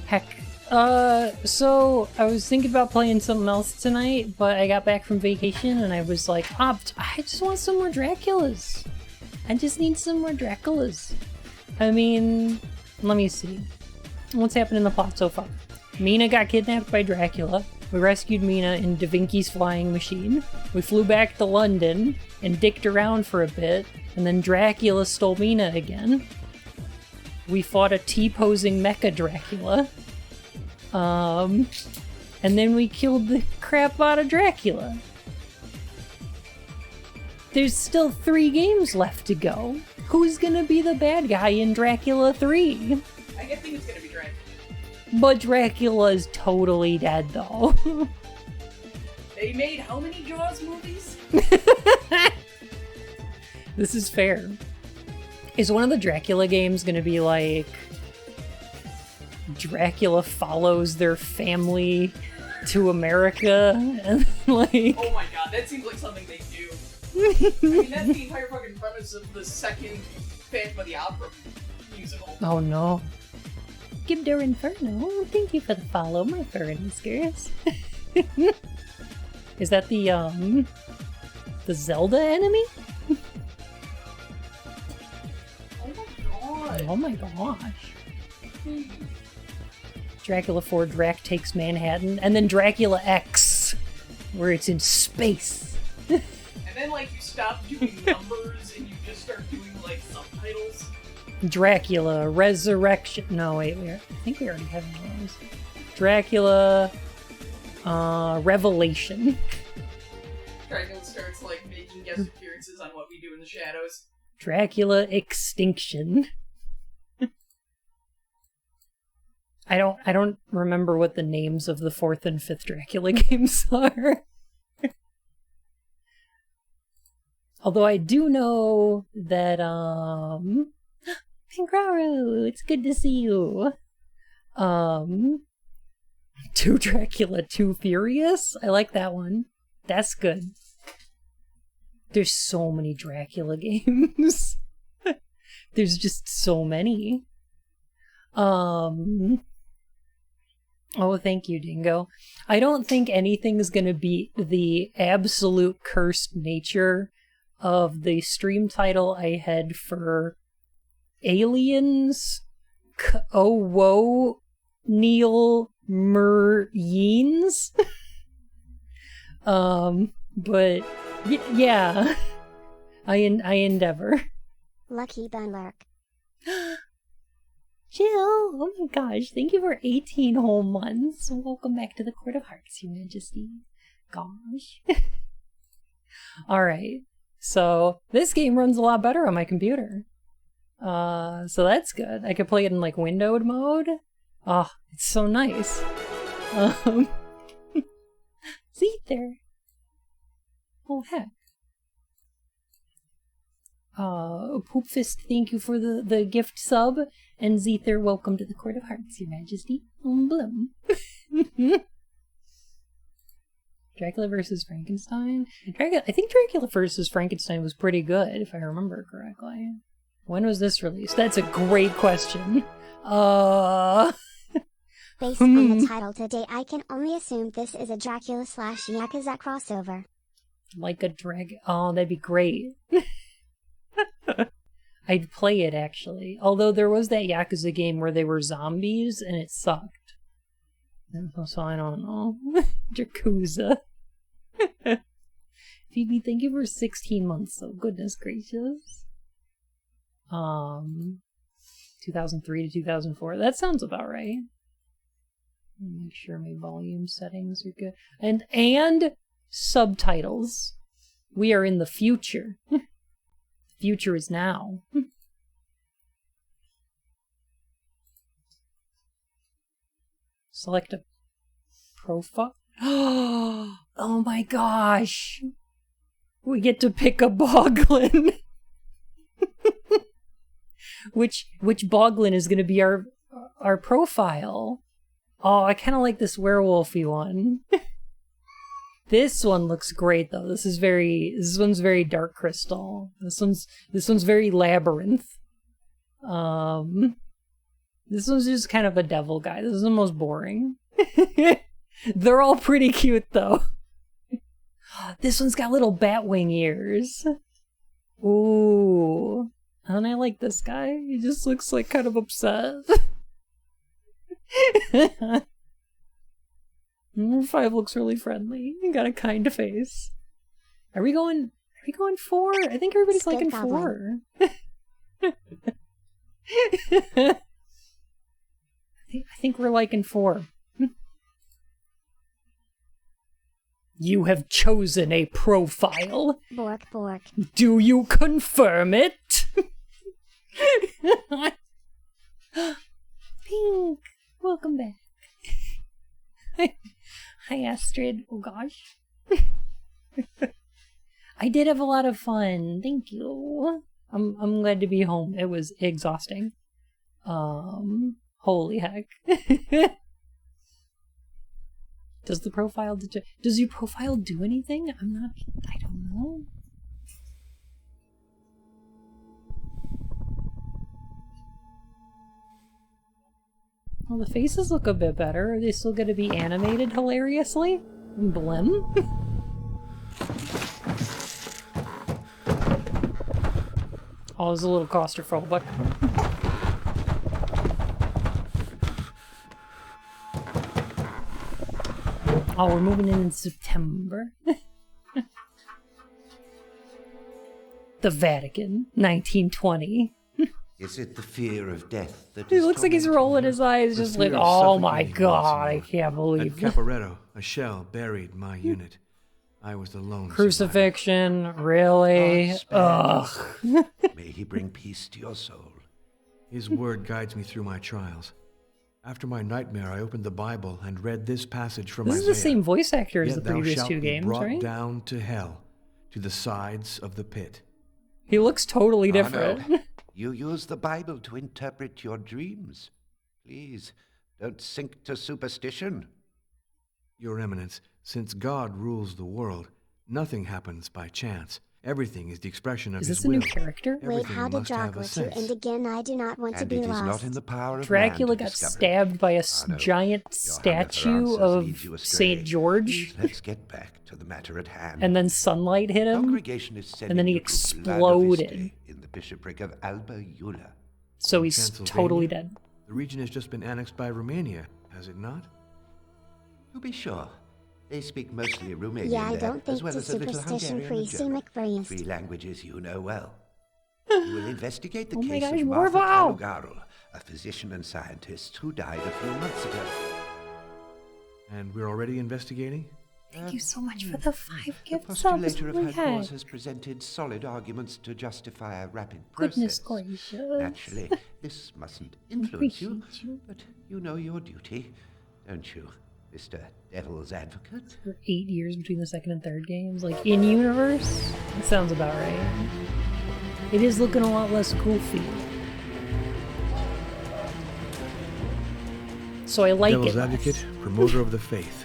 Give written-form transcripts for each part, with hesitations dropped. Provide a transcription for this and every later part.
Heck. So I was thinking about playing something else tonight, but I got back from vacation and I was like, I just want some more Draculas. I just need some more Draculas. I mean, let me see. What's happened in the plot so far? Mina got kidnapped by Dracula. We rescued Mina in Da Vinci's flying machine. We flew back to London and dicked around for a bit, and then Dracula stole Mina again. We fought a T-posing mecha Dracula. And then we killed the crap out of Dracula. There's still 3 games left to go. Who's gonna be the bad guy in Dracula 3? I think it's gonna be Dracula. But Dracula is totally dead, though. They made how many Jaws movies? This is fair. Is one of the Dracula games gonna be like Dracula follows their family to America and like... Oh my god, that seems like something they do. I mean, that's the entire fucking premise of the second Phantom of the Opera musical. Oh no. Gibder Inferno, thank you for the follow, my fur and whiskers. Is that the Zelda enemy? Oh my gosh. Dracula 4 Drac takes Manhattan, and then Dracula X, where it's in space. And then, like, you stop doing numbers and you just start doing, like, subtitles. Dracula Resurrection. No, wait, I think we already have one of those. Dracula Revelation. Dracula starts, like, making guest appearances on What We Do in the Shadows. Dracula Extinction. I don't remember what the names of the 4th and 5th Dracula games are. Although I do know that, Pingraru, it's good to see you. 2 Dracula 2 Furious? I like that one. That's good. There's so many Dracula games. There's just so many. Oh, thank you, Dingo. I don't think anything's gonna beat the absolute cursed nature of the stream title I had for Aliens Oh Woe Neil Meryeens. But yeah, I endeavor. Lucky Bunlark. Jill, oh my gosh, thank you for 18 whole months. Welcome back to the Court of Hearts, Your Majesty. Gosh. Alright, so this game runs a lot better on my computer. So that's good. I could play it in like windowed mode. Oh, it's so nice. See there. Oh heck. Poopfist, thank you for the gift sub. And Zether, welcome to the Court of Hearts, Your Majesty. Blum. Dracula vs. Frankenstein? I think Dracula vs. Frankenstein was pretty good, if I remember correctly. When was this released? That's a great question. Based on the title today, I can only assume this is a Dracula/Yakuza crossover. Like a drag. Oh, that'd be great. I'd play it, actually. Although there was that Yakuza game where they were zombies, and it sucked. So I don't know. Yakuza. Phoebe, thank you for 16 months, though. Goodness gracious. 2003 to 2004. That sounds about right. Make sure my volume settings are good. And subtitles. We are in the future. Future is now. Select a profile. Oh my gosh. We get to pick a Boglin. Which Boglin is going to be our profile? Oh, I kind of like this werewolfy one. This one looks great though. This one's very Dark Crystal. This one's very Labyrinth. This one's just kind of a devil guy. This is the most boring. They're all pretty cute, though. This one's got little bat wing ears. Ooh. And I like this guy. He just looks like kind of upset. Number 5 looks really friendly. He got a kind face. Are we going 4? I think everybody's liking 4. I think we're liking 4. You have chosen a profile. Bork, bork. Do you confirm it? Pink, welcome back. Hi, Astrid. Oh gosh. I did have a lot of fun. Thank you. I'm glad to be home. It was exhausting. Holy heck. Does your profile do anything? I don't know. Well, the faces look a bit better. Are they still going to be animated hilariously? Blim? Oh, it's a little claustrophobic. Oh, we're moving in September. The Vatican, 1920. Is it the fear of death that He is looks like he's tormenting rolling you? his eyes, The just like, fear of oh my suffocating god, I once can't At believe this. Caporetto, a shell buried my unit. I was the lone Crucifixion, really? God Ugh. May he bring peace to your soul. survivor. His word guides me through my trials. After my nightmare, I opened the Bible and read this passage from This is Isaiah. the same voice actor as Yet the thou previous shalt 2 be games, brought right? down to hell, to the sides of the pit. He looks totally Oh, different. no. You use the Bible to interpret your dreams. Please, don't sink to superstition. Your Eminence, since God rules the world, nothing happens by chance. Everything is the expression of Is his this a will. new character? Wait, Everything how did must have a Dracula to sense. end again? I do not want to And be it is lost. not in the power of Dracula man to got discover it. stabbed by a no. giant Your statue answers of lead you astray. Saint George, Please, let's get back to the matter at hand. and then sunlight hit him, Congregation is and then he sending you to exploded. Vladiviste in the bishopric of DracUwUla. so he's Transylvania? totally dead. The region has just been annexed by Romania, has it not? To be sure, they speak mostly Romanian Yeah, I there, don't think as well the as a little superstition Hungarian and free German. experienced. 3 languages you know well. You will investigate the Oh my case gosh, of more Martha Val! Kalugarul, a physician and scientist who died a few months ago. And we're already investigating? Thank you so much for the 5 The gift subs. postulator of Holy her heck. cause has presented solid arguments to justify a rapid Goodness process. gracious. Naturally, this mustn't influence you, Appreciate you. but you know your duty, don't you, Mr. Devil's Advocate? For 8 years between the 2nd and 3rd games, like in universe, that sounds about right. It is looking a lot less goofy. So I like Devil's it. Advocate, promoter of the faith.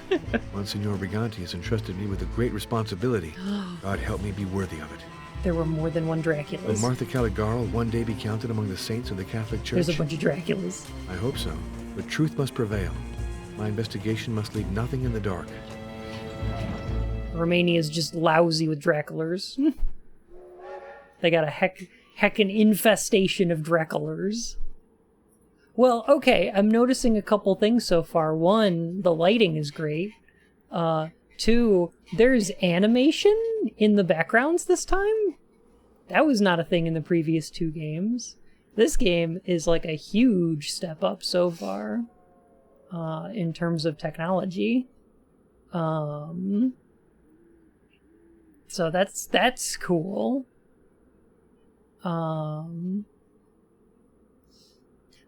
Monsignor Briganti has entrusted me with a great responsibility. God help me be worthy of it. There were more than one Will Draculas. Martha Caligari one day be counted among the saints of the Catholic Church? There's a bunch of Draculas. I hope so, but truth must prevail. My investigation must leave nothing in the dark. Romania's just lousy with Draculars. They got a heckin' infestation of Draculars. Well, okay, I'm noticing a couple things so far. 1, the lighting is great. 2, there's animation in the backgrounds this time. That was not a thing in the previous 2 games. This game is like a huge step up so far, in terms of technology. So that's cool.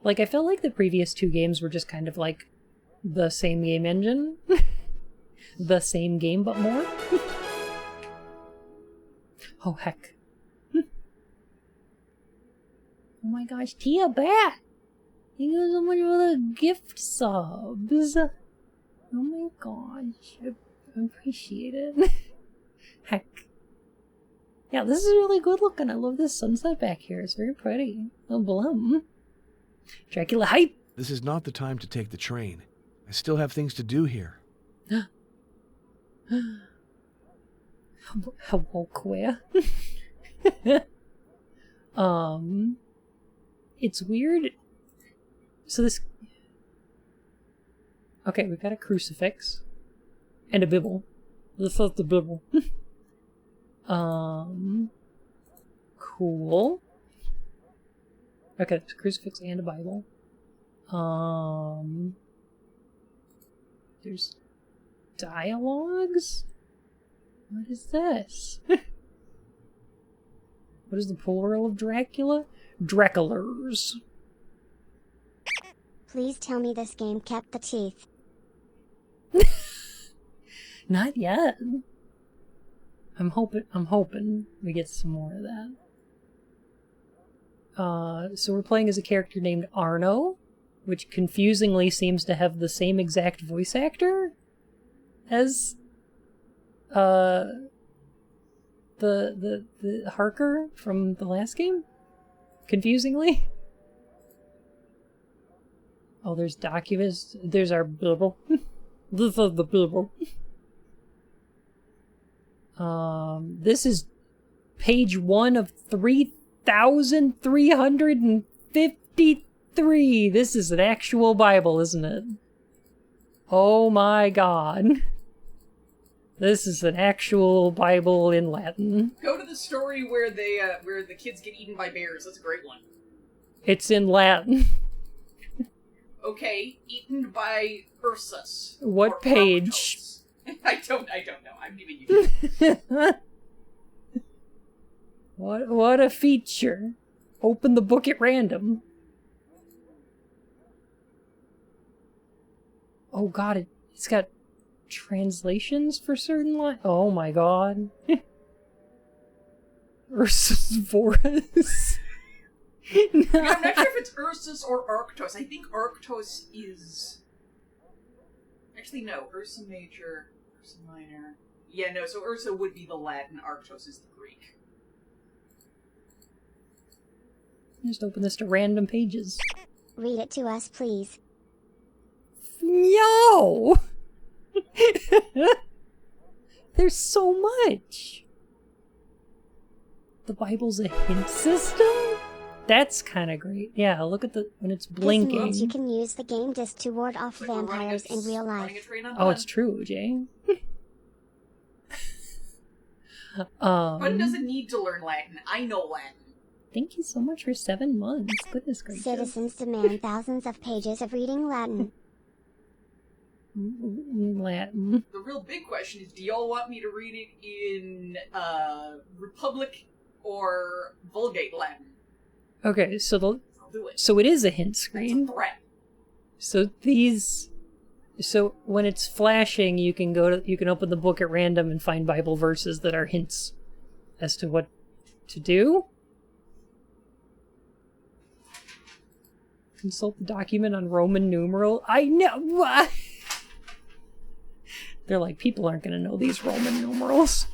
Like, I felt like the previous 2 games were just kind of like the same game engine. The same game, but more. Oh, heck. Oh my gosh, Tia Bat! Thank you so much for the gift subs. Oh my gosh, I appreciate it. Heck. Yeah, this is really good looking. I love this sunset back here. It's very pretty. Oh, blum. Dracula hype! This is not the time to take the train. I still have things to do here. Hello, queer. It's weird. So this... Okay, we've got a crucifix. And a Bible. This is the Bible. Cool. Okay, there's a crucifix and a Bible. There's dialogues? What is this? What is the plural of Dracula? Draculars. Please tell me this game kept the teeth. Not yet. I'm hoping we get some more of that. So we're playing as a character named Arno, which confusingly seems to have the same exact voice actor as the Harker from the last game. Confusingly. Oh, there's documents. There's our Bible. This is the Bible. This is page 1 of 3,353. This is an actual Bible, isn't it? Oh my god. This is an actual Bible in Latin. Go to the story where the kids get eaten by bears. That's a great one. It's in Latin. Okay, eaten by Ursus. What or page? Arctos. I don't know. I'm giving you. What a feature. Open the book at random. Oh god, it's got translations for certain lines. Oh my god. Ursus Vorus. I'm not sure if it's Ursus or Arctos. I think Arctos is... Actually, no. Ursa Major, Ursa Minor... Yeah, no, so Ursa would be the Latin, Arctos is the Greek. Just open this to random pages. Read it to us, please. No! There's so much! The Bible's a hint system? That's kind of great. Yeah, look at when it's blinking. This means you can use the game disc to ward off Like we're vampires in real life. Oh, it's true, Jay. Button doesn't need to learn Latin. I know Latin. Thank you so much for 7 months. Goodness gracious. Citizens demand thousands of pages of reading Latin. Latin. The real big question is, do y'all want me to read it in Republic or Vulgate Latin? Okay, so I'll do it. so it is a hint That's screen. a threat. So when it's flashing, you can open the book at random and find Bible verses that are hints as to what to do. Consult the document on Roman numeral. I know. They're like, people aren't going to know these Roman numerals.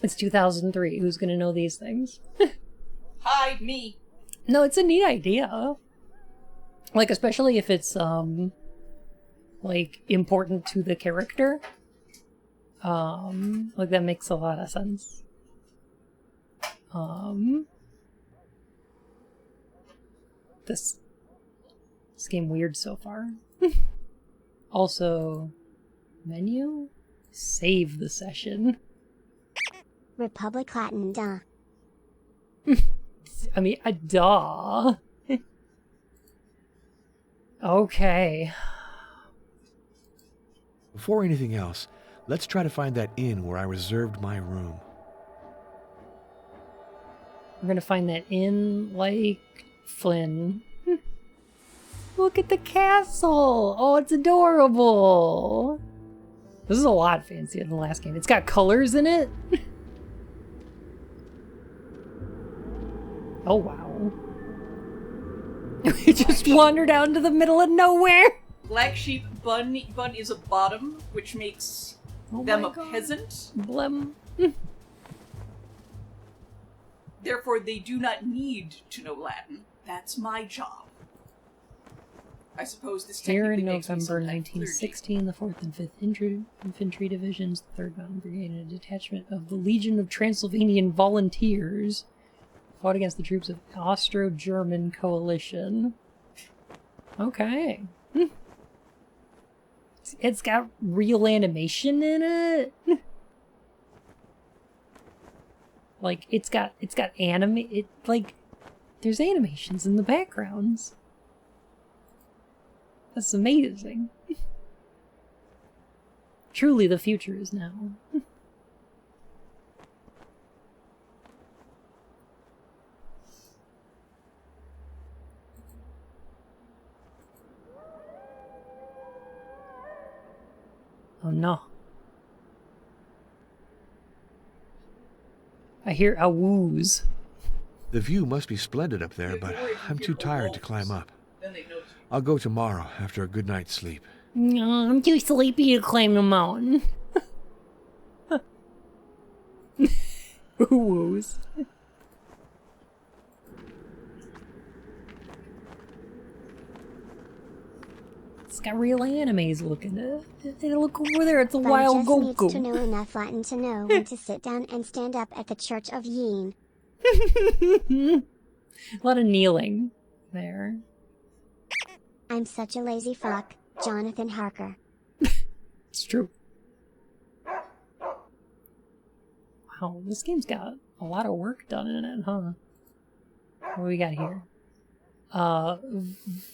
It's 2003. Who's going to know these things? Hi, me. No, it's a neat idea. Like, especially if it's, like, important to the character. Like, that makes a lot of sense. This game weird so far. Also, menu? Save the session. Republic Latin, duh. I mean, duh. Okay. Before anything else, let's try to find that inn where I reserved my room. We're gonna find that inn, like Flynn. Look at the castle! Oh, it's adorable! This is a lot fancier than the last game. It's got colors in it. Oh, wow. We just wandered out into the middle of nowhere! Black sheep bun is a bottom, which makes them a peasant. Blem. Therefore, they do not need to know Latin. That's my job. I suppose this Here in technically makes me November some kind of 1916, the 4th and 5th Infantry Divisions, the 3rd Mountain Brigade, and a detachment of the Legion of Transylvanian Volunteers fought against the troops of Austro-German coalition. Okay. It's got real animation in it. Like, it's got like, there's animations in the backgrounds. That's amazing. Truly, the future is now. Oh no. I hear a wooze. The view must be splendid up there, but I'm too tired to climb up. Then they notice. I'll go tomorrow after a good night's sleep. No, I'm too sleepy to climb the mountain. Woos. It's got real animes looking at it. Hey, look over there, it's a Bud wild just needs to Goku. know enough Latin to know when to sit down and stand up at the Church of Yin. A lot of kneeling there. I'm such a lazy fuck, Jonathan Harker. It's true. Wow, this game's got a lot of work done in it, huh? What do we got here?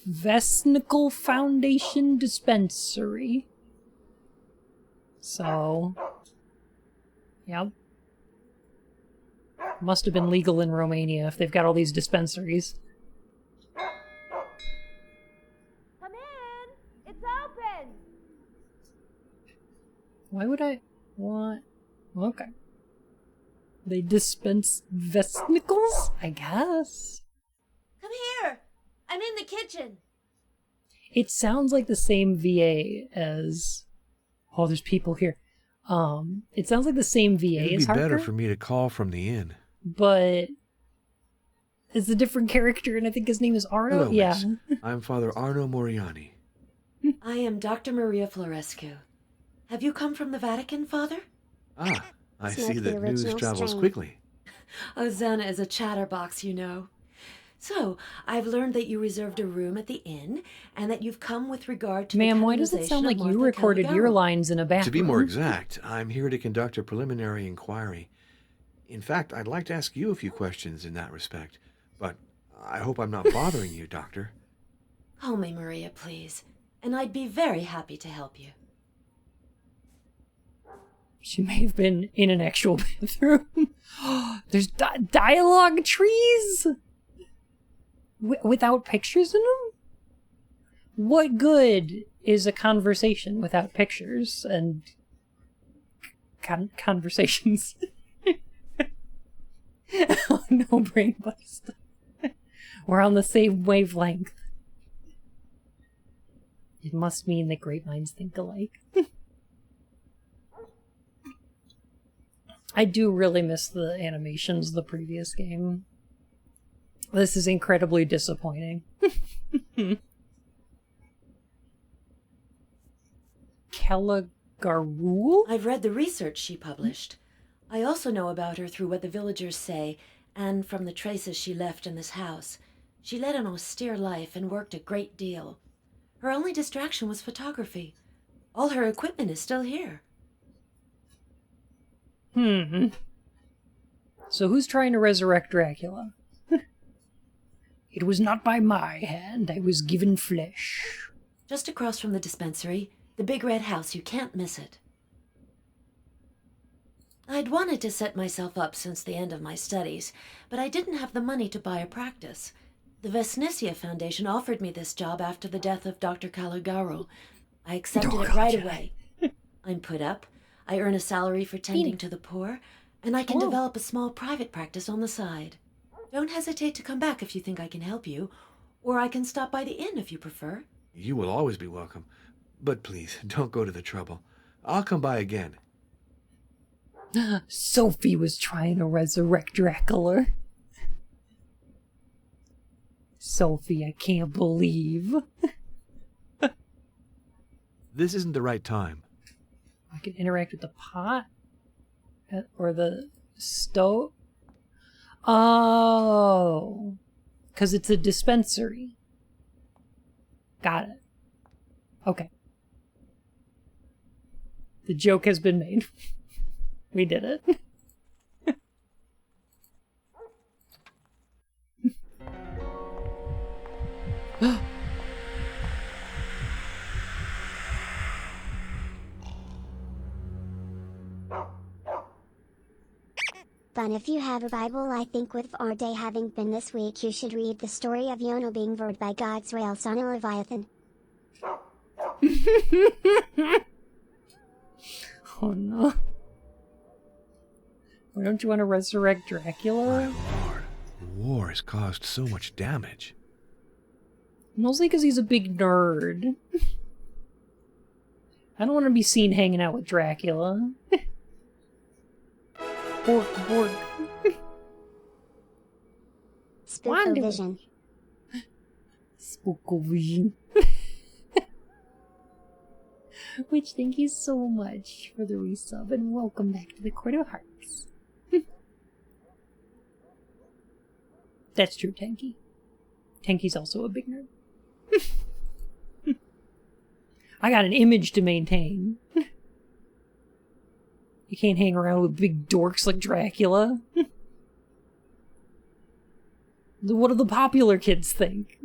Vesnical Foundation Dispensary. So, yep. Must have been legal in Romania if they've got all these dispensaries. Come in! It's open! Why would I want... Okay. They dispense vesnicles? I guess. Come here! I'm in the kitchen! It sounds like the same VA as... Oh, there's people here. It sounds like the same VA It'd as be Harker, better for me to call from the inn. but it's a different character, and I think his name is Arno. Hello, Yeah. miss. I'm Father Arno Moriani. I am Dr. Maria Florescu. Have you come from the Vatican, Father? Ah, I Sniff see the that news original travels strain. quickly. Ozana is a chatterbox, you know. So, I've learned that you reserved a room at the inn, and that you've come with regard to Ma'am, the why does it sound like canonization you of Martha recorded your Caligaro. lines in a bathroom? To be more exact, I'm here to conduct a preliminary inquiry. In fact, I'd like to ask you a few questions in that respect, but I hope I'm not bothering you, Doctor. Call me Maria, please, and I'd be very happy to help you. She may have been in an actual bathroom. There's dialogue trees? Without pictures in them? What good is a conversation without pictures and conversations? Oh, no, brain bust. We're on the same wavelength. It must mean that great minds think alike. I do really miss the animations of the previous game. This is incredibly disappointing. DracUwUla? I've read the research she published. I also know about her through what the villagers say, and from the traces she left in this house. She led an austere life and worked a great deal. Her only distraction was photography. All her equipment is still here. So who's trying to resurrect Dracula? It was not by my hand I was given flesh. Just across from the dispensary, the big red house, you can't miss it. I'd wanted to set myself up since the end of my studies, but I didn't have the money to buy a practice. The Vesnicia Foundation offered me this job after the death of Dr. Caligaro. I accepted it right away. I'm put up, I earn a salary for tending to the poor, and I can develop a small private practice on the side. Don't hesitate to come back if you think I can help you, or I can stop by the inn if you prefer. You will always be welcome. But please, don't go to the trouble. I'll come by again. Sophie was trying to resurrect Dracula. Sophie, I can't believe. This isn't the right time. I can interact with the pot? Or the stove? Oh. Because it's a dispensary. Got it. Okay. The joke has been made. We did it. Fun if you have a Bible. I think with our day having been this week, you should read the story of Yonah being devoured by God's whale son Leviathan. Oh no. Why don't you want to resurrect Dracula? My lord, the war has caused so much damage. Mostly because he's a big nerd. I don't want to be seen hanging out with Dracula. Bork. Spookovision. Spookovision. Which, thank you so much for the resub and welcome back to the Court of Hearts. That's true, Tanky. Tanky's also a big nerd. I got an image to maintain. You can't hang around with big dorks like Dracula. What do the popular kids think?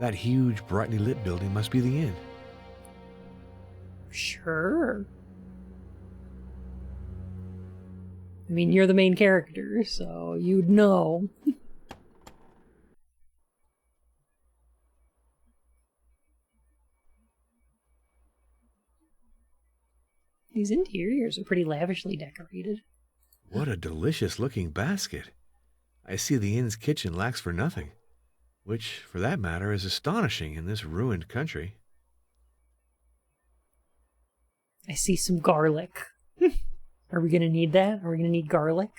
That huge, brightly lit building must be the inn. Sure. I mean, you're the main character, so you'd know. These interiors are pretty lavishly decorated. What a delicious-looking basket. I see the inn's kitchen lacks for nothing, which, for that matter, is astonishing in this ruined country. I see some garlic. Are we gonna need that? Are we gonna need garlic?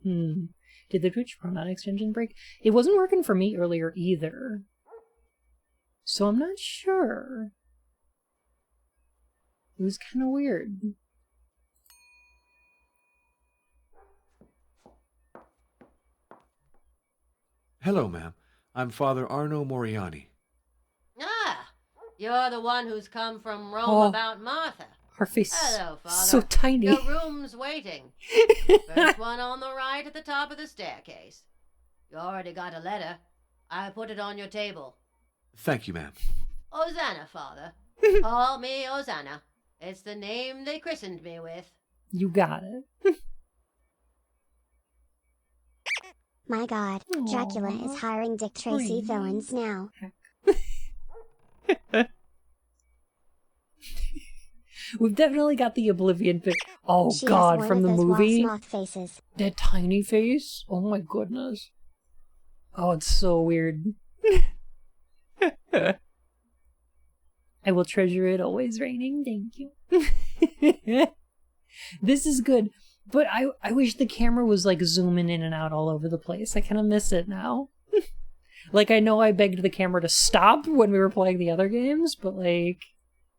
Did the Twitch pronoun extension break? It wasn't working for me earlier either. So I'm not sure. It was kind of weird. Hello, ma'am. I'm Father Arno Moriani. Ah, you're the one who's come from Rome Oh. about Martha. Her face Hello, Father. so tiny. Your room's waiting. First one on the right at the top of the staircase. You already got a letter. I put it on your table. Thank you, ma'am. Hosanna, Father. Call me Hosanna. It's the name they christened me with. You got it. My god, Dracula Aw. is hiring Dick Tracy Aw. villains now. We've definitely got the Oblivion pic. Oh She has god, one from of the those movie? Sloth faces. That tiny face? Oh my goodness. Oh, it's so weird. I will treasure it always raining, thank you. This is good, but I wish the camera was like zooming in and out all over the place. I kind of miss it now. Like, I know I begged the camera to stop when we were playing the other games, but like,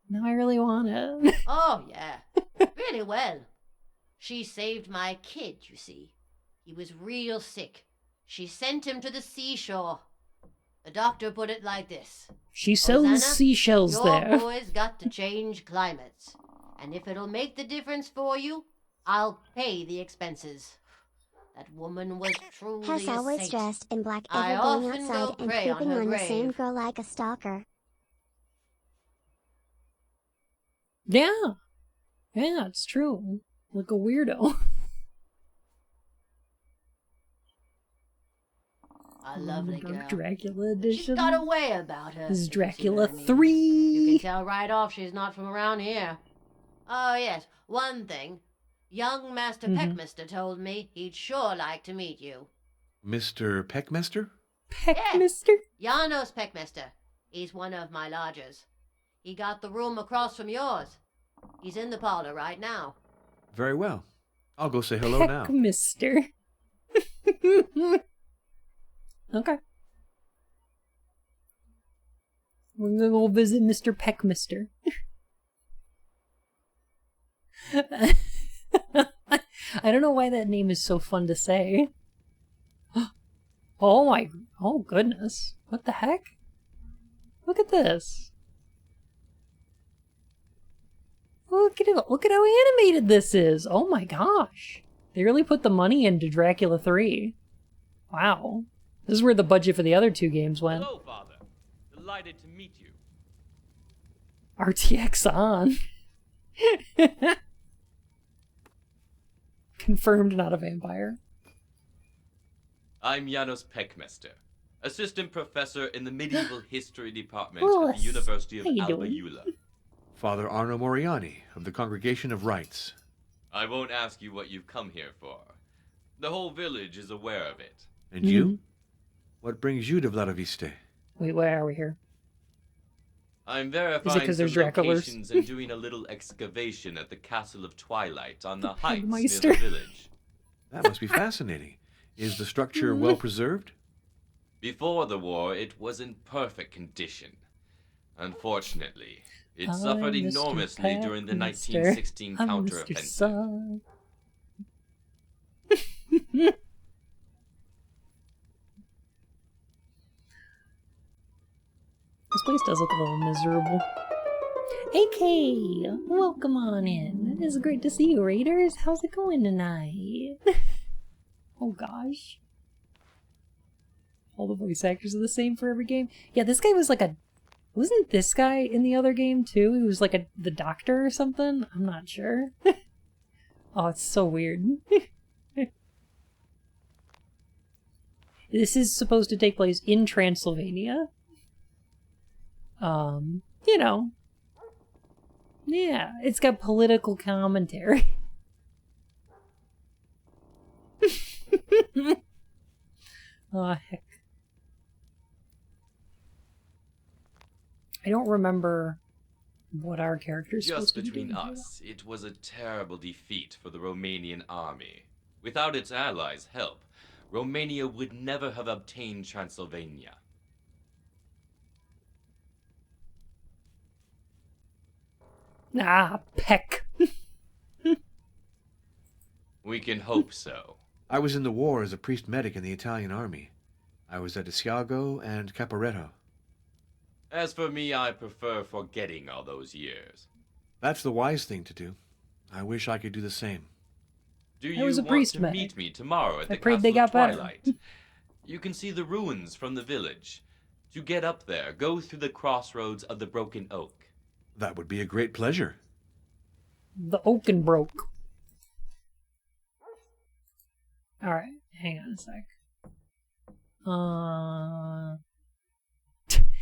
now I really want it. Oh, yeah. Really well. She saved my kid, you see. He was real sick. She sent him to the seashore. The doctor put it like this. She sells Hosanna, seashells your there. boy's got to change climates. And if it'll make the difference for you, I'll pay the expenses. That woman was truly Hess a always saint. dressed in black, I ever going often outside go and pray on creeping her on the same grave. girl like a stalker. Yeah. Yeah, it's true. Like a weirdo. A lovely Dark girl. Dracula She's edition. got a way about her. This is if you see Dracula what I mean. 3. You can tell right off she's not from around here. Oh, yes, one thing. Young Master Peckmister told me he'd sure like to meet you. Mr. Peckmester? Peckmister? Janos Peckmister. He's one of my lodgers. He got the room across from yours. He's in the parlor right now. Very well. I'll go say hello now. Peckmister. Okay. We're gonna go visit Mr. Peckmister. I don't know why that name is so fun to say. Oh goodness. What the heck? Look at this. Look at it. Look at how animated this is. Oh my gosh. They really put the money into Dracula 3. Wow. This is where the budget for the other 2 games went. Hello, Father. Delighted to meet you. RTX on. Confirmed not a vampire. I'm Janos Peckmester, assistant professor in the medieval history department Louis, at the University of how you doing? DracUwUla. Father Arno Moriani of the Congregation of Rites. I won't ask you what you've come here for. The whole village is aware of it. And you? What brings you to Vladiviste? Wait, why are we here? I'm verifying 'cause some there's Draculas? locations and doing a little excavation at the Castle of Twilight on the heights near Meister. the village. That must be fascinating. Is the structure well preserved? Before the war, it was in perfect condition. Unfortunately, it I'm suffered Mr. enormously during the Peckmister. 1916 I'm Mr. counteroffensive. Sun. This place does look a little miserable. AK, welcome on in. It is great to see you, Raiders. How's it going tonight? Oh gosh. All the voice actors are the same for every game. Yeah, this guy was like a... Wasn't this guy in the other game too? He was like the doctor or something? I'm not sure. Oh, it's so weird. This is supposed to take place in Transylvania. You know. Yeah, it's got political commentary. Oh, heck. I don't remember what our character's Just supposed to be between doing. us, it was a terrible defeat for the Romanian army. Without its allies' help, Romania would never have obtained Transylvania. Ah, Peck. We can hope so. I was in the war as a priest medic in the Italian army. I was at Asiago and Caporetto. As for me, I prefer forgetting all those years. That's the wise thing to do. I wish I could do the same. Do I you was a want priest to medic. meet me tomorrow at I the prayed Castle they of got better. Twilight? You can see the ruins from the village. To get up there, go through the crossroads of the Broken Oak. That would be a great pleasure. The oaken broke. Alright, hang on a sec.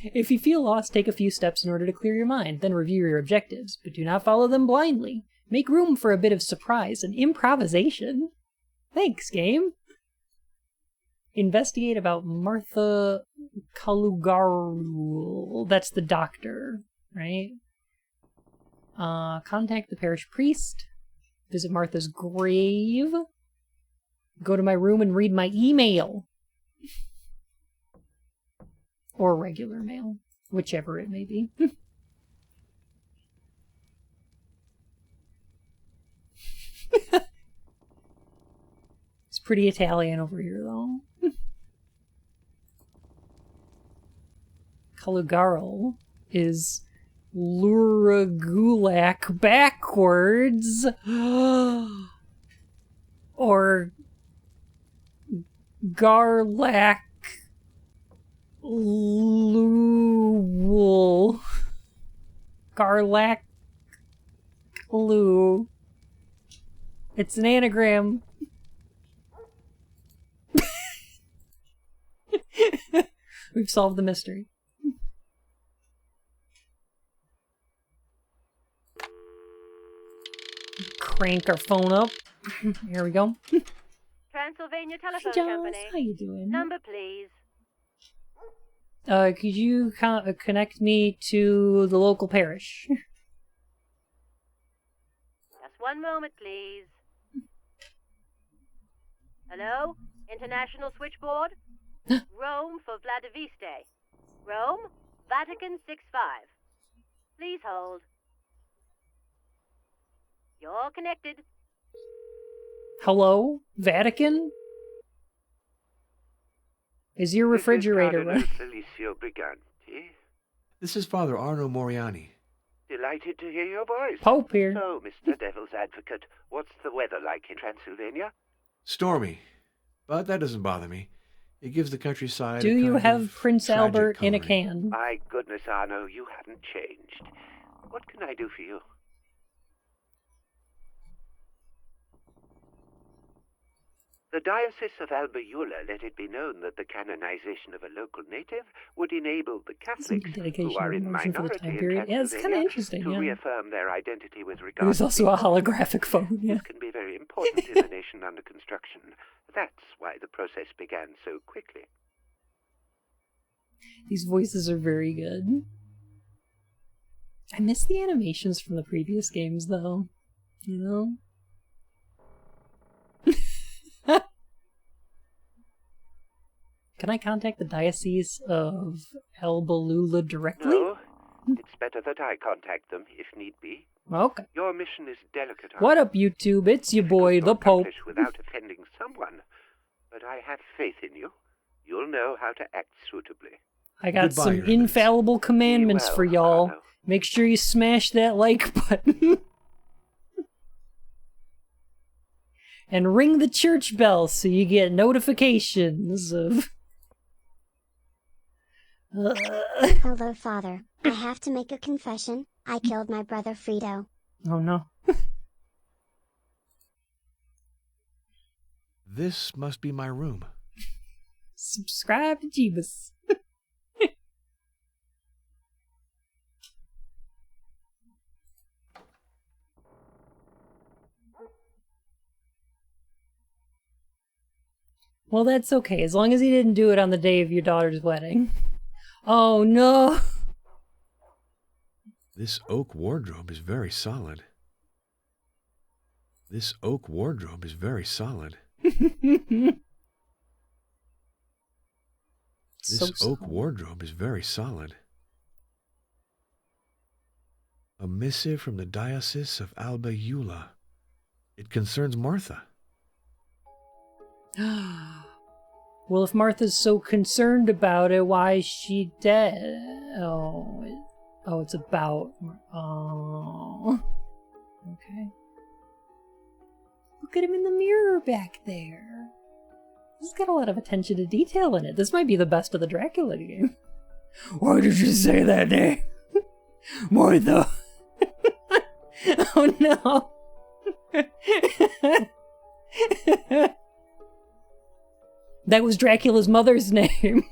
If you feel lost, take a few steps in order to clear your mind, then review your objectives, but do not follow them blindly. Make room for a bit of surprise and improvisation. Thanks, game. Investigate about Martha Kalugaru. That's the doctor, right? Contact the parish priest. Visit Martha's grave. Go to my room and read my email. Or regular mail. Whichever it may be. It's pretty Italian over here, though. Calugaro is Luragulak backwards. Or Garlac Luwul. Garlac Lu. It's an anagram. We've solved the mystery. Crank our phone up. Here we go. Transylvania Hey, Telephone Jones, Company. how you doing? Number, please. Could you connect me to the local parish? Just one moment, please. Hello? International switchboard? Rome for Vladiviste. Rome? Vatican 65. Please hold. You're connected. Hello? Vatican? Is your refrigerator This is running? Cardinal Felicio Briganti. This is Father Arno Moriani. Delighted to hear your voice. Pope here. So, Mr. Devil's Advocate, what's the weather like in Transylvania? Stormy. But that doesn't bother me. It gives the countryside Do a you kind have of Prince tragic Albert in a coloring. can? My goodness, Arno, you haven't changed. What can I do for you? The Diocese of DracUwUla let it be known that the canonization of a local native would enable the Catholics, dedication who are and in emotion for the minority time in period. Yeah, it's kind of Transylvania, interesting, to yeah. reaffirm their identity with regard There's to also a people. holographic phone, yeah. This can be very important in the nation under construction. That's why the process began so quickly. These voices are very good. I miss the animations from the previous games, though. You know? Can I contact the Diocese of DracUwUla directly? No, it's better that I contact them, if need be. Okay. Your mission is delicate. What up, YouTube? It's your boy, the Pope. Accomplish without offending someone, but I have faith in you. You'll know how to act suitably. I got Goodbye, some Your Eminence. infallible commandments Be for well, y'all. Arno. Make sure you smash that like button. And ring the church bell so you get notifications of... Hello, Father. I have to make a confession. I killed my brother Frito. Oh no. This must be my room. Subscribe to Jeebus. Well, that's okay, as long as he didn't do it on the day of your daughter's wedding. Oh no! This oak wardrobe is very solid. This oak wardrobe is very solid. This oak wardrobe is very solid. A missive from the Diocese of DracUwUla. It concerns Martha. Well, if Martha's so concerned about it, why is she dead? Oh, it's about... Oh. Okay. Look at him in the mirror back there. This has got a lot of attention to detail in it. This might be the best of the Dracula game. Why did you say that name? Martha. Oh no. That was Dracula's mother's name.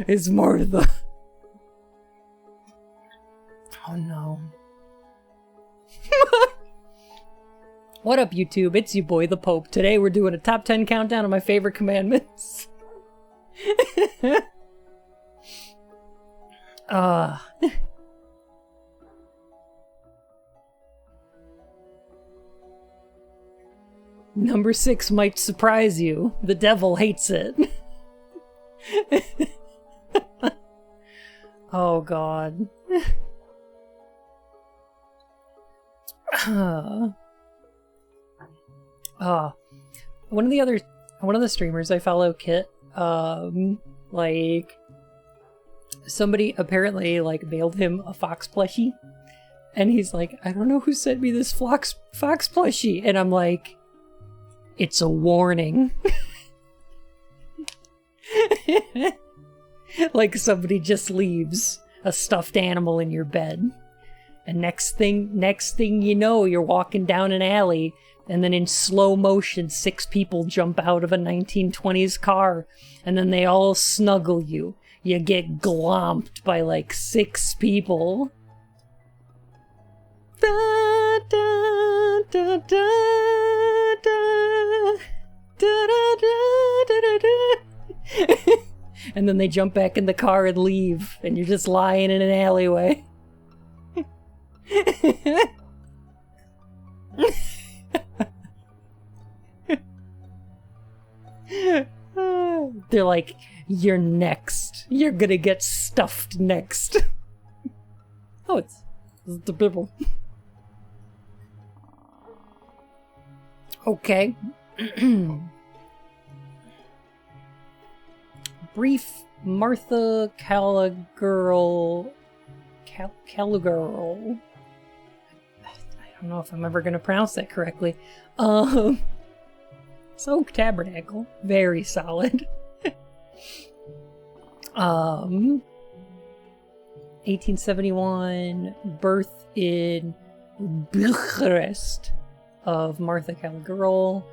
It's Martha. Oh no. What up, YouTube? It's your boy, the Pope. Today we're doing a top 10 countdown of my favorite commandments. Number 6 might surprise you. The devil hates it. Oh god. One of the streamers I follow, Kit, like, somebody apparently, like, mailed him a fox plushie, and he's like, I don't know who sent me this fox plushie, and I'm like, it's a warning. Like somebody just leaves a stuffed animal in your bed, and next thing you know, you're walking down an alley, and then in slow motion 6 people jump out of a 1920s car, and then they all snuggle you. You get glomped by like 6 people. Da, da, da, da, da, da, da, da, da. And then they jump back in the car and leave, and you're just lying in an alleyway. They're like, You're next. You're gonna get stuffed next. Oh, it's the Bible. Okay. Brief Martha Caligirl. Caligirl. I don't know if I'm ever going to pronounce that correctly. It's Oak Tabernacle. Very solid. 1871, birth in Bucharest of Martha Caligirl,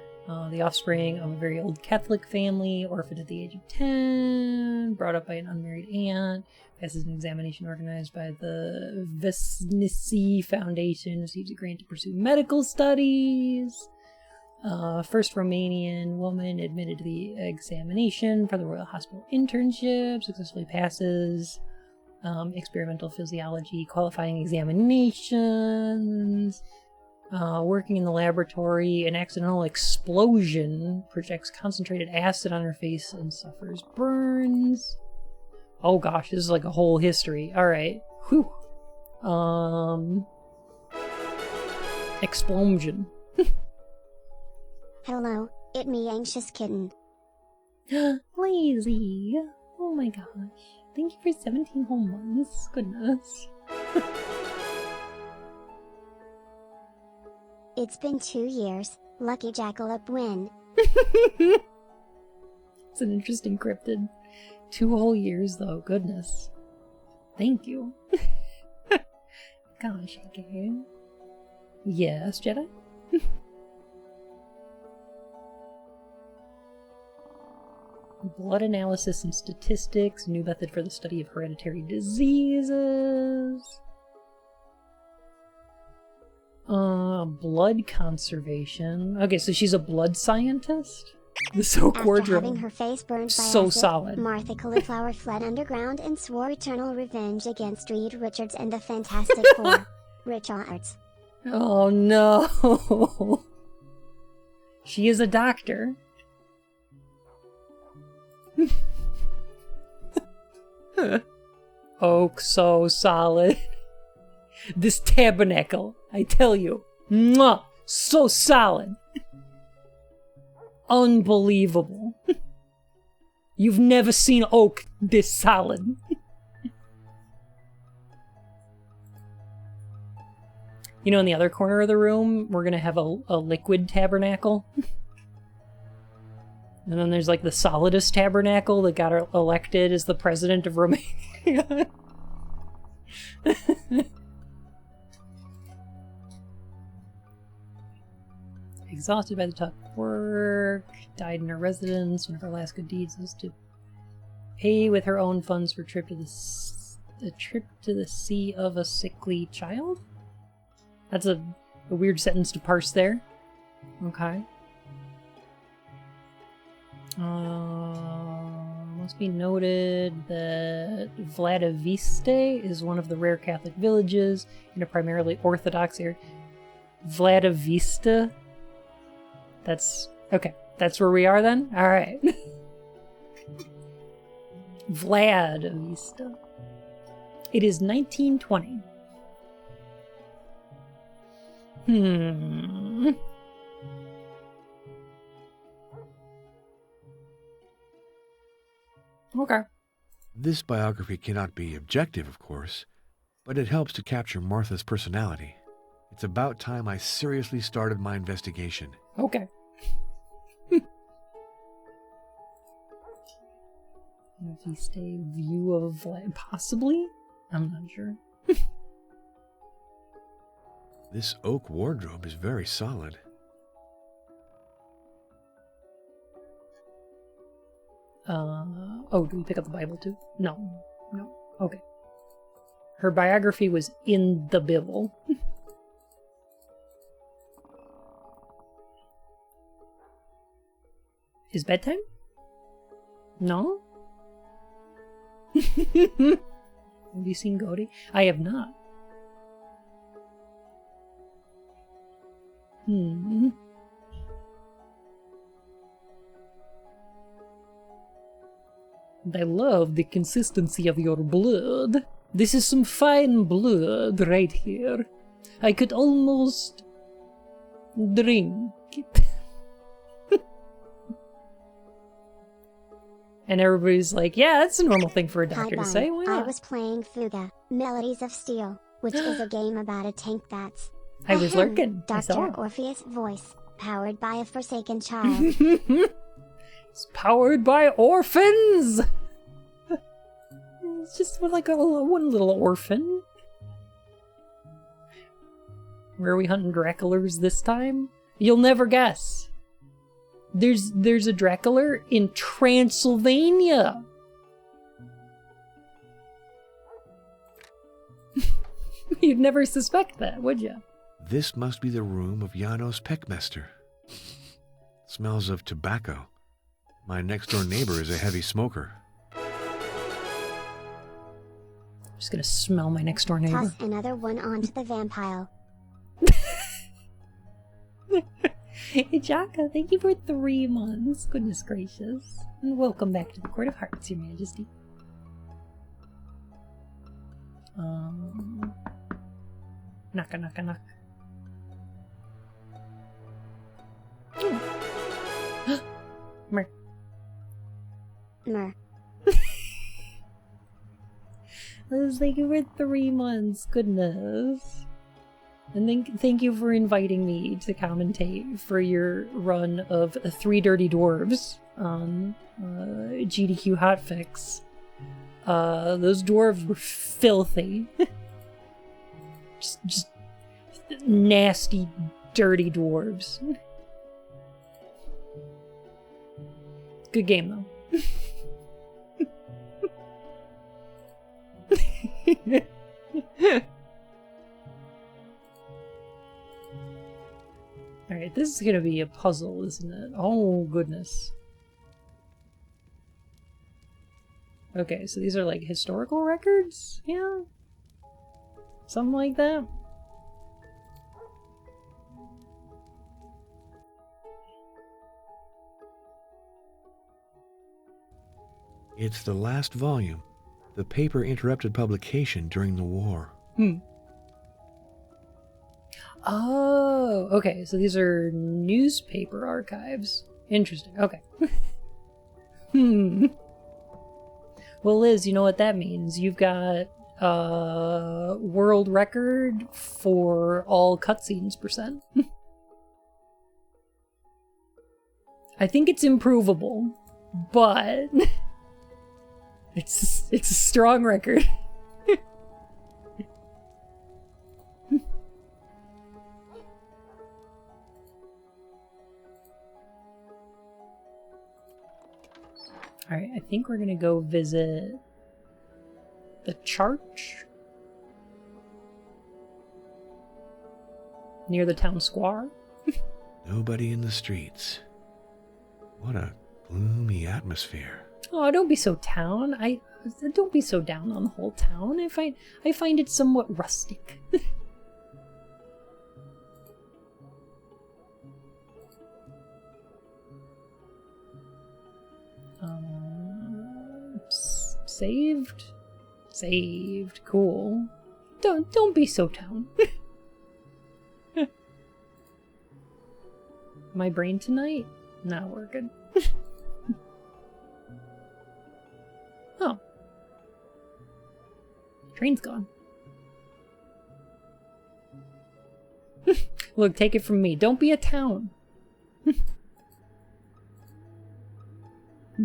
the offspring of a very old Catholic family, orphaned at the age of 10, brought up by an unmarried aunt, passes an examination organized by the Vesnici Foundation, receives a grant to pursue medical studies. First Romanian woman admitted to the examination for the Royal Hospital internship, successfully passes experimental physiology qualifying examinations. Working in the laboratory, an accidental explosion projects concentrated acid on her face and suffers burns. Oh gosh, this is like a whole history. Alright. Whew. Explosion. Hello, it me anxious kitten. Lazy. Oh my gosh. Thank you for 17 whole months. Goodness. It's been 2 years. Lucky Jackalope win. It's an interesting cryptid. 2 whole years though. Goodness. Thank you. Gosh, okay. Yes, Jedi? Blood analysis and statistics, new method for the study of hereditary diseases. Blood conservation. Okay, so she's a blood scientist? The Soak After Wardrobe. having her face burned by So acid, solid. Martha Cauliflower fled underground and swore eternal revenge against Reed Richards and the Fantastic Four. Richards. Oh no. She is a doctor. Oak so solid. This tabernacle, I tell you, mwah, so solid. Unbelievable. You've never seen oak this solid. You know, in the other corner of the room, we're gonna have a liquid tabernacle. And then there's like the solidest tabernacle that got elected as the president of Romania. Exhausted by the tough work, died in her residence. One of her last good deeds was to pay with her own funds for a trip to the sea of a sickly child. That's a weird sentence to parse there. Okay. Must be noted that Vladiviste is one of the rare Catholic villages in a primarily Orthodox area. Vladivista? That's... okay. That's where we are then? Alright. Vladivista. It is 1920. Okay. This biography cannot be objective, of course, but it helps to capture Martha's personality. It's about time I seriously started my investigation. Okay. Viste view of possibly? I'm not sure. This oak wardrobe is very solid. Oh, do we pick up the Bible too? No. No. Okay. Her biography was in the Bible. Is bedtime? No? Have you seen Godi? I have not. And I love the consistency of your blood. This is some fine blood right here. I could almost drink it. And everybody's like, yeah, that's a normal thing for a doctor to say. Why I not? was playing Fuga, Melodies of Steel, which is a game about a tank that's... I was lurking. I saw. Dr. Orpheus voice, powered by a forsaken child. It's powered by orphans! It's just like one little orphan. Where are we hunting Draculas this time? You'll never guess. There's a Dracula in Transylvania. You'd never suspect that, would you? This must be the room of Janos Peckmester. Smells of tobacco. My next door neighbor is a heavy smoker. Just gonna smell my next door neighbor. Toss another one onto the vampire. Hey, Jaka, thank you for 3 months. Goodness gracious. And welcome back to the Court of Hearts, Your Majesty. Knock, knock, knock. Mer. Mer. Thank you for 3 months. Goodness. And thank you for inviting me to commentate for your run of 3 Dirty Dwarves on GDQ Hotfix. Those dwarves were filthy. just nasty, dirty dwarves. Good game, though. Alright, this is gonna be a puzzle, isn't it? Oh, goodness. Okay, so these are like historical records? Yeah? Something like that? It's the last volume. The paper interrupted publication during the war. Oh, okay, so these are newspaper archives. Interesting, okay. Well, Liz, you know what that means. You've got world record for all cutscenes %. I think it's improvable, but it's a strong record. Alright, I think we're gonna go visit the church near the town square. Nobody in the streets. What a gloomy atmosphere. Oh, don't be so down. Don't be so down on the whole town. I find it somewhat rustic. Saved. Cool. Don't be so down. My brain tonight? Not working. Oh. Train's gone. Look, take it from me. Don't be a town.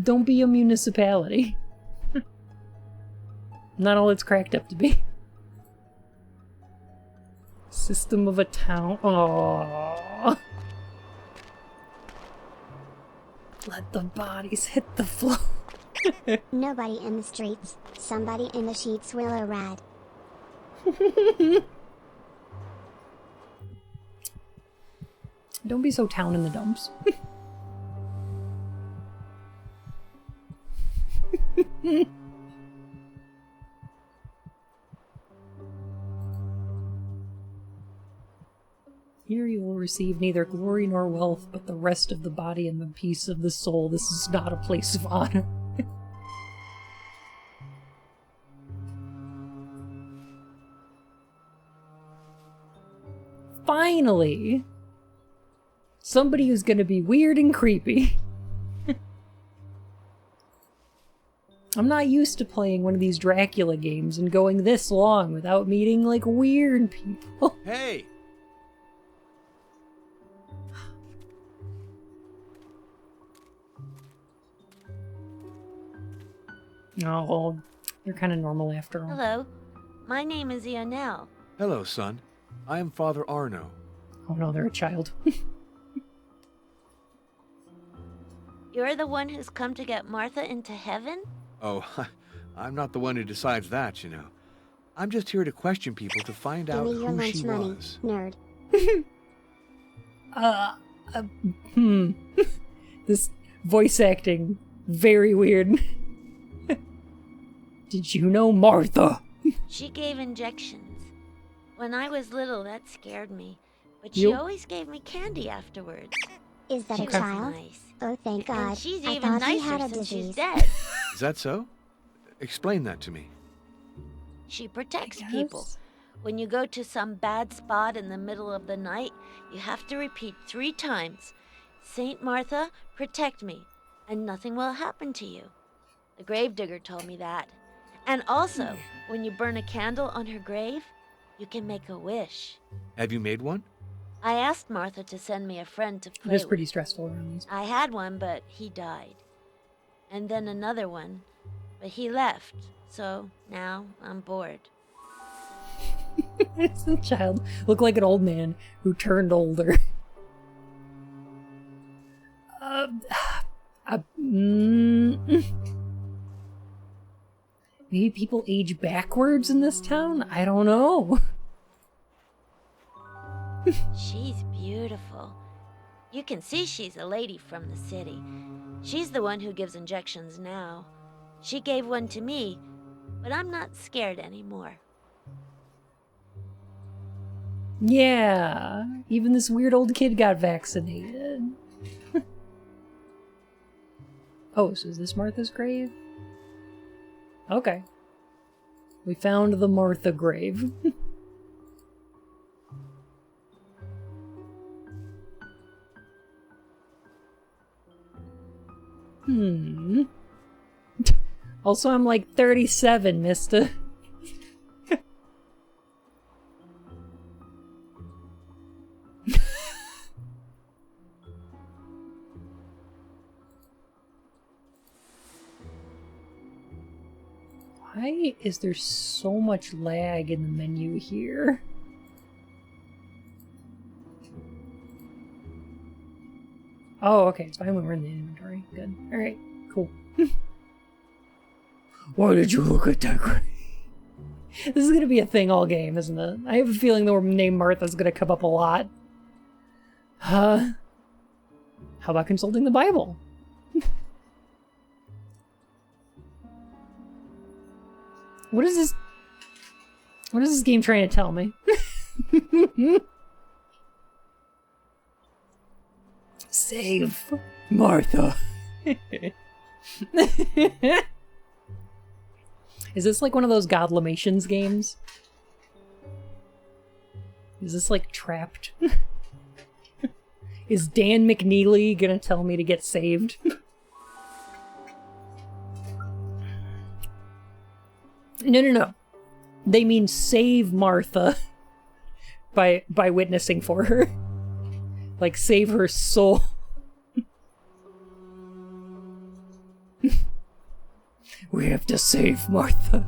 Don't be a municipality. Not all it's cracked up to be. System of a town. Aww. Let the bodies hit the floor. Nobody in the streets. Somebody in the sheets will a rad. Don't be so town in the dumps. Here you will receive neither glory nor wealth, but the rest of the body and the peace of the soul. This is not a place of honor. Finally! Somebody who's gonna be weird and creepy. I'm not used to playing one of these Dracula games and going this long without meeting, like, weird people. Hey! Oh, well, you're kind of normal after all. Hello, my name is Ionel. Hello, son. I am Father Arno. Oh no, they're a child. You're the one who's come to get Martha into heaven? Oh, I'm not the one who decides that, you know. I'm just here to question people to find Give out me your who lunch she money, was. nerd. This voice acting, very weird. Did you know Martha? She gave injections. When I was little, that scared me. But You- she always gave me candy afterwards. Is that She a was child? nice. Oh, thank God. And she's I even thought he had nicer a since she's disease. dead. Is that so? Explain that to me. She protects Yes. people. When you go to some bad spot in the middle of the night, you have to repeat 3 times, Saint Martha, protect me, and nothing will happen to you. The gravedigger told me that. And also, when you burn a candle on her grave, you can make a wish. Have you made one? I asked Martha to send me a friend to It play is pretty with. stressful around these. I had one, but he died. And then another one, but he left. So now I'm bored. Does the child look like an old man who turned older? Maybe people age backwards in this town? I don't know. She's beautiful. You can see she's a lady from the city. She's the one who gives injections now. She gave one to me, but I'm not scared anymore. Yeah, even this weird old kid got vaccinated. Oh, so is this Martha's grave? Okay. We found the Martha grave. Also, I'm like 37, mister. Why is there so much lag in the menu here? Oh, okay, it's fine when we're in the inventory. Good. Alright, cool. Why did you look at that grave? This is gonna be a thing all game, isn't it? I have a feeling the name Martha's gonna come up a lot. How about consulting the Bible? What is this? What is this game trying to tell me? Save Martha. Is this like one of those Godlamations games? Is this like Trapped? Is Dan McNeely gonna tell me to get saved? No. They mean save Martha by witnessing for her. Like save her soul. We have to save Martha.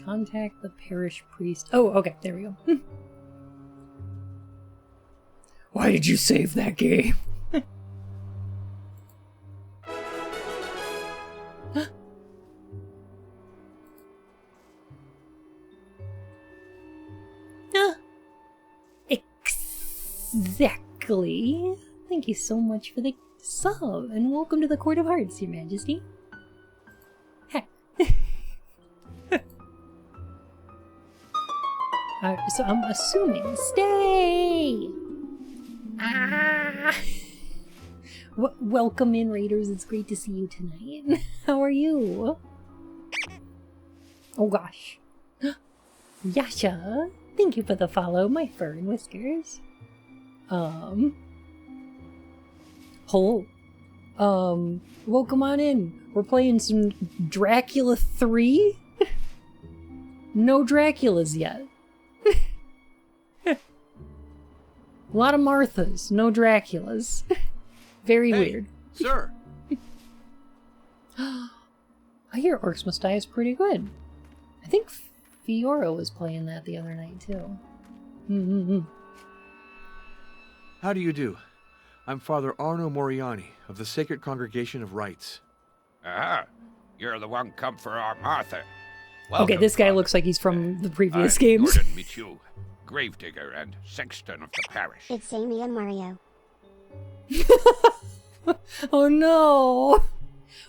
Contact the parish priest. Oh, okay, there we go. Why did you save that game? Exactly. Thank you so much for the sub, and welcome to the Court of Hearts, Your Majesty. Heck. So I'm assuming. Stay! Ah! Welcome in, Raiders. It's great to see you tonight. How are you? Oh gosh. Yasha, thank you for the follow, my fur and whiskers. Hello. Welcome on in. We're playing some Dracula 3? No Draculas yet. A lot of Marthas, no Draculas. Very weird. Sir. I hear Orcs Must Die is pretty good. I think Fiora was playing that the other night, too. How do you do? I'm Father Arno Moriani of the Sacred Congregation of Rites. Ah, you're the one come for our Martha. Okay, this guy looks like he's from the previous I'm games. Gordon Michu, gravedigger and sexton of the parish. It's Amy and Mario. Oh no!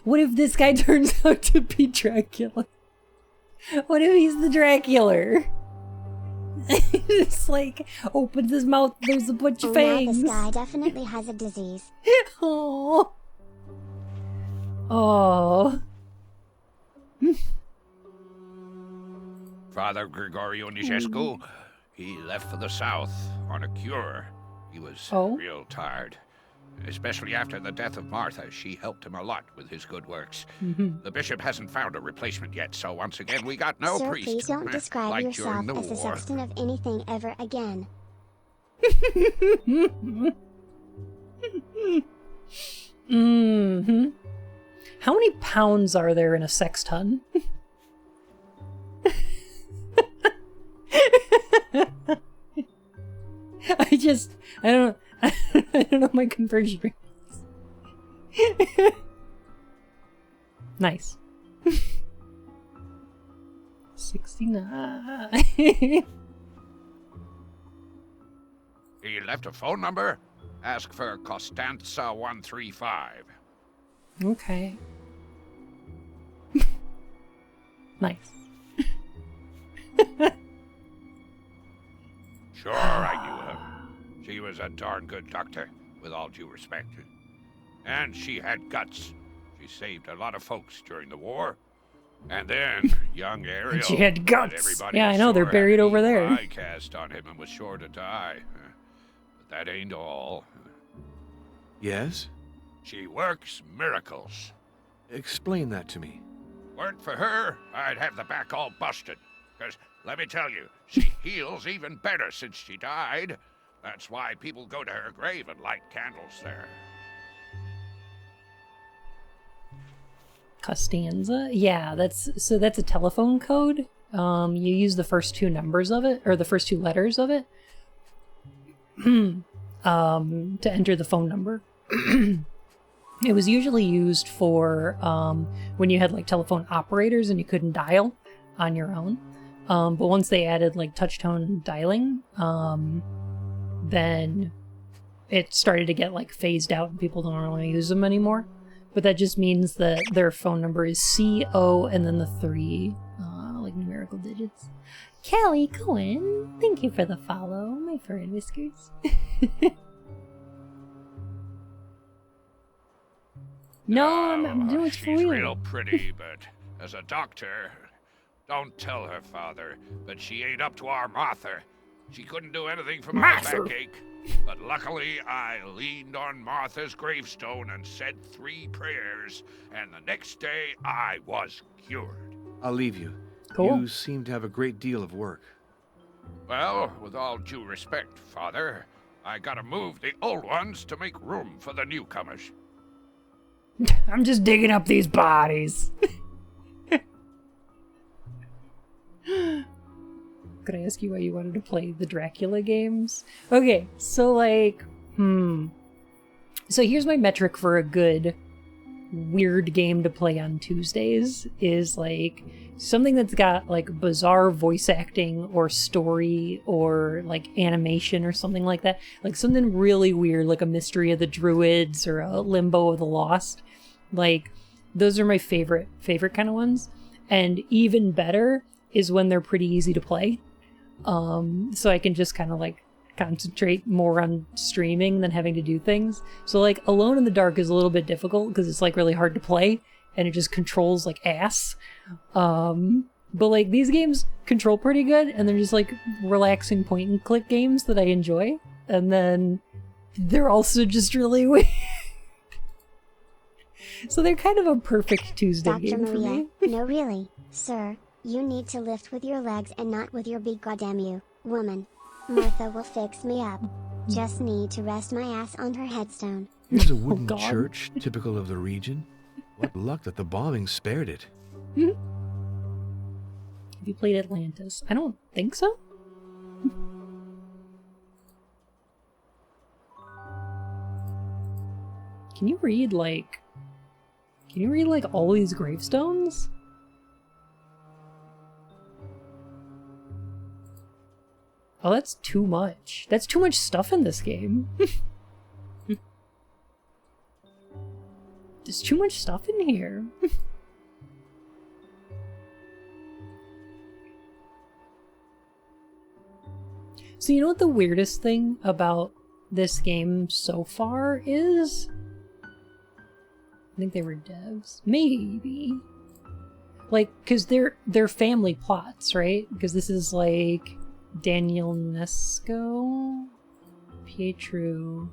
What if this guy turns out to be Dracula? What if he's the Dracula? It's like, opens his mouth, there's a bunch of fangs. This guy definitely has a disease. Oh. Oh. Father Gregorio Nijescu, he left for the south on a cure. He was real tired. Especially after the death of Martha, she helped him a lot with his good works. The bishop hasn't found a replacement yet, so once again we got no Sir, priest. please don't describe like yourself during the as a war. sexton of anything ever again. How many pounds are there in a sexton? I don't know my conversion rates. Nice. 69. He left a phone number. Ask for Costanza 135. Okay. Nice. Sure, I knew her. She was a darn good doctor, with all due respect. And she had guts. She saved a lot of folks during the war. And then, young Ariel... And she had guts. Everybody Yeah, I know, they're sure buried had over there. I cast on him and was sure to die. But that ain't all. Yes? She works miracles. Explain that to me. Weren't for her, I'd have the back all busted. 'Cause, let me tell you, she heals even better since she died. That's why people go to her grave and light candles there. Costanza? Yeah, that's a telephone code. You use the first two numbers of it, or the first two letters of it, to enter the phone number. It was usually used for when you had like telephone operators and you couldn't dial on your own. But once they added like touch-tone dialing, then it started to get like phased out and people don't really use them anymore. But that just means that their phone number is CO and then the 3 like numerical digits. Callie Cohen, thank you for the follow, my fur and whiskers. No, I'm doing it for She's real. real pretty, but as a doctor, don't tell her, Father, but she ain't up to our Martha. She couldn't do anything for my backache. But luckily, I leaned on Martha's gravestone and said 3 prayers, and the next day, I was cured. I'll leave you. Cool. You seem to have a great deal of work. Well, with all due respect, Father, I gotta move the old ones to make room for the newcomers. I'm just digging up these bodies. Could I ask you why you wanted to play the Dracula games? Okay, so like, So here's my metric for a good weird game to play on Tuesdays is like something that's got like bizarre voice acting or story or like animation or something like that. Like something really weird, like a Mystery of the Druids or a Limbo of the Lost. Like those are my favorite kind of ones. And even better is when they're pretty easy to play. So I can just kind of like concentrate more on streaming than having to do things. So like Alone in the Dark is a little bit difficult because it's like really hard to play and it just controls like ass. But like these games control pretty good, and they're just like relaxing point and click games that I enjoy. And then they're also just really weird. So they're kind of a perfect Tuesday Dr. game for Maria, me. no really, sir. You need to lift with your legs and not with your big goddamn you, woman. Martha will fix me up. Just need to rest my ass on her headstone. Here's a wooden God. church, typical of the region. What luck that the bombing spared it. Have you played Atlantis? I don't think so. Can you read like all these gravestones? Oh, that's too much. That's too much stuff in this game. There's too much stuff in here. So you know what the weirdest thing about this game so far is? I think they were devs. Maybe. Like, because they're family plots, right? Because this is like Daniel Nesco, Pietro,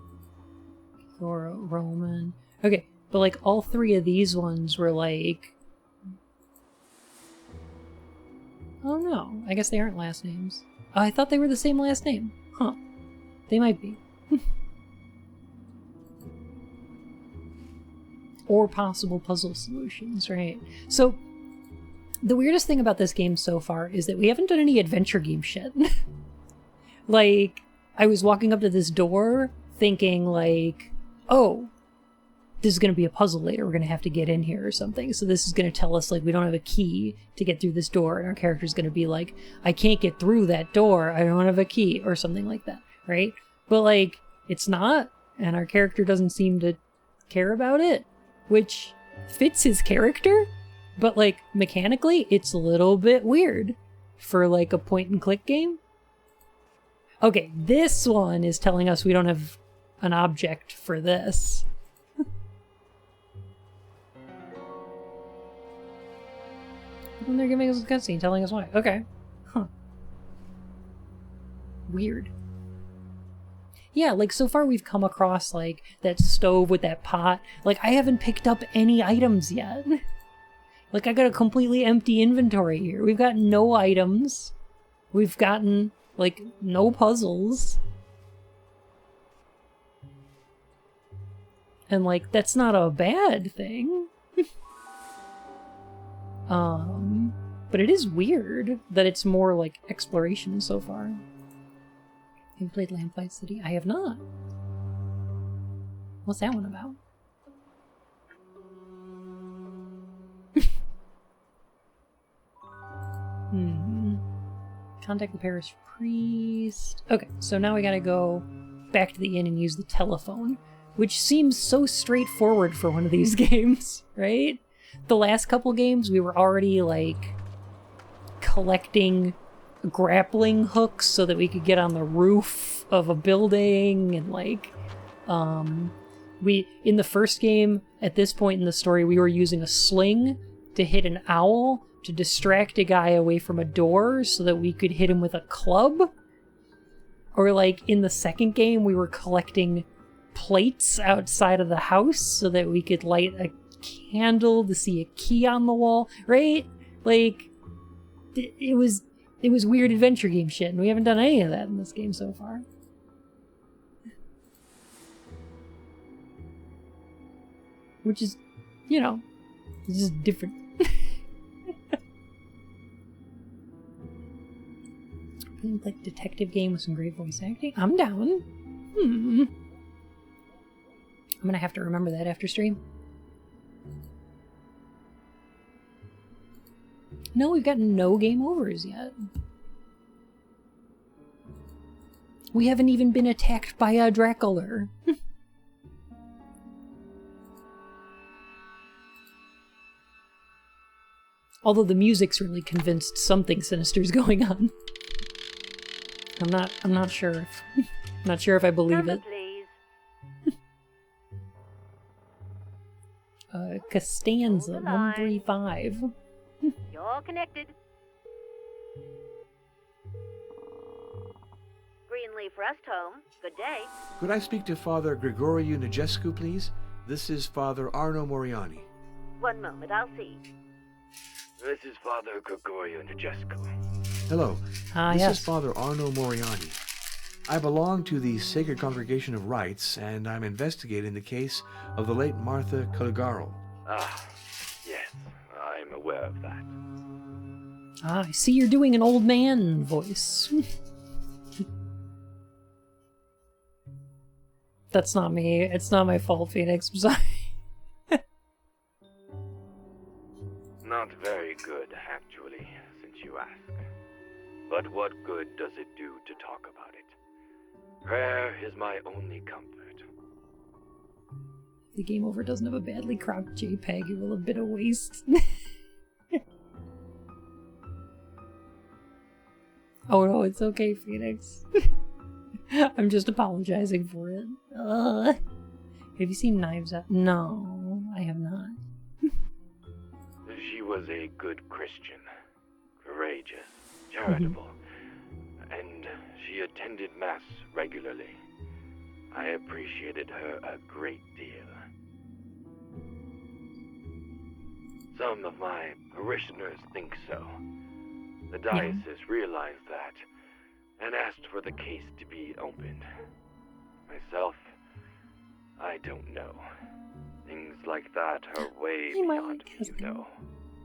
Roman. Okay, but like all three of these ones were like... Oh no, I guess they aren't last names. Oh, I thought they were the same last name. Huh. They might be. Or possible puzzle solutions, right? So, the weirdest thing about this game so far is that we haven't done any adventure game shit. Like, I was walking up to this door thinking like, oh, this is going to be a puzzle later. We're going to have to get in here or something. So this is going to tell us like we don't have a key to get through this door. And our character's going to be like, I can't get through that door. I don't have a key or something like that, right? But like, it's not. And our character doesn't seem to care about it, which fits his character. But like, mechanically, it's a little bit weird for like a point and click game. Okay, this one is telling us we don't have an object for this. And they're giving us a cutscene telling us why. Okay. Huh. Weird. Yeah, like so far we've come across like that stove with that pot. Like I haven't picked up any items yet. Like I got a completely empty inventory here. We've got no items. We've gotten like no puzzles. And like that's not a bad thing. But it is weird that it's more like exploration so far. Have you played Lamplight City? I have not. What's that one about? Contact the parish priest. Okay, so now we gotta go back to the inn and use the telephone, which seems so straightforward for one of these games, right? The last couple games, we were already, like, collecting grappling hooks so that we could get on the roof of a building, and, like, in the first game, at this point in the story, we were using a sling to hit an owl to distract a guy away from a door so that we could hit him with a club. Or, like, in the second game, we were collecting plates outside of the house so that we could light a candle to see a key on the wall, right? Like, it was weird adventure game shit, and we haven't done any of that in this game so far. Which is, you know, it's just different. Like detective game with some great voice acting. I'm down. I'm gonna have to remember that after stream. No, we've got no game overs yet. We haven't even been attacked by a DracUwUla. Although the music's really convinced something sinister's going on. I'm not sure if not sure if I believe Number, it. please. Costanza Hold the line. 135. You're connected. Greenleaf Rest Home. Good day. Could I speak to Father Grigoriu Nigescu, please? This is Father Arno Moriani. One moment, I'll see. This is Father Gregorio Nigescu. Hello. This yes. is Father Arno Moriani. I belong to the Sacred Congregation of Rites, and I'm investigating the case of the late Martha Caligaro. Ah, yes, I'm aware of that. I see you're doing an old man voice. That's not me. It's not my fault, Phoenix. I'm sorry. Not very good, actually, since you ask. But what good does it do to talk about it? Prayer is my only comfort. The game over doesn't have a badly cropped JPEG. It will have been a waste. Oh no, it's okay, Phoenix. I'm just apologizing for it. Have you seen Knives Out? No, I have not. She was a good Christian, courageous, charitable, and she attended Mass regularly. I appreciated her a great deal. Some of my parishioners think so. The diocese realized that and asked for the case to be opened. Myself, I don't know. Things like that are way beyond me, you know.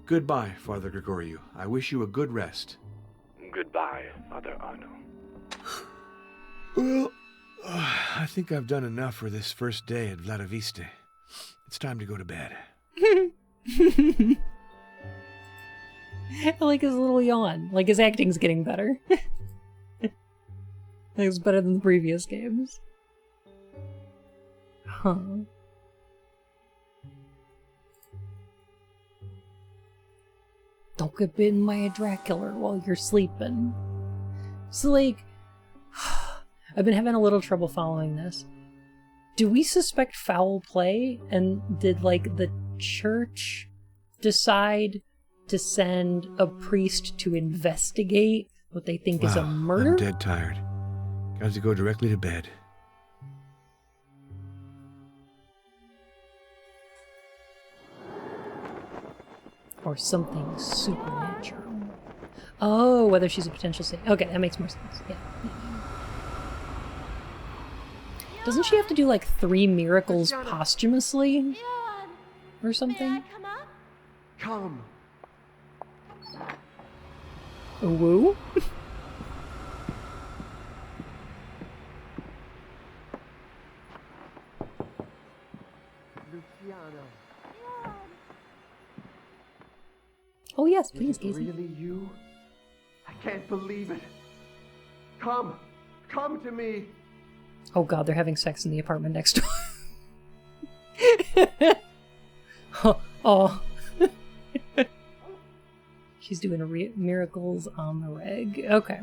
Goodbye, Father Grigoriu. I wish you a good rest. Goodbye, Father Arno. Well, I think I've done enough for this first day at Vladiviste. It's time to go to bed. I like his little yawn. Like his acting's getting better. It's better than the previous games. Huh. Don't get bitten by a Dracula while you're sleeping. So, like, I've been having a little trouble following this. Do we suspect foul play? And did, like, the church decide to send a priest to investigate what they think is a murder? I'm dead tired. Got to go directly to bed. Or something supernatural. Oh, whether she's a potential saint. Okay, that makes more sense. Yeah. Doesn't she have to do like 3 miracles posthumously? Or something? Come. A woo? Luciano. Oh yes, please, Is it Casey. really you? I can't believe it. Come. Come to me. Oh god, they're having sex in the apartment next door. Oh. She's doing miracles on the reg. Okay.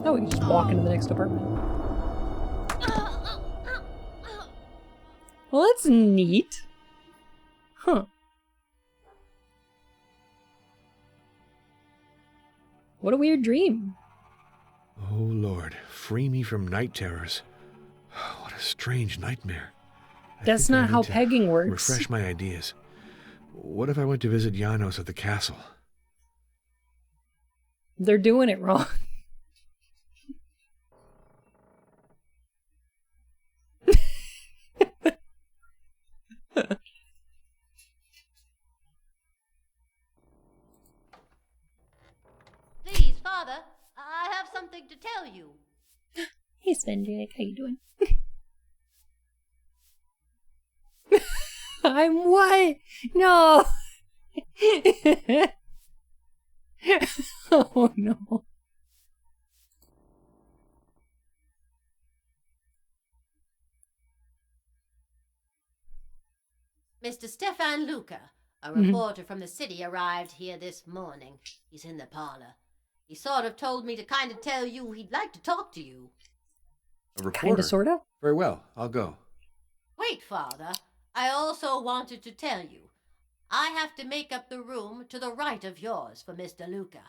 Oh, you just walk into the next apartment. Well, that's neat. Huh. What a weird dream. Oh, Lord, free me from night terrors. What a strange nightmare. That's not how pegging works. Refresh my ideas. What if I went to visit Janos at the castle? They're doing it wrong. Please, Father, I have something to tell you. Hey, Svenjak, how you doing? I'm what? No! Oh no. Mr. Stefan Luca, a reporter from the city, arrived here this morning. He's in the parlor. He sort of told me to kind of tell you he'd like to talk to you. A reporter? Kinda, sorta? Very well, I'll go. Wait, Father. I also wanted to tell you, I have to make up the room to the right of yours for Mr. Luca.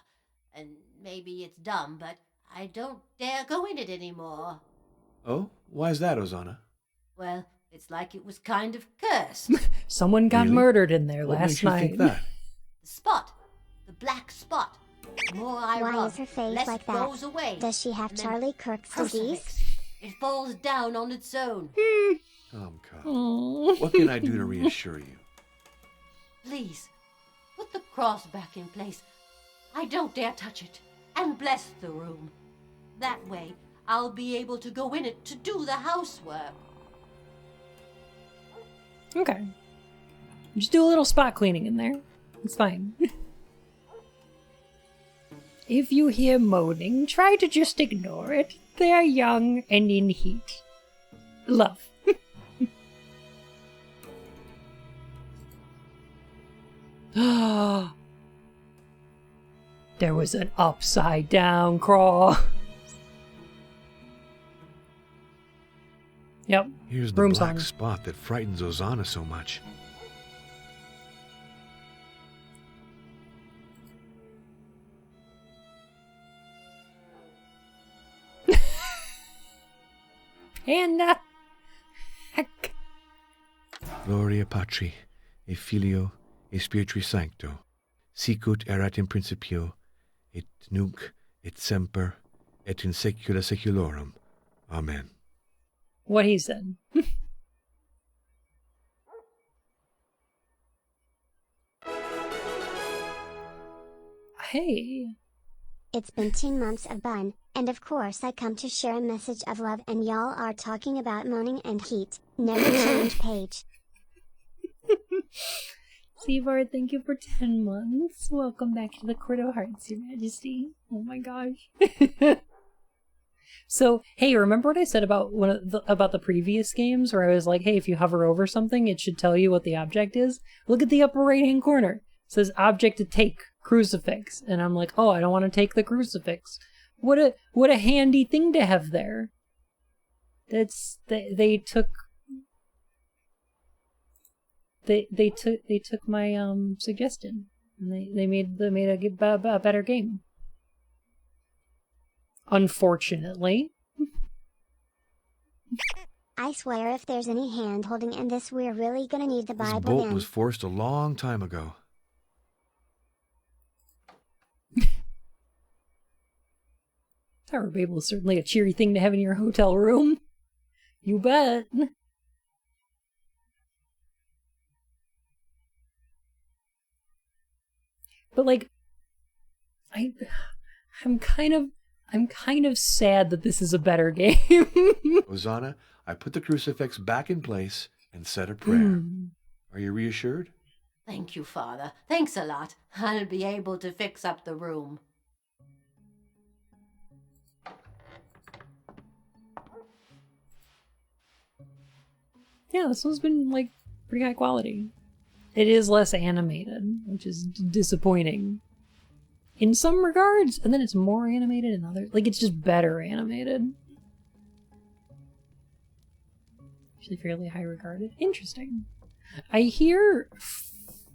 And maybe it's dumb, but I don't dare go in it anymore. Oh? Why is that, Ozana? Well, it's like it was kind of cursed. Someone got Really? murdered in there What last makes you night. think that? The spot. The black spot. The more I Why rub, is her face less like it that? goes away. Does she have And then Charlie Kirk's disease? crucifix. It falls down on its own. Come. Aww. What can I do to reassure you? Please, put the cross back in place. I don't dare touch it. And bless the room. That way, I'll be able to go in it to do the housework. Okay. Just do a little spot cleaning in there. It's fine. If you hear moaning, try to just ignore it. They are young and in heat. Love. There was an upside down cross. Yep. Here's the Room's black on. spot that frightens Ozana so much. And Gloria Patri, e Filio, e Spiritui Sancto, sicut erat in principio, et nunc, et semper, et in saecula saeculorum. Amen. what he said. Hey. It's been 10 months of bun, and of course I come to share a message of love and y'all are talking about moaning and heat. Never change page. Seabard, thank you for 10 months. Welcome back to the Court of Hearts, Your Majesty. Oh my gosh. So, hey, remember what I said about about the previous games where I was like, hey, if you hover over something, it should tell you what the object is? Look at the upper right-hand corner. It says object to take, crucifix. And I'm like, oh, I don't want to take the crucifix. What a handy thing to have there. They took my suggestion and they made a better game. Unfortunately. I swear if there's any hand holding in this, we're really gonna need the This Bible bolt then. was forced a long time ago. Tower Babel is certainly a cheery thing to have in your hotel room. You bet. But like, I'm kind of sad that this is a better game. Ozana, I put the crucifix back in place and said a prayer. Are you reassured? Thank you, Father. Thanks a lot. I'll be able to fix up the room. Yeah, this one's been like pretty high quality. It is less animated, which is disappointing in some regards, and then it's more animated in others. Like, it's just better animated. Actually fairly high regarded. Interesting. I hear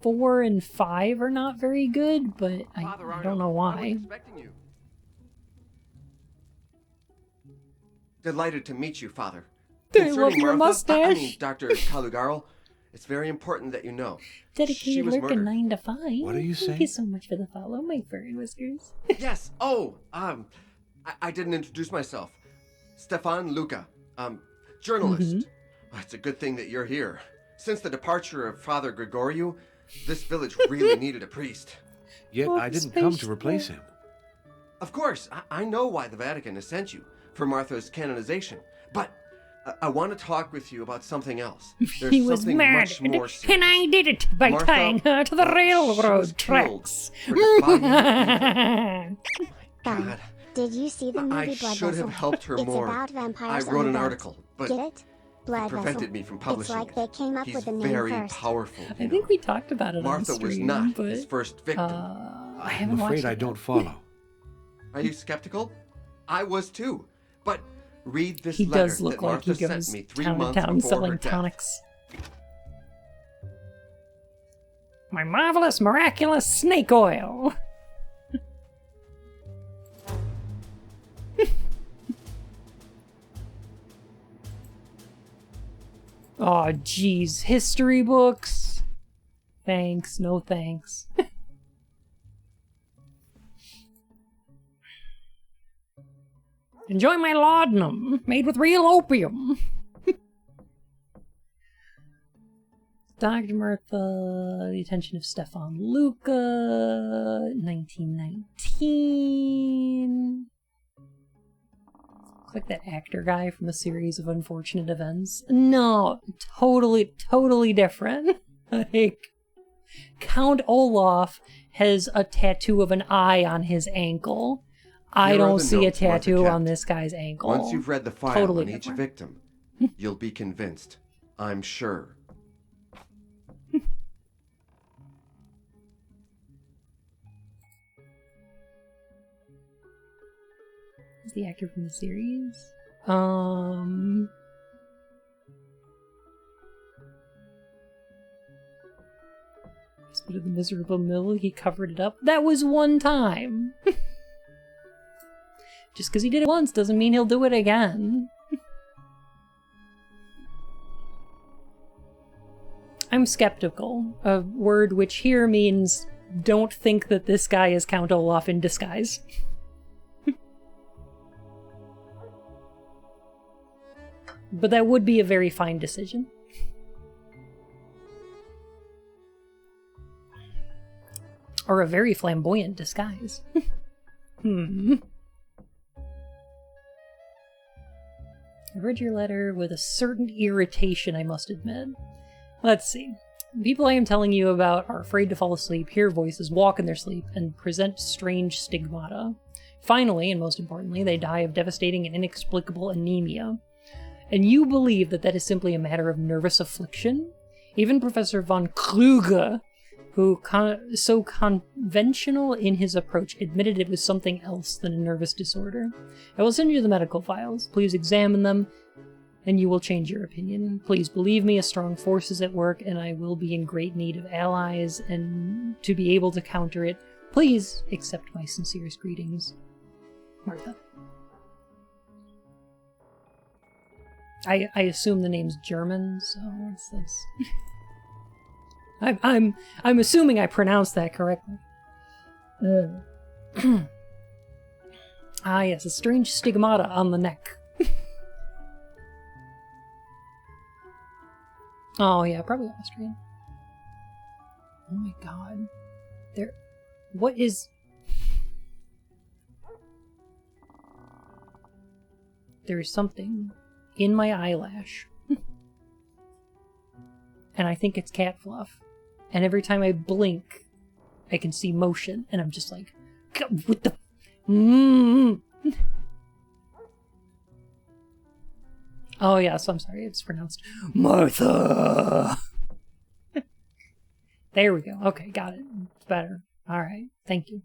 4 and 5 are not very good, but I don't know why. Delighted to meet you, Father. I love your Martha, mustache. I mean, Dr. Calugaro, it's very important that you know. She Dedicated was lurking murdered. 9 to 5. What are you Thank you saying? so much for the follow, my furry whiskers. Yes. Oh, I didn't introduce myself. Stefan Luca, journalist. It's a good thing that you're here. Since the departure of Father Gregoriou, this village really needed a priest. Yet I didn't come to replace him. Of course, I know why the Vatican has sent you, for Martha's canonization. But I want to talk with you about something else. There's He was something mad, much more serious. and I did it by Martha, tying her to the she was railroad killed tracks. for defying Fun. Did you see the movie I Blood should Vessel? have helped her it's more. about vampires I wrote on an a boat. article, but Get it? Blood prevented Vessel. me from It's publishing like they came up He's with the name very first. powerful. I think we talked about it Martha on was stream, not but his first victim. I I'm haven't watched afraid I it don't yet. follow. Are you skeptical? I was too. But read this He letter does look that like Martha he goes sent me 3 town to months town before selling her death. tonics. My marvelous, miraculous snake oil! Aw, jeez. History books? Thanks, no thanks. Enjoy my laudanum, made with real opium. Dr. Martha, The Attention of Stefan Luca, 1919. Looks like that actor guy from A Series of Unfortunate Events. No, totally different. Like, Count Olaf has a tattoo of an eye on his ankle. I don't see a tattoo on this guy's ankle. Once you've read the file on each victim, you'll be convinced. I'm sure. Is the actor from the series? Bit of the miserable mill, he covered it up. That was one time. Just because he did it once doesn't mean he'll do it again. I'm skeptical, a word which here means don't think that this guy is Count Olaf in disguise. But that would be a very fine decision. Or a very flamboyant disguise. I read your letter with a certain irritation, I must admit. Let's see. The people I am telling you about are afraid to fall asleep, hear voices, walk in their sleep, and present strange stigmata. Finally, and most importantly, they die of devastating and inexplicable anemia. And you believe that that is simply a matter of nervous affliction? Even Professor von Kluge, who so conventional in his approach, admitted it was something else than a nervous disorder. I will send you the medical files. Please examine them, and you will change your opinion. Please believe me, a strong force is at work, and I will be in great need of allies, and to be able to counter it, please accept my sincerest greetings. Martha. I assume the name's German, so what's this? I'm assuming I pronounced that correctly. Ah, yes, a strange stigmata on the neck. Oh yeah, probably Austrian. Oh my god. What is... There is something in my eyelash. And I think it's cat fluff. And every time I blink, I can see motion, and I'm just like, what the... Oh yes, I'm sorry, it's pronounced Martha! There we go. Okay, got it. It's better. Alright, thank you.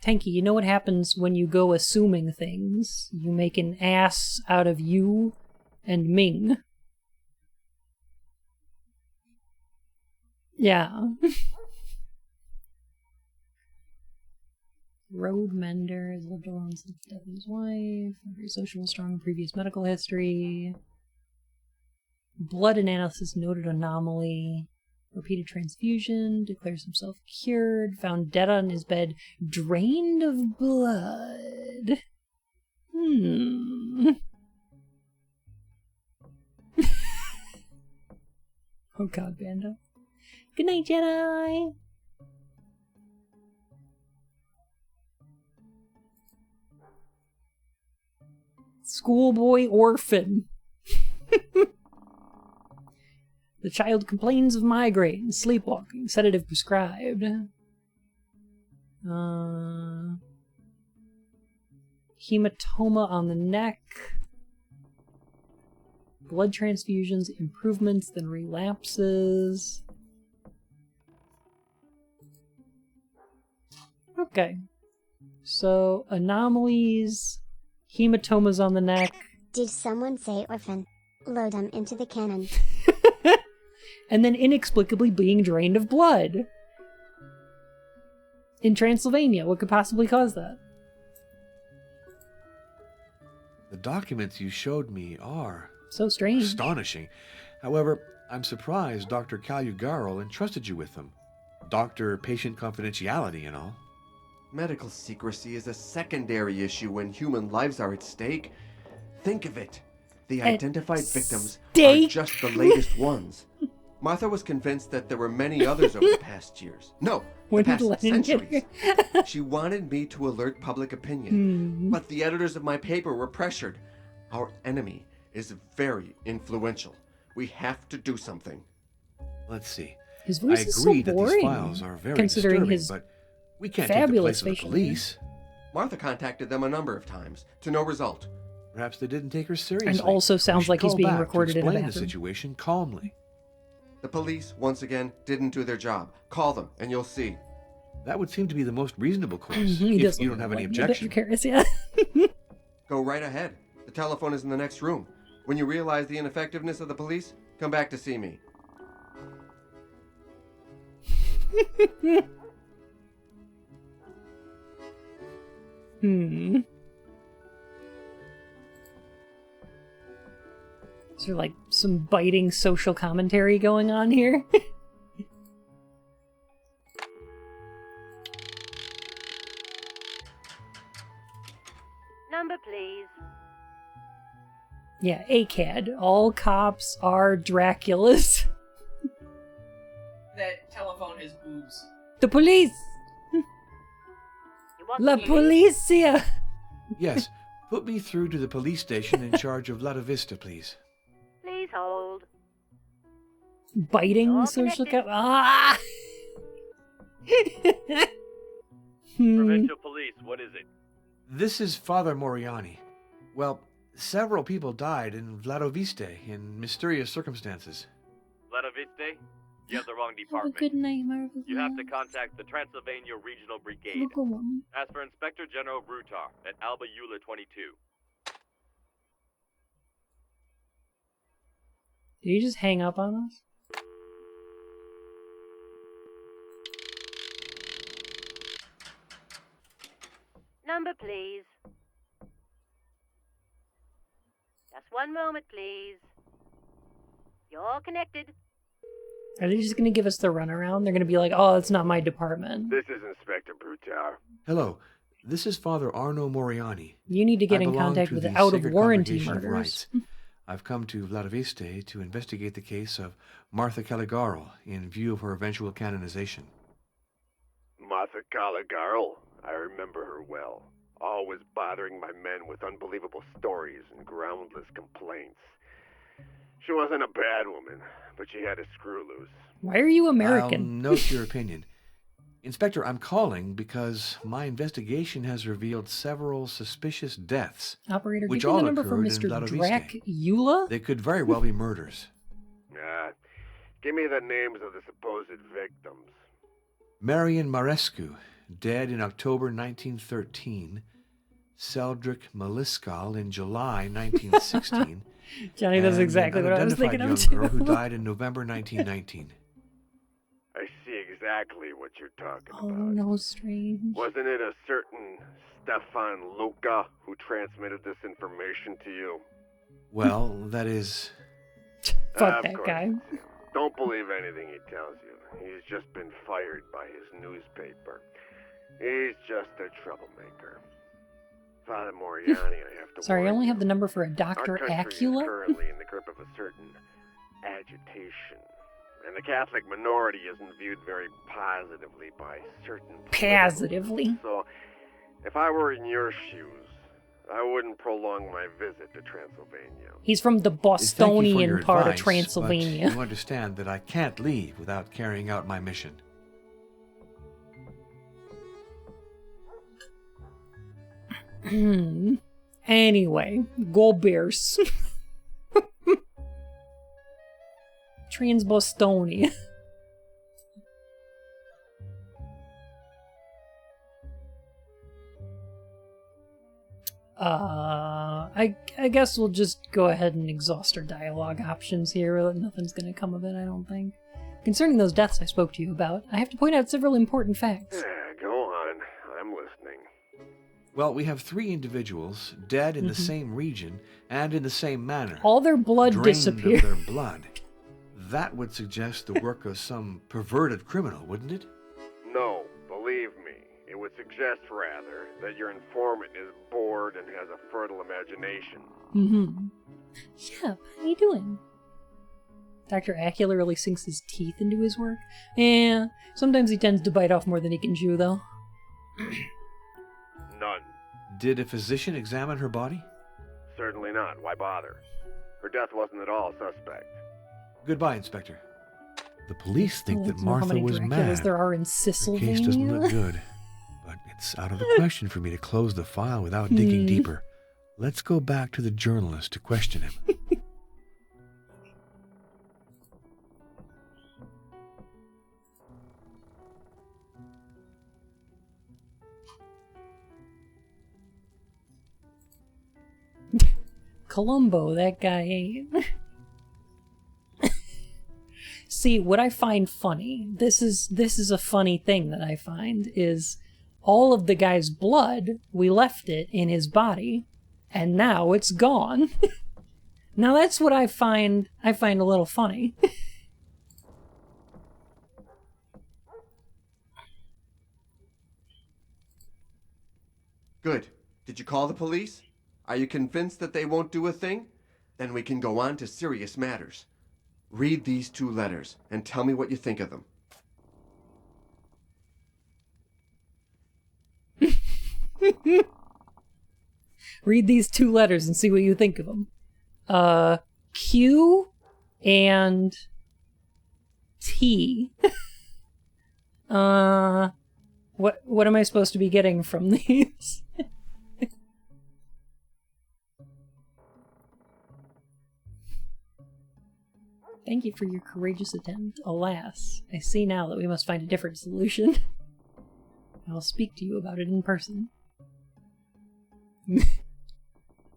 Tanky, you know what happens when you go assuming things? You make an ass out of you and Ming. Yeah. Road mender has lived alone since the death of his wife. Very social, strong previous medical history. Blood analysis noted anomaly. Repeated transfusion. Declares himself cured. Found dead on his bed. Drained of blood. Oh god, Bando. Good night, Jedi! Schoolboy orphan. The child complains of migraine, sleepwalking, sedative prescribed. Hematoma on the neck. Blood transfusions, improvements, then relapses. Okay. So, anomalies, hematomas on the neck, Did someone say orphan? Load them into the cannon. And then inexplicably being drained of blood. In Transylvania, what could possibly cause that? The documents you showed me are so strange, astonishing. However, I'm surprised Dr. DracUwUla entrusted you with them. Doctor-patient confidentiality and all. Medical secrecy is a secondary issue when human lives are at stake. Think of it. The identified victims are just the latest ones. Martha was convinced that there were many others over the past years. No, the past centuries. She wanted me to alert public opinion, but the editors of my paper were pressured. Our enemy is very influential. We have to do something. Let's see. His voice is so boring, that these files are very considering disturbing, his but we can't take the place of the facial police. Martha contacted them a number of times, to no result. Perhaps they didn't take her seriously. And also sounds like he's being recorded in a bathroom. bathroom. The situation calmly. The police, once again, didn't do their job. Call them, and you'll see. That would seem to be the most reasonable course, He if you don't have any objection. Yeah. Go right ahead. The telephone is in the next room. When you realize the ineffectiveness of the police, come back to see me. Is there like some biting social commentary going on here? Number, please. Yeah, ACAD. All cops are Draculas. That telephone has boobs. The police! La Policia! Yes, put me through to the police station in charge of La Vista, please. Please hold. Biting social Ah! Provincial police, what is it? This is Father Moriani. Well, several people died in Vladoviste in mysterious circumstances. Vladoviste? You have the wrong department. Good night, Marvel. You have to contact the Transylvania Regional Brigade. Ask for Inspector General Brutar at DracUwUla 22. Did you just hang up on us? Number, please. Just one moment, please. You're connected. Are they just going to give us the runaround? They're going to be like, oh, it's not my department. This is Inspector Brutar. Hello, this is Father Arno Moriani. You need to get in contact with the out-of-warranty murders. I've come to Vladoviste to investigate the case of Martha Caligaro in view of her eventual canonization. Martha Caligaro? I remember her well. Always bothering my men with unbelievable stories and groundless complaints. She wasn't a bad woman, but she had a screw loose. Why are you American? I'll note your opinion. Inspector, I'm calling because my investigation has revealed several suspicious deaths. Operator, which give me all the number for occurred in Mr. Vladoviste. DracUwUla? They could very well be murders. Give me the names of the supposed victims. Marian Marescu, dead in October 1913. Celdric Maliskal in July 1916. Johnny, that's exactly what I was thinking of, too. Girl who died in November 1919. I see exactly what you're talking about. Oh, no, strange. Wasn't it a certain Stefan Luca who transmitted this information to you? Well, that is... Fuck that guy. Don't believe anything he tells you. He's just been fired by his newspaper. He's just a troublemaker. Father Moriani, I have to Sorry, I only have the number for a Our Dr. country Acula? is currently in the grip of a certain agitation. And the Catholic minority isn't viewed very positively by certain Positively? So, if I were in your shoes, I wouldn't prolong my visit to Transylvania. He's from the Thank you for Bostonian your part advice, of Transylvania. But you understand that I can't leave without carrying out my mission. Anyway, go Bears. Trans-Bostonia. I guess we'll just go ahead and exhaust our dialogue options here. Nothing's gonna come of it, I don't think. Concerning those deaths I spoke to you about, I have to point out several important facts. Go on. I'm listening. Well, we have 3 individuals dead in the same region and in the same manner. All their blood drained disappeared. Of their blood. That would suggest the work of some perverted criminal, wouldn't it? No, believe me. It would suggest, rather, that your informant is bored and has a fertile imagination. Yeah, how you doing? Dr. Acula really sinks his teeth into his work. Yeah, sometimes he tends to bite off more than he can chew, though. None. Did a physician examine her body? Certainly not. Why bother? Her death wasn't at all suspect. Goodbye, Inspector. The police think that Let's know how Martha many was Draculas mad. there are in Her case doesn't look Sicily. good. But it's out of the question for me to close the file without digging deeper. Let's go back to the journalist to question him. Columbo, that guy ain't. See, what I find funny, this is a funny thing that I find, is all of the guy's blood, we left it in his body, and now it's gone. Now that's what I find a little funny. Good. Did you call the police? Are you convinced that they won't do a thing? Then we can go on to serious matters. Read these 2 letters and tell me what you think of them. Read these 2 letters and see what you think of them. Q and T. What am I supposed to be getting from these? Thank you for your courageous attempt. Alas, I see now that we must find a different solution. I'll speak to you about it in person.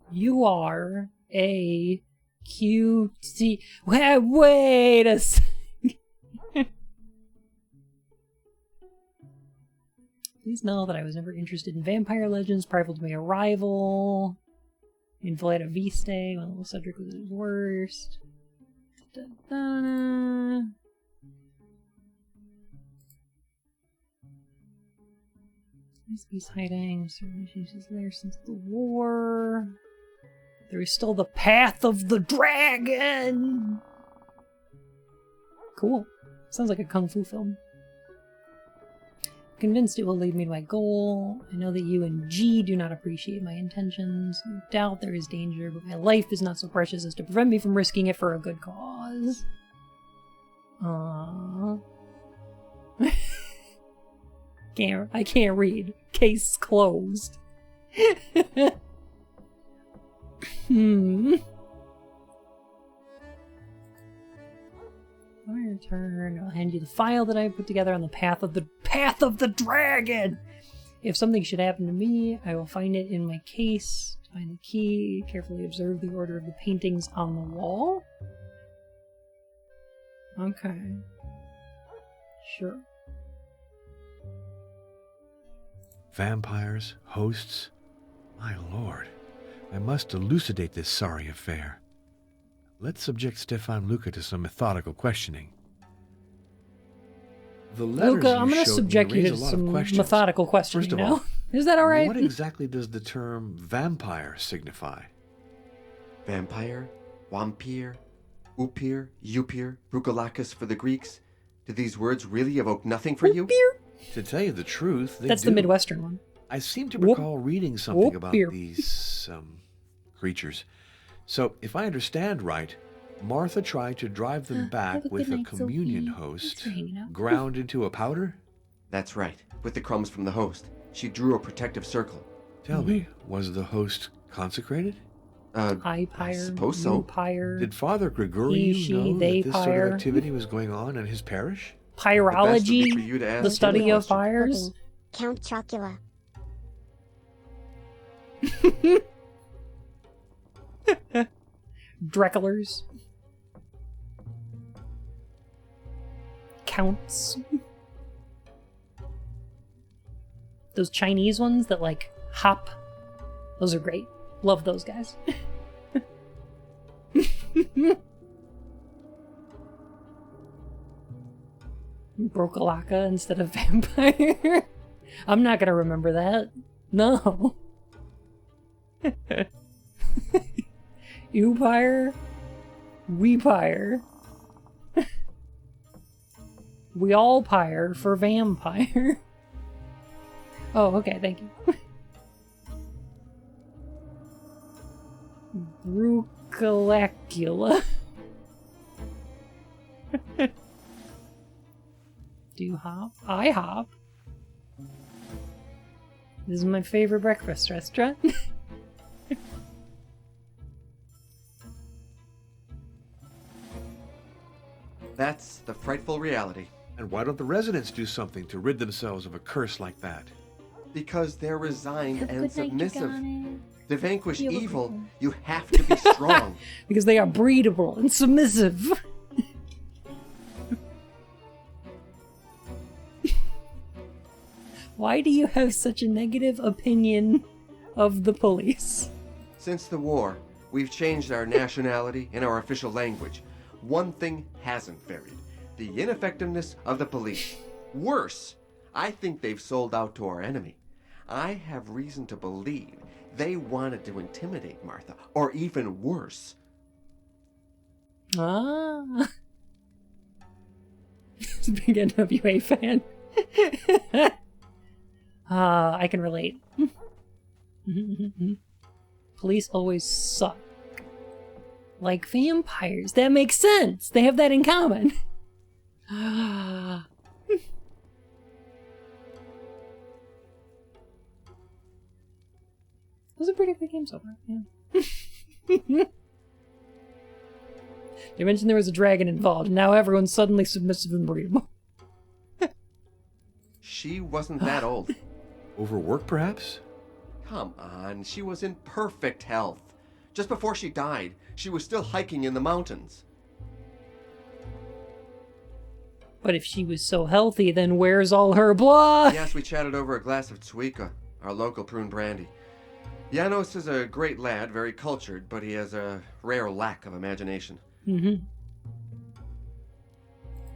You are a QT. Wait a second. Please know that I was never interested in vampire legends prior to my arrival. In Valletta Viste, when little Cedric was at his worst. Da-da-da. He's hiding. Certainly she's there since the war. There is still the path of the dragon! Cool. Sounds like a kung fu film. Convinced it will lead me to my goal. I know that you and G do not appreciate my intentions. No doubt there is danger, but my life is not so precious as to prevent me from risking it for a good cause. Aww. I can't read. Case closed. My turn. I'll hand you the file that I put together on the path of the dragon. If something should happen to me, I will find it in my case. Find the key. Carefully observe the order of the paintings on the wall. Okay. Sure. Vampires, hosts. My lord, I must elucidate this sorry affair. Let's subject Stefan Luca to some methodical questioning. The letters Luca, I'm going to showed subject me you raise to a lot of some questions. methodical questioning First of now. all, Is that alright? What exactly does the term vampire signify? Vampire, wampir, upir, upir, brucolacus for the Greeks. Do these words really evoke nothing for you? To tell you the truth, they That's do. the Midwestern one. I seem to recall reading something about Whoop-beer. these creatures. So, if I understand right, Martha tried to drive them back Have a with good a night, communion Sophie. host Thanks for hanging out. ground into a powder? That's right. With the crumbs from the host, she drew a protective circle. Tell me, was the host consecrated? I suppose so. Pyre. Did Father Gregorio He, she, know they, that this sort pyre. of activity was going on in his parish? Pyrology, for you to ask the study him. of fires. Count DracUwUla. Drecklers. Counts. Those Chinese ones that, like, hop. Those are great. Love those guys. Brokalaka instead of vampire. I'm not gonna remember that. No. You-pire. We-pire. We all pyre for vampire. Oh, okay, thank you. DracUwUla. Do you hop? I hop. This is my favorite breakfast restaurant. That's the frightful reality. And why don't the residents do something to rid themselves of a curse like that? Because they're resigned and Good night, submissive. Yagane. To vanquish You're evil, welcome. you have to be strong. Because they are breedable and submissive. Why do you have such a negative opinion of the police? Since the war, we've changed our nationality and our official language. One thing hasn't varied: the ineffectiveness of the police. Worse, I think they've sold out to our enemy. I have reason to believe they wanted to intimidate Martha, or even worse. Ah. He's a big NWA fan. I can relate. Police always suck. Like vampires. That makes sense. They have that in common. It was a pretty good game so far, yeah. They mentioned there was a dragon involved, and now everyone's suddenly submissive and breedable. She wasn't that old. Overwork, perhaps? Come on, she was in perfect health. Just before she died, she was still hiking in the mountains. But if she was so healthy, then where's all her blood? Yes, we chatted over a glass of Tsuika, our local prune brandy. Janos is a great lad, very cultured, but he has a rare lack of imagination. Mm-hmm.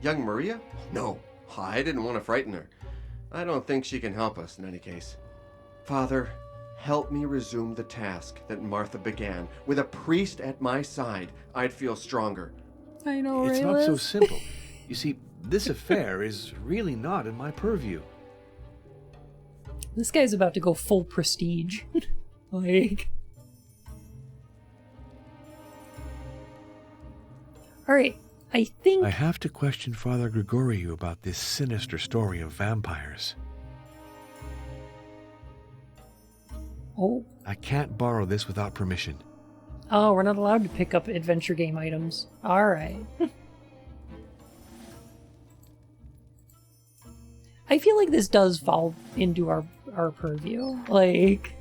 Young Maria? No, I didn't want to frighten her. I don't think she can help us in any case. Father, help me resume the task that Martha began. With a priest at my side, I'd feel stronger. I know, It's right, not so Liz? simple. You see, this affair is really not in my purview. This guy's about to go full prestige. Like... Alright, I think... I have to question Father Grigoriou about this sinister story of vampires. Oh. I can't borrow this without permission. Oh, we're not allowed to pick up adventure game items. Alright. I feel like this does fall into our purview. Like...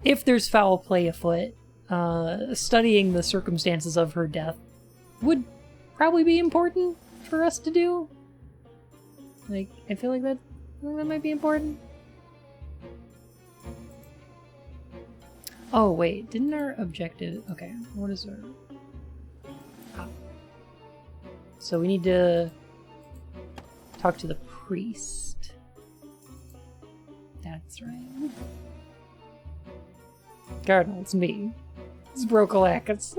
if there's foul play afoot, studying the circumstances of her death would probably be important for us to do. Like, I feel like that might be important. Oh, wait, didn't our objective... Okay, what is our... Ah. So we need to talk to the priest. That's right. Cardinal, it's me. It's Brokalakis.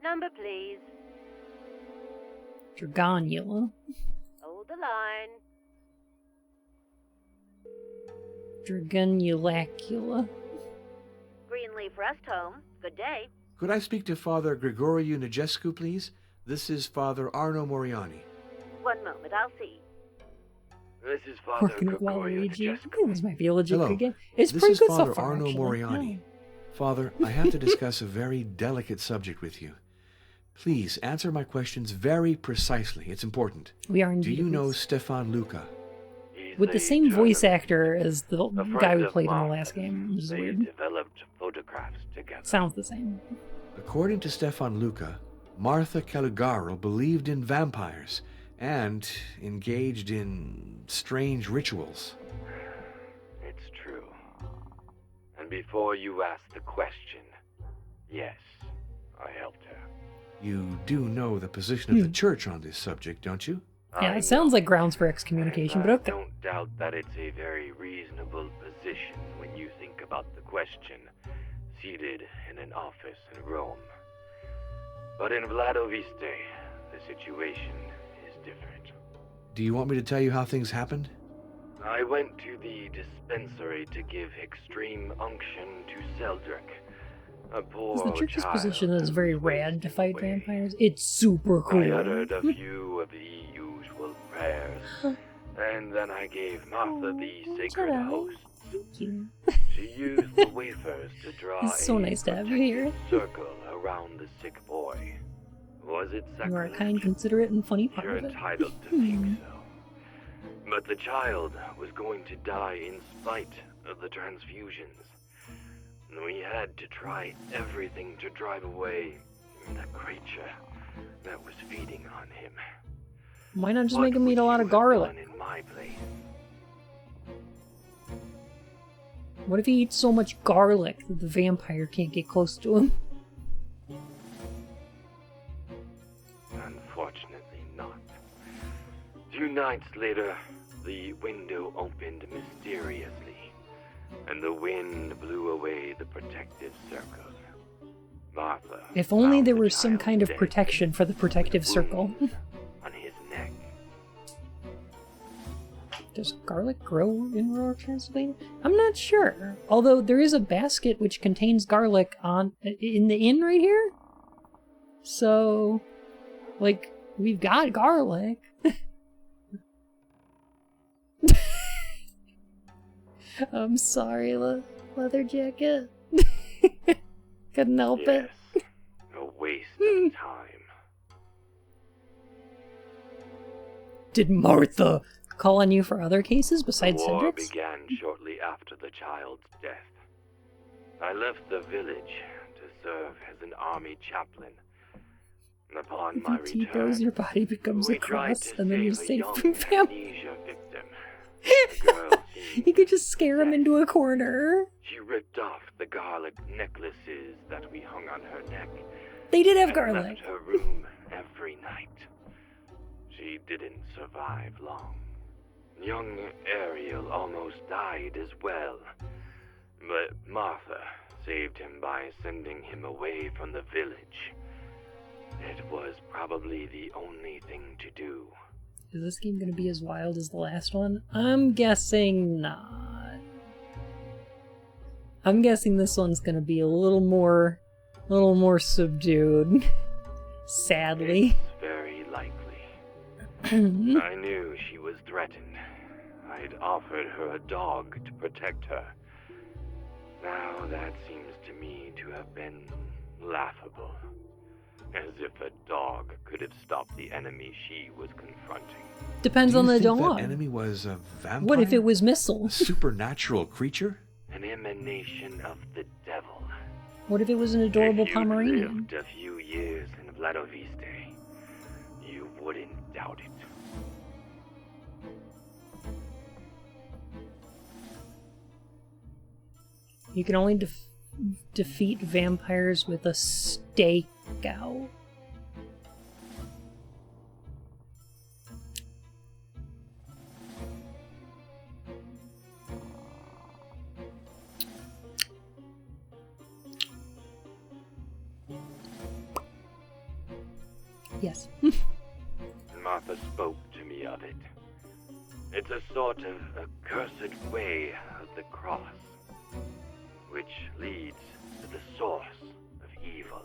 Number, please. DracUwUla. Hold the line. DracUwUla. Greenleaf Rest Home. Good day. Could I speak to Father Grigoriou Nigescu, please? This is Father Arno Moriani. One moment, I'll see. This is Father Working with Grigoriou Waluigi. Nigescu. This might be a legit Hello. good game. It's This pretty is good Father so far, Arno actually. Moriani. Yeah. Father, I have to discuss a very delicate subject with you. Please answer my questions very precisely. It's important. We are Do indeed. you know Stefan Luca? With the same voice actor as the guy we played in the Martha. last game, which is They weird. developed photographs together. Sounds the same. According to Stefan Luca, Martha Calugaro believed in vampires and engaged in strange rituals. It's true. And before you ask the question, yes, I helped her. You do know the position of the church on this subject, don't you? Yeah, it sounds like grounds for excommunication, but okay. I don't doubt that it's a very reasonable position when you think about the question, seated in an office in Rome. But in Vladoviste, the situation is different. Do you want me to tell you how things happened? I went to the dispensary to give extreme unction to Seldrick, a poor Is the church's child. position that is very rad to fight vampires? It's super cool. I uttered a few of the usual prayers, and then I gave Martha the sacred host. Thank you. She used the wafers to draw It's so a nice to have you here. circle around the sick boy. Was it You are a sacrilege? kind, considerate, and funny part You're of it. entitled to think so. But the child was going to die in spite of the transfusions. And we had to try everything to drive away the creature that was feeding on him. Why not just What make him would eat a lot you of have garlic? done in my place? What if he eats so much garlic that the vampire can't get close to him? Unfortunately not. 2 nights later, the window opened mysteriously, and the wind blew away the protective circle. Martha If only found there the was some child kind of dead, protection for the protective circle. wounds on his neck. Does garlic grow in rural Transylvania? I'm not sure. Although there is a basket which contains garlic in the inn right here. So, like, we've got garlic. I'm sorry, leather jacket. Couldn't help it. Yes, a waste of time. Did Martha call on you for other cases The besides war Cedric's? began shortly after the child's death. I left the village to serve as an army chaplain. And upon If my you T-pose, return, your body becomes we a tried cross, to and then you're save a safe young from family. amnesia victim. The girl seemed You could just scare him into a corner. She ripped off the garlic necklaces that we hung on her neck. They did have and garlic. left her room every night. She didn't survive long. Young Ariel almost died as well. But Martha saved him by sending him away from the village. It was probably the only thing to do. Is this game going to be as wild as the last one? I'm guessing not. I'm guessing this one's going to be a little more subdued. Sadly. It's very likely. I knew she was threatened. I'd offered her a dog to protect her. Now that seems to me to have been laughable. As if a dog could have stopped the enemy she was confronting. Depends Do on you the think dog. that enemy was a vampire? What if it was Missile? A supernatural creature? An emanation of the devil. What if it was an adorable If you'd Pomeranian? lived a few years in Vladoviste, you wouldn't doubt it. You can only defeat vampires with a stake out. Yes. Martha spoke to me of it. It's a sort of accursed way of the cross, which leads to the source of evil.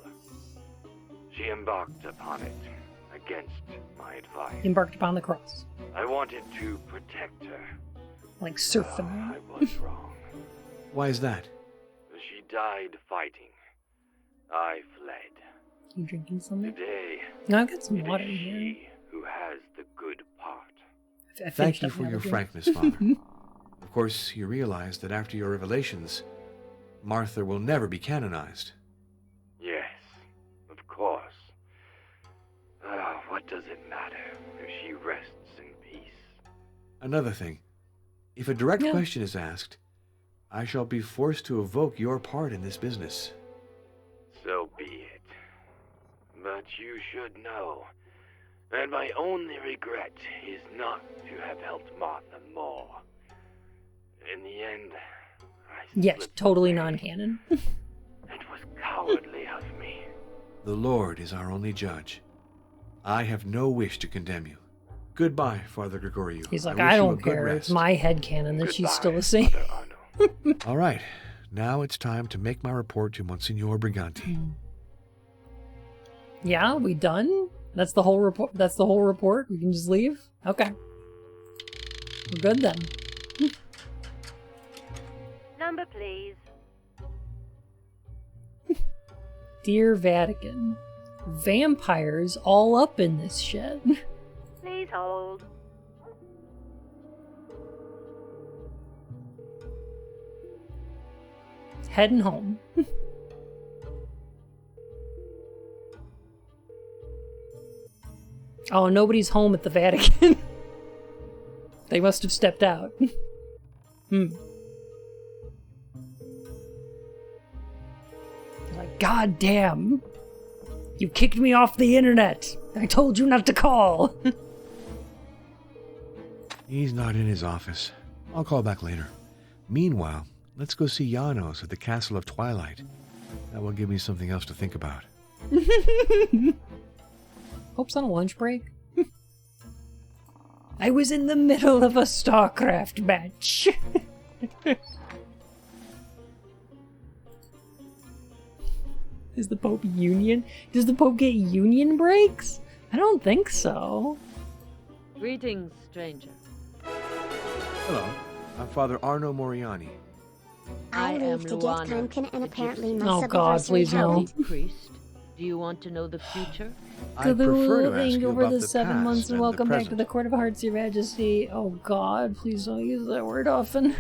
She embarked upon it against my advice. Embarked upon the cross. I wanted to protect her. Like surfing. I was wrong. Why is that? She died fighting. I fled. You drinking something? Today, No, I've got some it water is here. she who has the good part. I Thank finished you up for another your drink. frankness, Father. Of course, you realize that after your revelations, Martha will never be canonized. Yes, of course. What does it matter if she rests in peace? Another thing, if a direct Yeah. question is asked, I shall be forced to evoke your part in this business. So be it. But you should know that my only regret is not to have helped Martha more. In the end, I Yes, slipped totally away. non-canon. It was cowardly of me. The Lord is our only judge. I have no wish to condemn you. Goodbye, Father Gregorio. He's like, wish I you a don't good care. rest. It's my headcanon that she's still Goodbye, the same. Father Arno. All right, now it's time to make my report to Monsignor Briganti. Yeah, we done? That's the whole report. That's the whole report. We can just leave. Okay, we're good then. Number, please. Dear Vatican, vampires all up in this shit. Please hold. Heading home. Oh, nobody's home at the Vatican. They must have stepped out. Like, God damn. You kicked me off the internet. I told you not to call. He's not in his office. I'll call back later. Meanwhile, let's go see Janos at the Castle of Twilight. That will give me something else to think about. Hope's on a lunch break. I was in the middle of a StarCraft match. Is the Pope union? Does the Pope get union breaks? I don't think so. Greetings, stranger. Hello, I'm Father Arno Moriani. I am leave to give Luana, Timken and the apparently gypsy. my Oh God, subversive please no. habit. Priest, do you want to know the future? I prefer to ask Thank you over about the the 7 months past and and welcome the back to present. the Court of Hearts, Your Majesty. Oh God, please don't use that word often.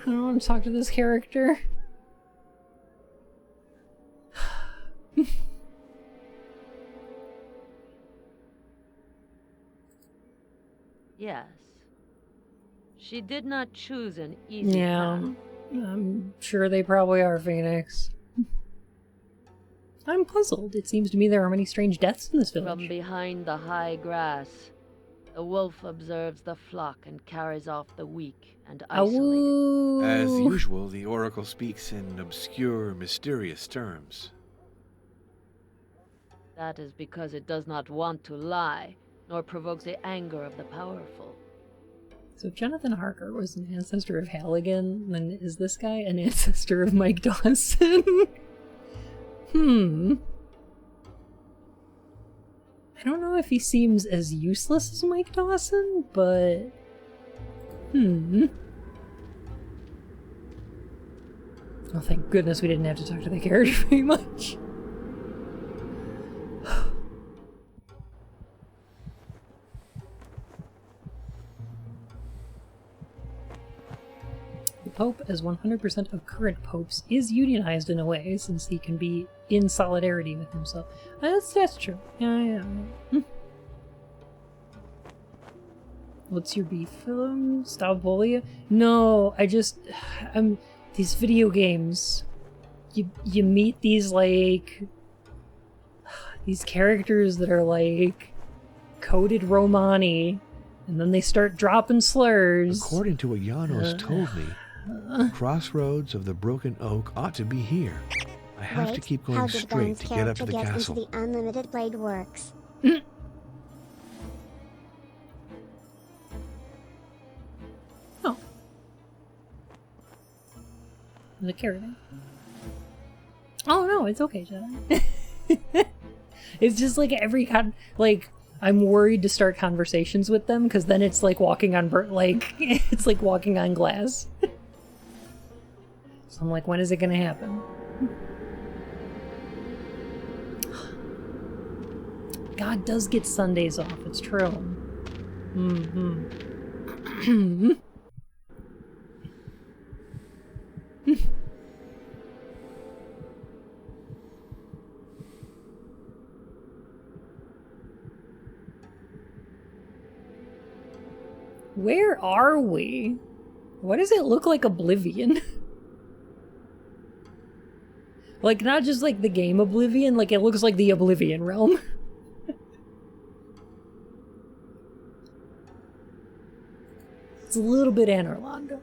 I don't want to talk to this character. Yes. She did not choose an easy Yeah, path. I'm sure they probably are, Phoenix. I'm puzzled. It seems to me there are many strange deaths in this From village. behind the high grass, the wolf observes the flock and carries off the weak and isolated. As Ooh. usual, the Oracle speaks in obscure, mysterious terms. That is because it does not want to lie, nor provokes the anger of the powerful. So if Jonathan Harker was an ancestor of Halligan, then is this guy an ancestor of Mike Dawson? I don't know if he seems as useless as Mike Dawson, but... Oh, thank goodness we didn't have to talk to the character very much. The Pope, as 100% of current popes, is unionized in a way, since he can be in solidarity with himself. That's true. Yeah. What's your beef for them? Stavolia? No, these video games, you meet these, like, these characters that are, like, coded Romani, and then they start dropping slurs. According to what Janos told me, the crossroads of the Broken Oak ought to be here. I have to Wait, keep how going did straight Ben's to get up to the character get castle. into the Unlimited Blade Works? Oh. The caravan. Oh no, it's okay, Jedi. It's just like I'm worried to start conversations with them because then it's like walking on it's like walking on glass. So I'm like, when is it gonna happen? God does get Sundays off, it's true. Where are we? Why does it look like Oblivion? Like, not just like the game Oblivion, like it looks like the Oblivion realm. It's a little bit Anor Londo.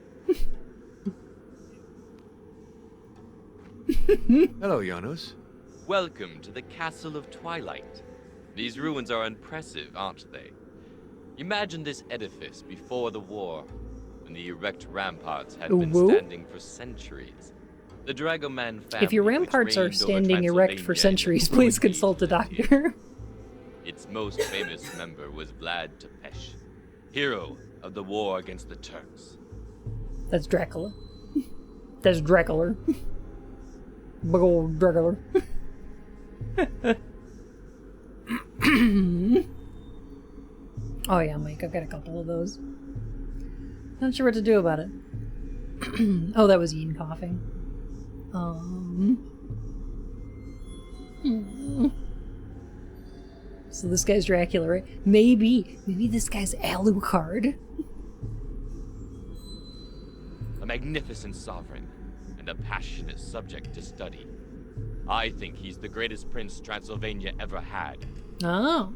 Hello, Janos. Welcome to the Castle of Twilight. These ruins are impressive, aren't they? Imagine this edifice before the war, when the erect ramparts had been standing for centuries. The Dragoman family, If your ramparts are standing erect for centuries, please consult a doctor. Its most famous member was Vlad Tepes, hero of the war against the Turks. That's Dracula. That's Dracula. Big old Dracula. Oh yeah, Mike, I've got a couple of those. Not sure what to do about it. Oh, that was Ian coughing. So this guy's Dracula, right? Maybe this guy's Alucard. A magnificent sovereign, and a passionate subject to study. I think he's the greatest prince Transylvania ever had. Oh.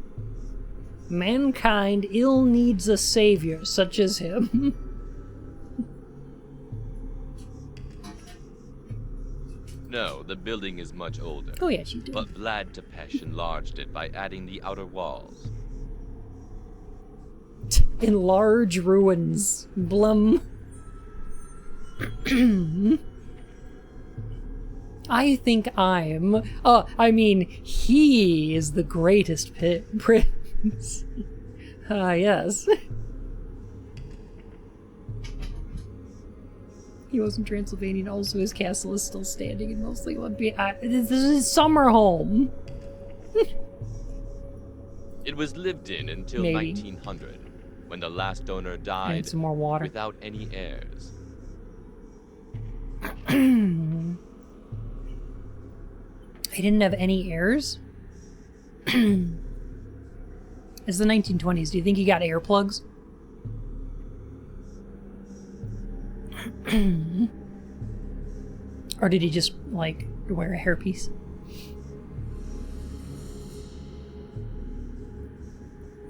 Mankind ill needs a savior such as him. No, the building is much older. Oh yes, you do. But Vlad Tepes enlarged it by adding the outer walls. Enlarge ruins. Blum. I think he is the greatest prince. Yes. He wasn't Transylvanian, also his castle is still standing and mostly this is his summer home. It was lived in until 1900, when the last owner died some more water. without any heirs. He didn't have any heirs? It's the 1920s. Do you think he got air plugs? Or did he just, like, wear a hairpiece?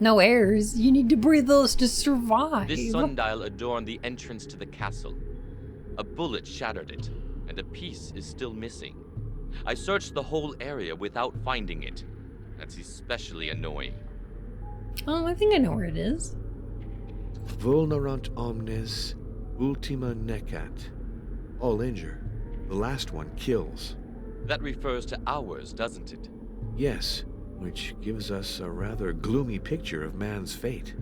No heirs. You need to breathe those to survive. This sundial adorned the entrance to the castle. A bullet shattered it, and a piece is still missing. I searched the whole area without finding it. That's especially annoying. Oh, I think I know where it is. Vulnerant omnes, ultima necat. All injure. The last one kills. That refers to ours, doesn't it? Yes, which gives us a rather gloomy picture of man's fate.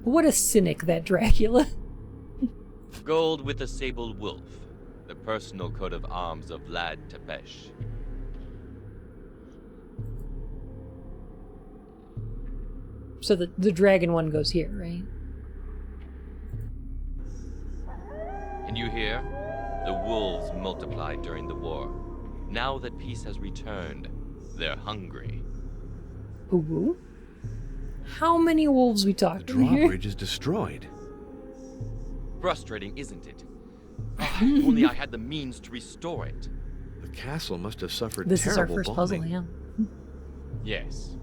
What a cynic, that Dracula. Gold with a sable wolf. The personal coat of arms of Vlad Tepes. So the dragon one goes here, right? Can you hear? The wolves multiplied during the war. Now that peace has returned, they're hungry. Ooh. How many wolves we talking The here? drawbridge is destroyed. Frustrating, isn't it? If only I had the means to restore it. The castle must have suffered This is our terrible first bombing. puzzle, yeah. Yes.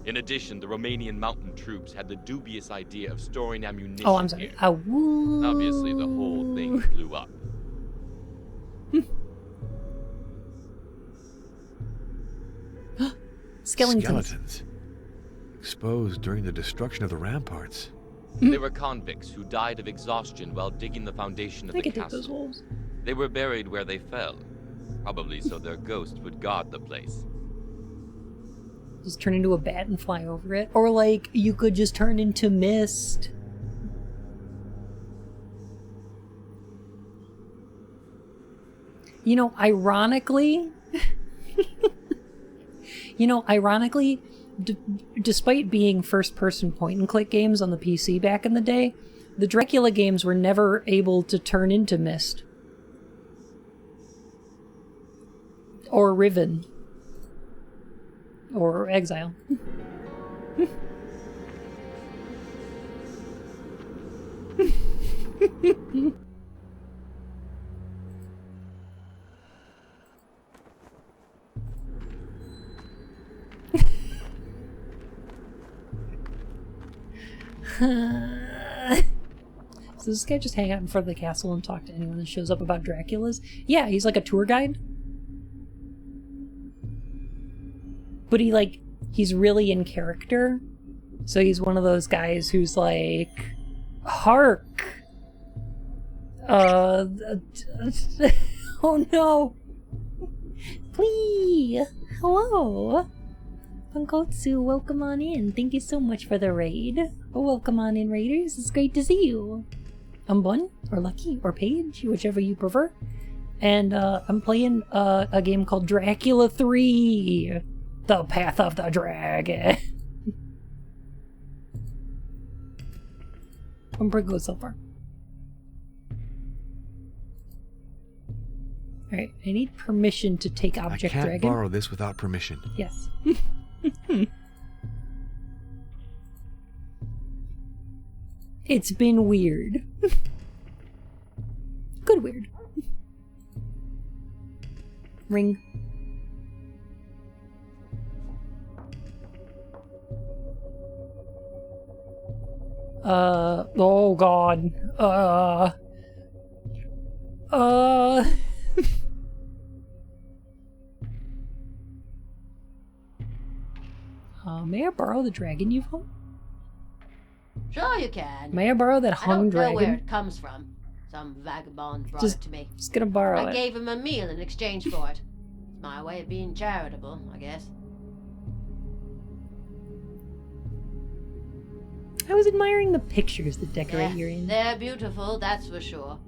In addition, the Romanian mountain troops had the dubious idea of storing ammunition Oh, I'm sorry. here. Awoo. Obviously, the whole thing blew up. Skeletons. Exposed during the destruction of the ramparts. They were convicts who died of exhaustion while digging the foundation of I the could take those castle. wolves. They were buried where they fell, probably so their ghost would guard the place. Just turn into a bat and fly over it. Or like, you could just turn into mist. You know, ironically, You know, ironically, despite being first-person point-and-click games on the PC back in the day, the Dracula games were never able to turn into Myst. Or Riven. Or Exile. So this guy just hang out in front of the castle and talk to anyone that shows up about Draculas? Yeah, he's like a tour guide. But he's really in character. So he's one of those guys who's like, hark! Oh no! Please! Hello! Pankotsu, welcome on in. Thank you so much for the raid. Welcome on in, raiders. It's great to see you. I'm Bun, or Lucky, or Paige, whichever you prefer. And I'm playing a game called Dracula 3. The Path of the Dragon. I'm pretty good so far. Alright, I need permission to take Object I can't Dragon. borrow this without permission. Yes. It's been weird. Good weird. Ring. Oh god. May I borrow the dragon you've hung? Sure you can. May I borrow that hung dragon? I don't know where it comes from. Some vagabond brought it to me. Just gonna borrow it. I gave him a meal in exchange for it. It's my way of being charitable, I guess. I was admiring the pictures that decorate your inn. They're beautiful, that's for sure.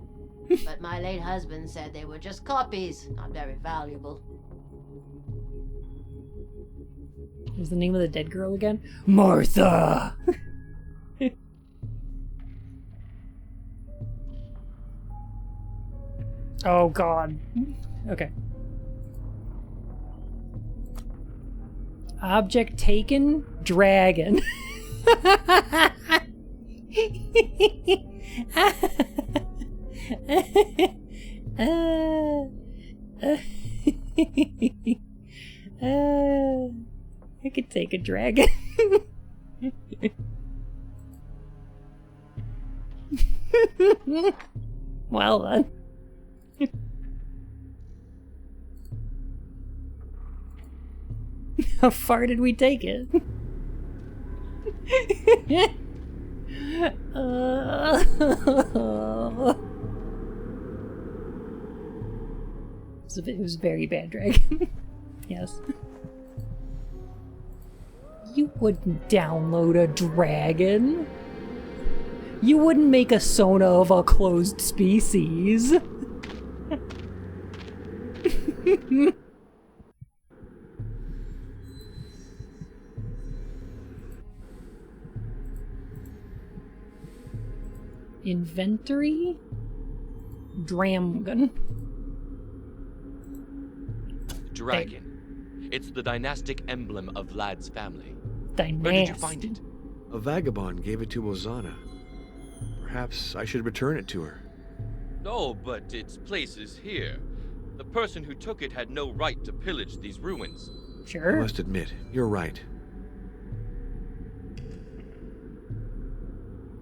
But my late husband said they were just copies, not very valuable. What was the name of the dead girl again? Martha! Oh god. Okay. Object taken? Dragon. I could take a dragon. Well then. How far did we take it? It was a very bad dragon. Yes. You wouldn't download a dragon. You wouldn't make a Sona of a closed species. Inventory? Dramgun. Dragon. It's the dynastic emblem of Vlad's family. Dynastic. Where did you find it? A vagabond gave it to Ozana. Perhaps I should return it to her. No, but its place is here. The person who took it had no right to pillage these ruins. Sure. I must admit, you're right.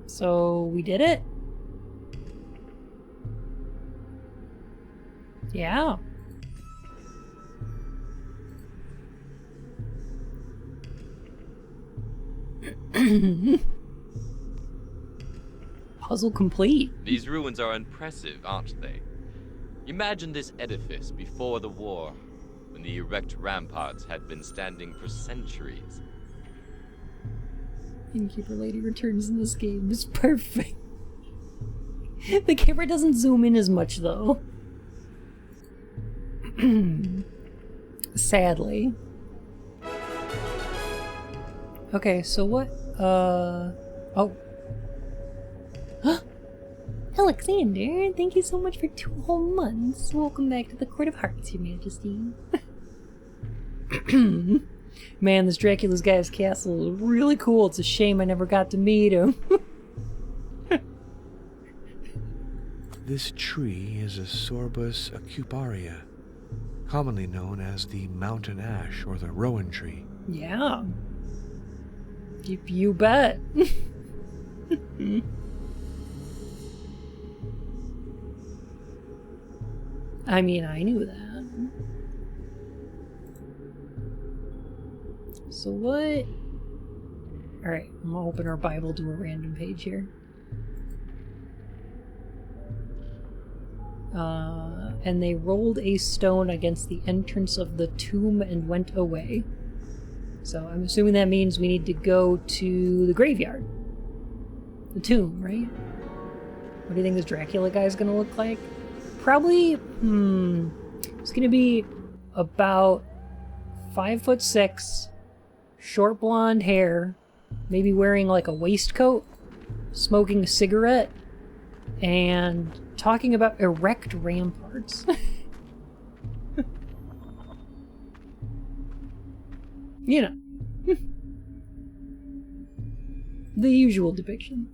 So, we did it? Yeah. Puzzle complete. These ruins are impressive, aren't they? Imagine this edifice before the war, when the erect ramparts had been standing for centuries. Innkeeper Lady returns in this game is perfect. The camera doesn't zoom in as much, though. Okay, so what? Oh. Alexander, thank you so much for 2 whole months. Welcome back to the Court of Hearts, Your Majesty. Man, this Dracula's guy's castle is really cool. It's a shame I never got to meet him. This tree is a Sorbus acuparia, commonly known as the mountain ash or the rowan tree. Yeah. You bet. I mean, I knew that. So what? Alright, I'm gonna open our Bible to a random page here. And they rolled a stone against the entrance of the tomb and went away. So I'm assuming that means we need to go to the graveyard. The tomb, right? What do you think this Dracula guy is gonna look like? Probably, it's gonna be about 5'6", short blonde hair, maybe wearing like a waistcoat, smoking a cigarette, and talking about erect ramparts. You know. The usual depiction.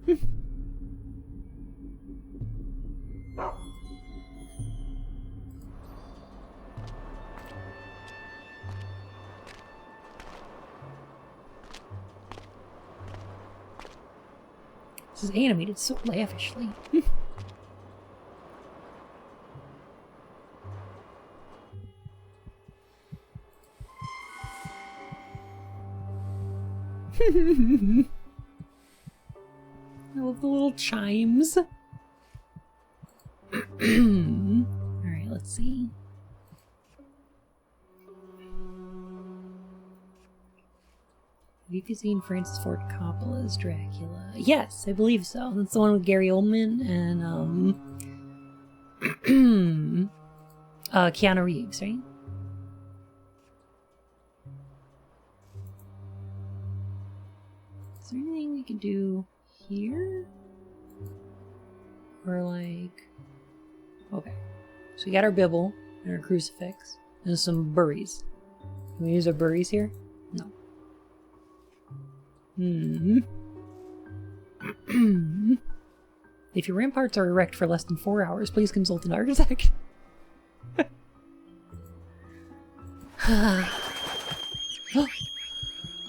This is animated so lavishly. I love the little chimes. Alright, let's see. Have you seen Francis Ford Coppola's Dracula? Yes, I believe so. That's the one with Gary Oldman and Keanu Reeves, right? Is there anything we can do here? Or like... Okay. So we got our Bible and our crucifix and some burries. Can we use our burries here? No. If your ramparts are erect for less than 4 hours, please consult an architect.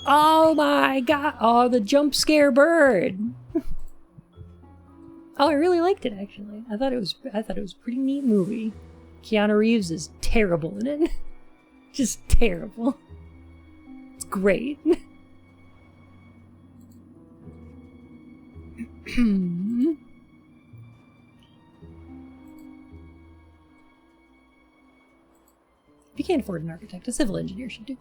Oh my god! Oh, the jump scare bird! Oh, I really liked it actually. I thought it was a pretty neat movie. Keanu Reeves is terrible in it. Just terrible. It's great. If you can't afford an architect, a civil engineer should do.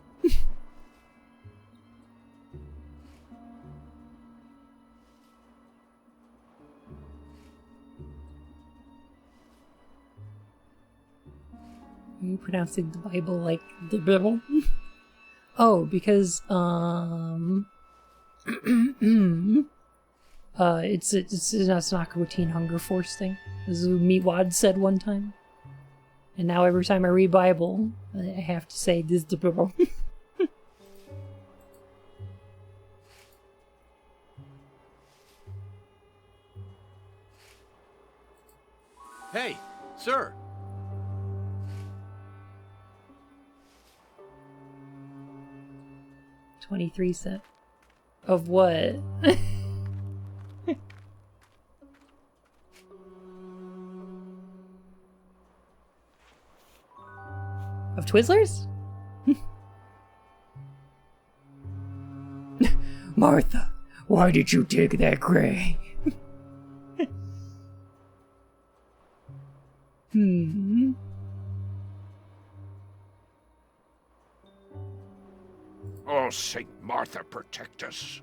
Are you pronouncing the Bible like the Bible? Oh, because it's not a routine hunger force thing. This is what Meatwad said one time. And now every time I read Bible, I have to say this is the Bible. Hey, sir! $23 of what? Of Twizzlers? Martha, why did you take that gray? Oh, Saint Martha, protect us.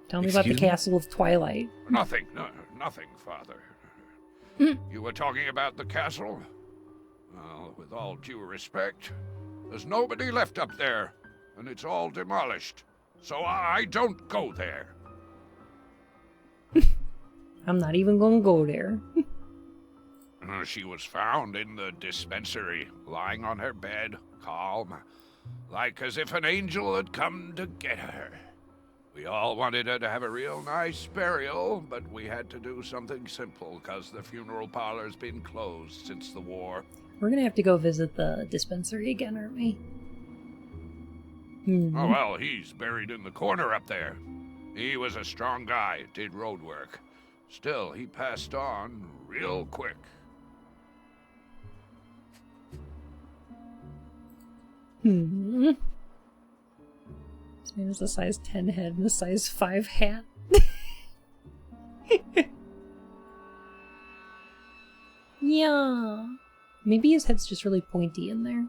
Tell me about the Castle of Twilight. Nothing, nothing, Father. You were talking about the castle? Well, with all due respect, there's nobody left up there, and it's all demolished. so I don't go there. I'm not even gonna go there. She was found in the dispensary, lying on her bed, calm, like as if an angel had come to get her. We all wanted her to have a real nice burial, but we had to do something simple because the funeral parlor's been closed since the war. We're gonna have to go visit the dispensary again, aren't we? Oh, well, he's buried in the corner up there. He was a strong guy, did road work. Still, he passed on real quick. This man has a size 10 head and a size 5 hat. Yeah. Maybe his head's just really pointy in there.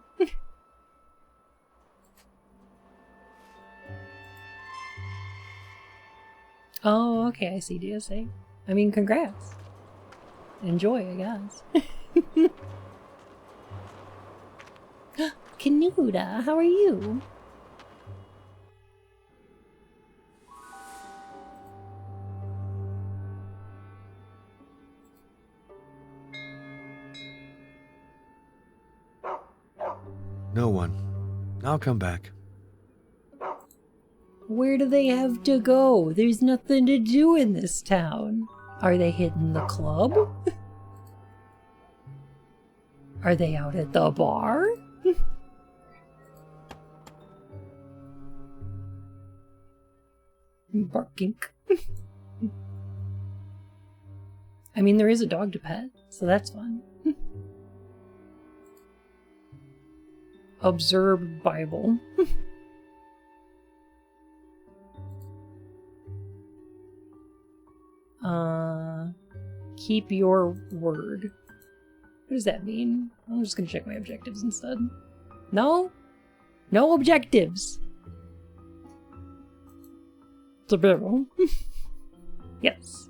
Oh, okay, I see DSA. I mean, congrats. Enjoy, I guess. Canuda, how are you? No one. I'll come back. Where do they have to go? There's nothing to do in this town. Are they hitting the club? Are they out at the bar? Barking. I mean, there is a dog to pet, so that's fun. Observe Bible. Keep your word. What does that mean? I'm just gonna check my objectives instead. No? No objectives! The barrel. Yes.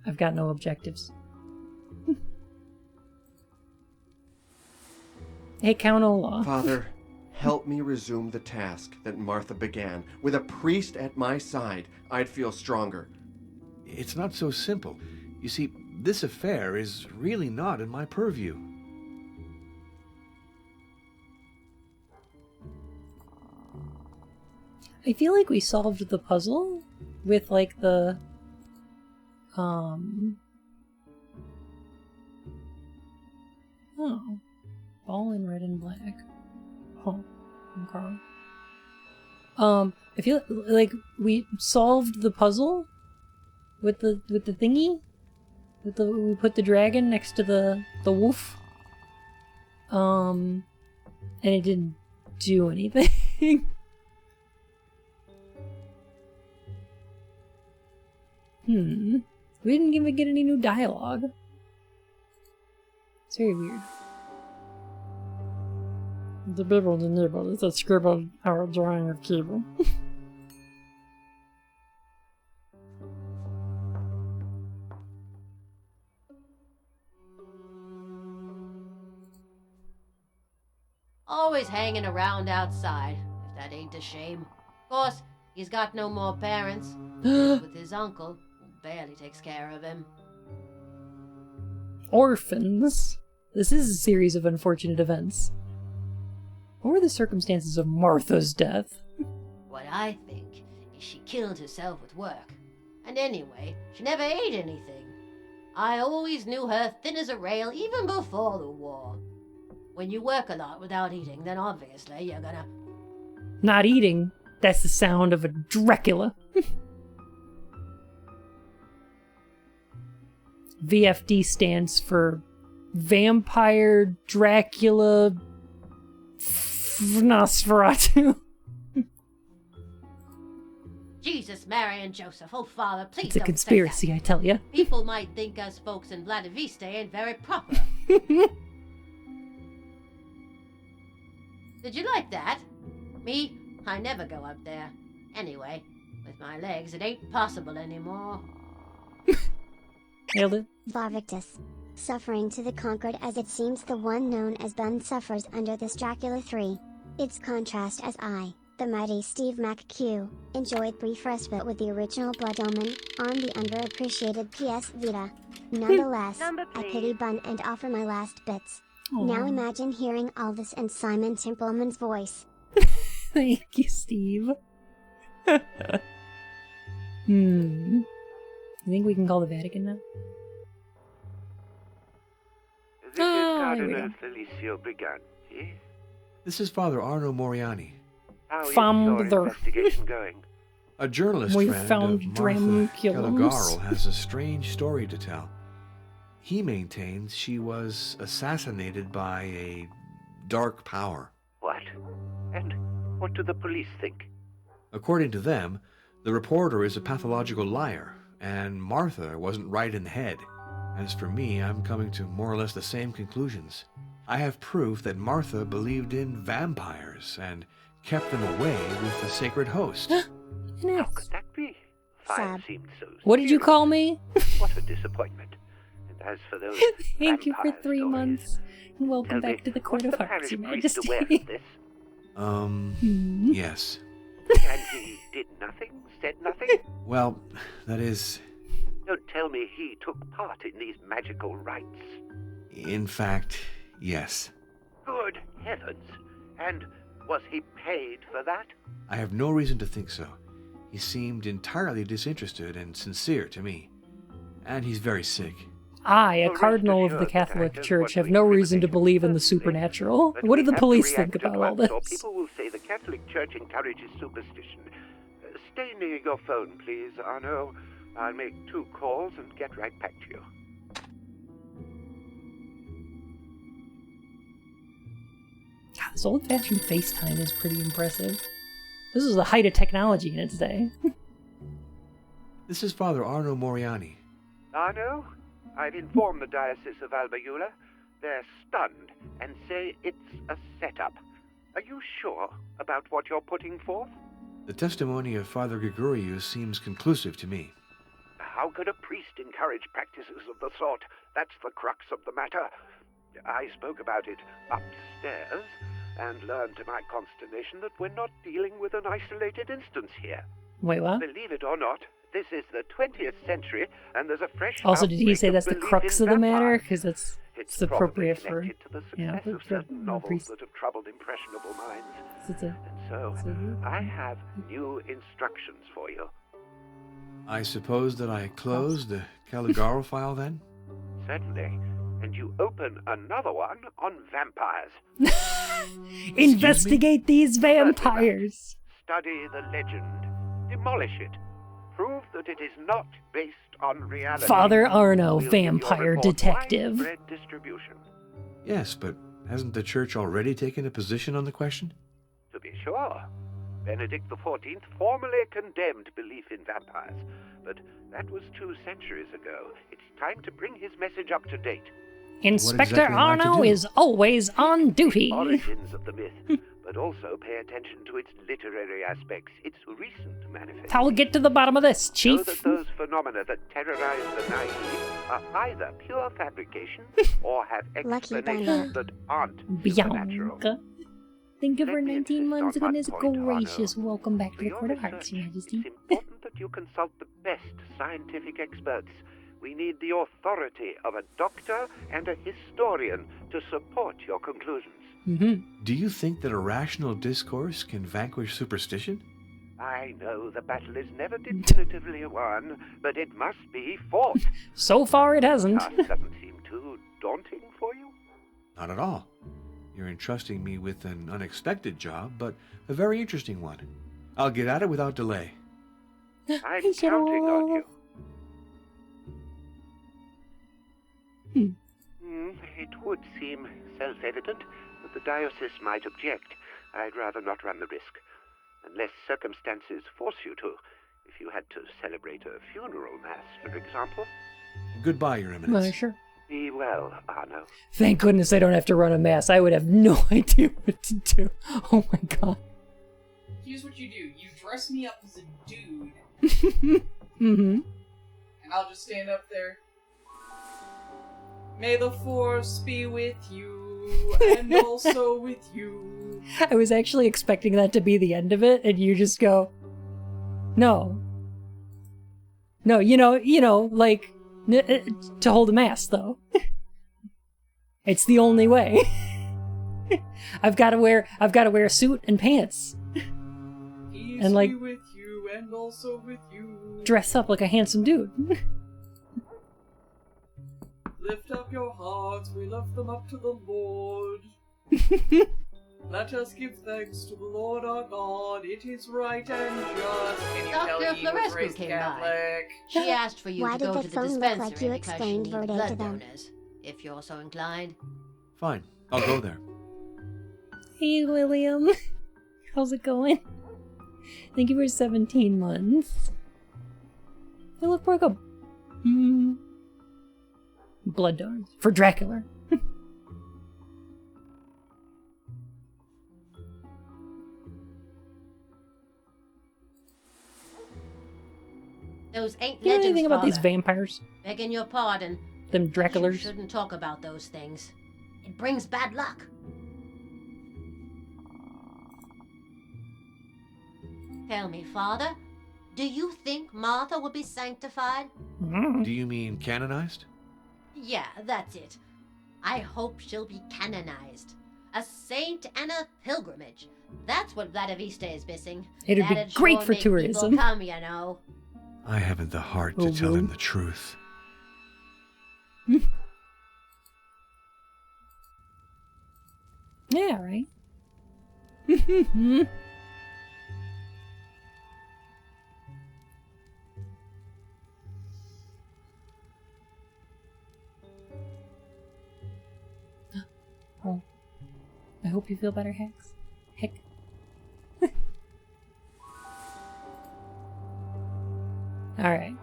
I've got no objectives. Hey, Count Ola. Father, help me resume the task that Martha began. With a priest at my side, I'd feel stronger. It's not so simple. You see, this affair is really not in my purview. I feel like we solved the puzzle with, like, the... Oh. All in red and black. Huh. Okay. I feel like we solved the puzzle with the thingy. We put the dragon next to the wolf. And it didn't do anything. We didn't even get any new dialogue. It's very weird. The Bible, the nibble, it's a scribbled our drawing of cable. Always hanging around outside, if that ain't a shame. Of course, he's got no more parents. With his uncle, who barely takes care of him. Orphans? This is a series of unfortunate events. What were the circumstances of Martha's death? What I think is she killed herself with work. And anyway, she never ate anything. I always knew her thin as a rail even before the war. When you work a lot without eating, then obviously you're gonna... Not eating? That's the sound of a DracUwUla. VFD stands for Vampire Dracula Nosferatu. Jesus, Mary, and Joseph. Oh, Father, please It's a don't conspiracy, say that. I tell ya. People might think us folks in Vladivista ain't very proper. Did you like that? Me? I never go up there. Anyway, with my legs, it ain't possible anymore. Nailed it. Varvictus. Suffering to the conquered, as it seems the one known as Bun suffers under this Dracula 3. Its contrast as I, the mighty Steve McHugh, enjoyed brief respite with the original Blood Omen on the underappreciated PS Vita. Nonetheless, I pity Bun and offer my last bits. Now imagine hearing Aldous and Simon Templeman's voice. Thank you, Steve. I think we can call the Vatican now? This is Cardinal Felicio Briganti. This is Father Arno Moriani. How is your investigation going? A journalist We friend found of Martha Dracula's. Caligaro has a strange story to tell. He maintains she was assassinated by a dark power. What? And what do the police think? According to them, the reporter is a pathological liar, and Martha wasn't right in the head. As for me, I'm coming to more or less the same conclusions. I have proof that Martha believed in vampires and kept them away with the sacred host. How could that be? Fire seemed so What did you call me? What a disappointment. And as for those Thank you for vampire 3 stories, months. And welcome tell me, back to the Court of was the Hearts, Your parish priest aware Majesty. of this? Yes. And he did nothing? Said nothing? Well, that is... Don't tell me he took part in these magical rites. In fact, yes. Good heavens. And was he paid for that? I have no reason to think so. He seemed entirely disinterested and sincere to me. And he's very sick. I, a cardinal of the Catholic Church, have no reason to believe in the supernatural. What do the police think about all this? Or people will say the Catholic Church encourages superstition. Stay near your phone, please, Arno. I'll make 2 calls and get right back to you. God, this old-fashioned FaceTime is pretty impressive. This is the height of technology in its day. This is Father Arno Moriani. Arno, I've informed the Diocese of DracUwUla. They're stunned and say it's a setup. Are you sure about what you're putting forth? The testimony of Father Gregorius seems conclusive to me. How could a priest encourage practices of the sort? That's the crux of the matter. I spoke about it upstairs and learned to my consternation that we're not dealing with an isolated instance here. Wait, what? Believe it or not, this is the 20th century, and there's a fresh. Also, did he say outbreak that's the belief crux in of the matter? vampires. Because it's It's appropriate for connected to the success of certain novels that have troubled impressionable minds. And so, I have new instructions for you. I suppose that I close the Caligaro file then? Certainly. And you open another one on vampires. investigate these vampires. Study the legend. Demolish it. Prove that it is not based on reality. Father Arno, We'll give vampire your report detective. widespread distribution. Yes, but hasn't the Church already taken a position on the question? To be sure. Benedict XIV formally condemned belief in vampires, but that was 2 centuries ago. It's time to bring his message up to date. Inspector Arno is always on duty. The origins of the myth, but also pay attention to its literary aspects, its recent manifestation. I'll get to the bottom of this, Know Chief. that those phenomena that terrorize the naive are either pure fabrication or have explanations that aren't supernatural. Bianca. Thank you for 19 months. Goodness gracious. Welcome back to the Court of Hearts, Your Majesty. It's important that you consult the best scientific experts. We need the authority of a doctor and a historian to support your conclusions. Do you think that a rational discourse can vanquish superstition? I know the battle is never definitively won, but it must be fought. So far it hasn't. Task doesn't seem too daunting for you? Not at all. You're entrusting me with an unexpected job, but a very interesting one. I'll get at it without delay. I'm counting on you. It would seem self-evident that the diocese might object. I'd rather not run the risk, unless circumstances force you to. If you had to celebrate a funeral mass, for example. Goodbye, Your Eminence. Sure. Be well, Arno. Thank goodness I don't have to run a mass. I would have no idea what to do. Oh my god. Here's what you do. You dress me up as a dude. And I'll just stand up there. May the force be with you, and also with you. I was actually expecting that to be the end of it, and you just go, no. No, like, to hold a mask, though. It's the only way. I've got to wear a suit and pants. Peace and like be with you, and also with you. Dress up like a handsome dude. Lift up your hearts, we lift them up to the Lord. Let us give thanks to the Lord our God, it is right and just. Can you tell Dr. he was Florescu raised came Catholic? She asked for you Why to did go the to the phone look dispensary like you because she explained needs Verde blood to them? donors, if you're so inclined. Fine, I'll go there. Hey, William. How's it going? Thank you for 17 months. Hey, look, we're go. Blood donors. For Dracula. Those ain't You know legends, anything about these Father. vampires? Begging your pardon. Them but you Draculars? shouldn't talk about those things. It brings bad luck. Tell me, Father, do you think Martha will be sanctified? Do you mean canonized? Yeah, that's it. I hope she'll be canonized. A saint and a pilgrimage. That's what Vladivista is missing. It'd be That'd great sure for make people tourism. come, you know. I haven't the heart to tell him the truth. Yeah, right. Oh. I hope you feel better, Hex. Heck. Alright.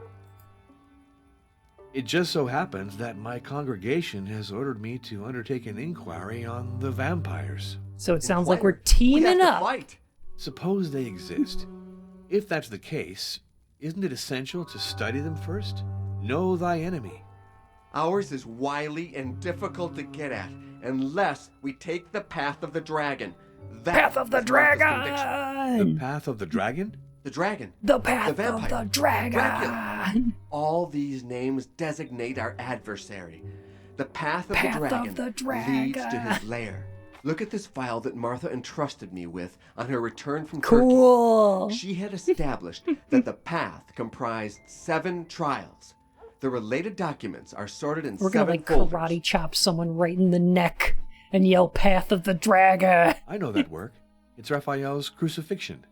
It just so happens that my congregation has ordered me to undertake an inquiry on the vampires. So it sounds like we're teaming up. Suppose they exist. If that's the case, isn't it essential to study them first? Know thy enemy. Ours is wily and difficult to get at, unless we take the path of the dragon. That Path of the is Martha's dragon! conviction. The path of the dragon? The dragon. The path The vampire. of the dragon! Dracula. All these names designate our adversary. The path of the dragon leads to his lair. Look at this file that Martha entrusted me with on her return from Cool. Turkey. She had established that the path comprised 7 trials. The related documents are sorted in We're 7 gonna like folders. karate chop someone right in the neck and yell Path of the Dragon. I know that work. It's Raphael's crucifixion.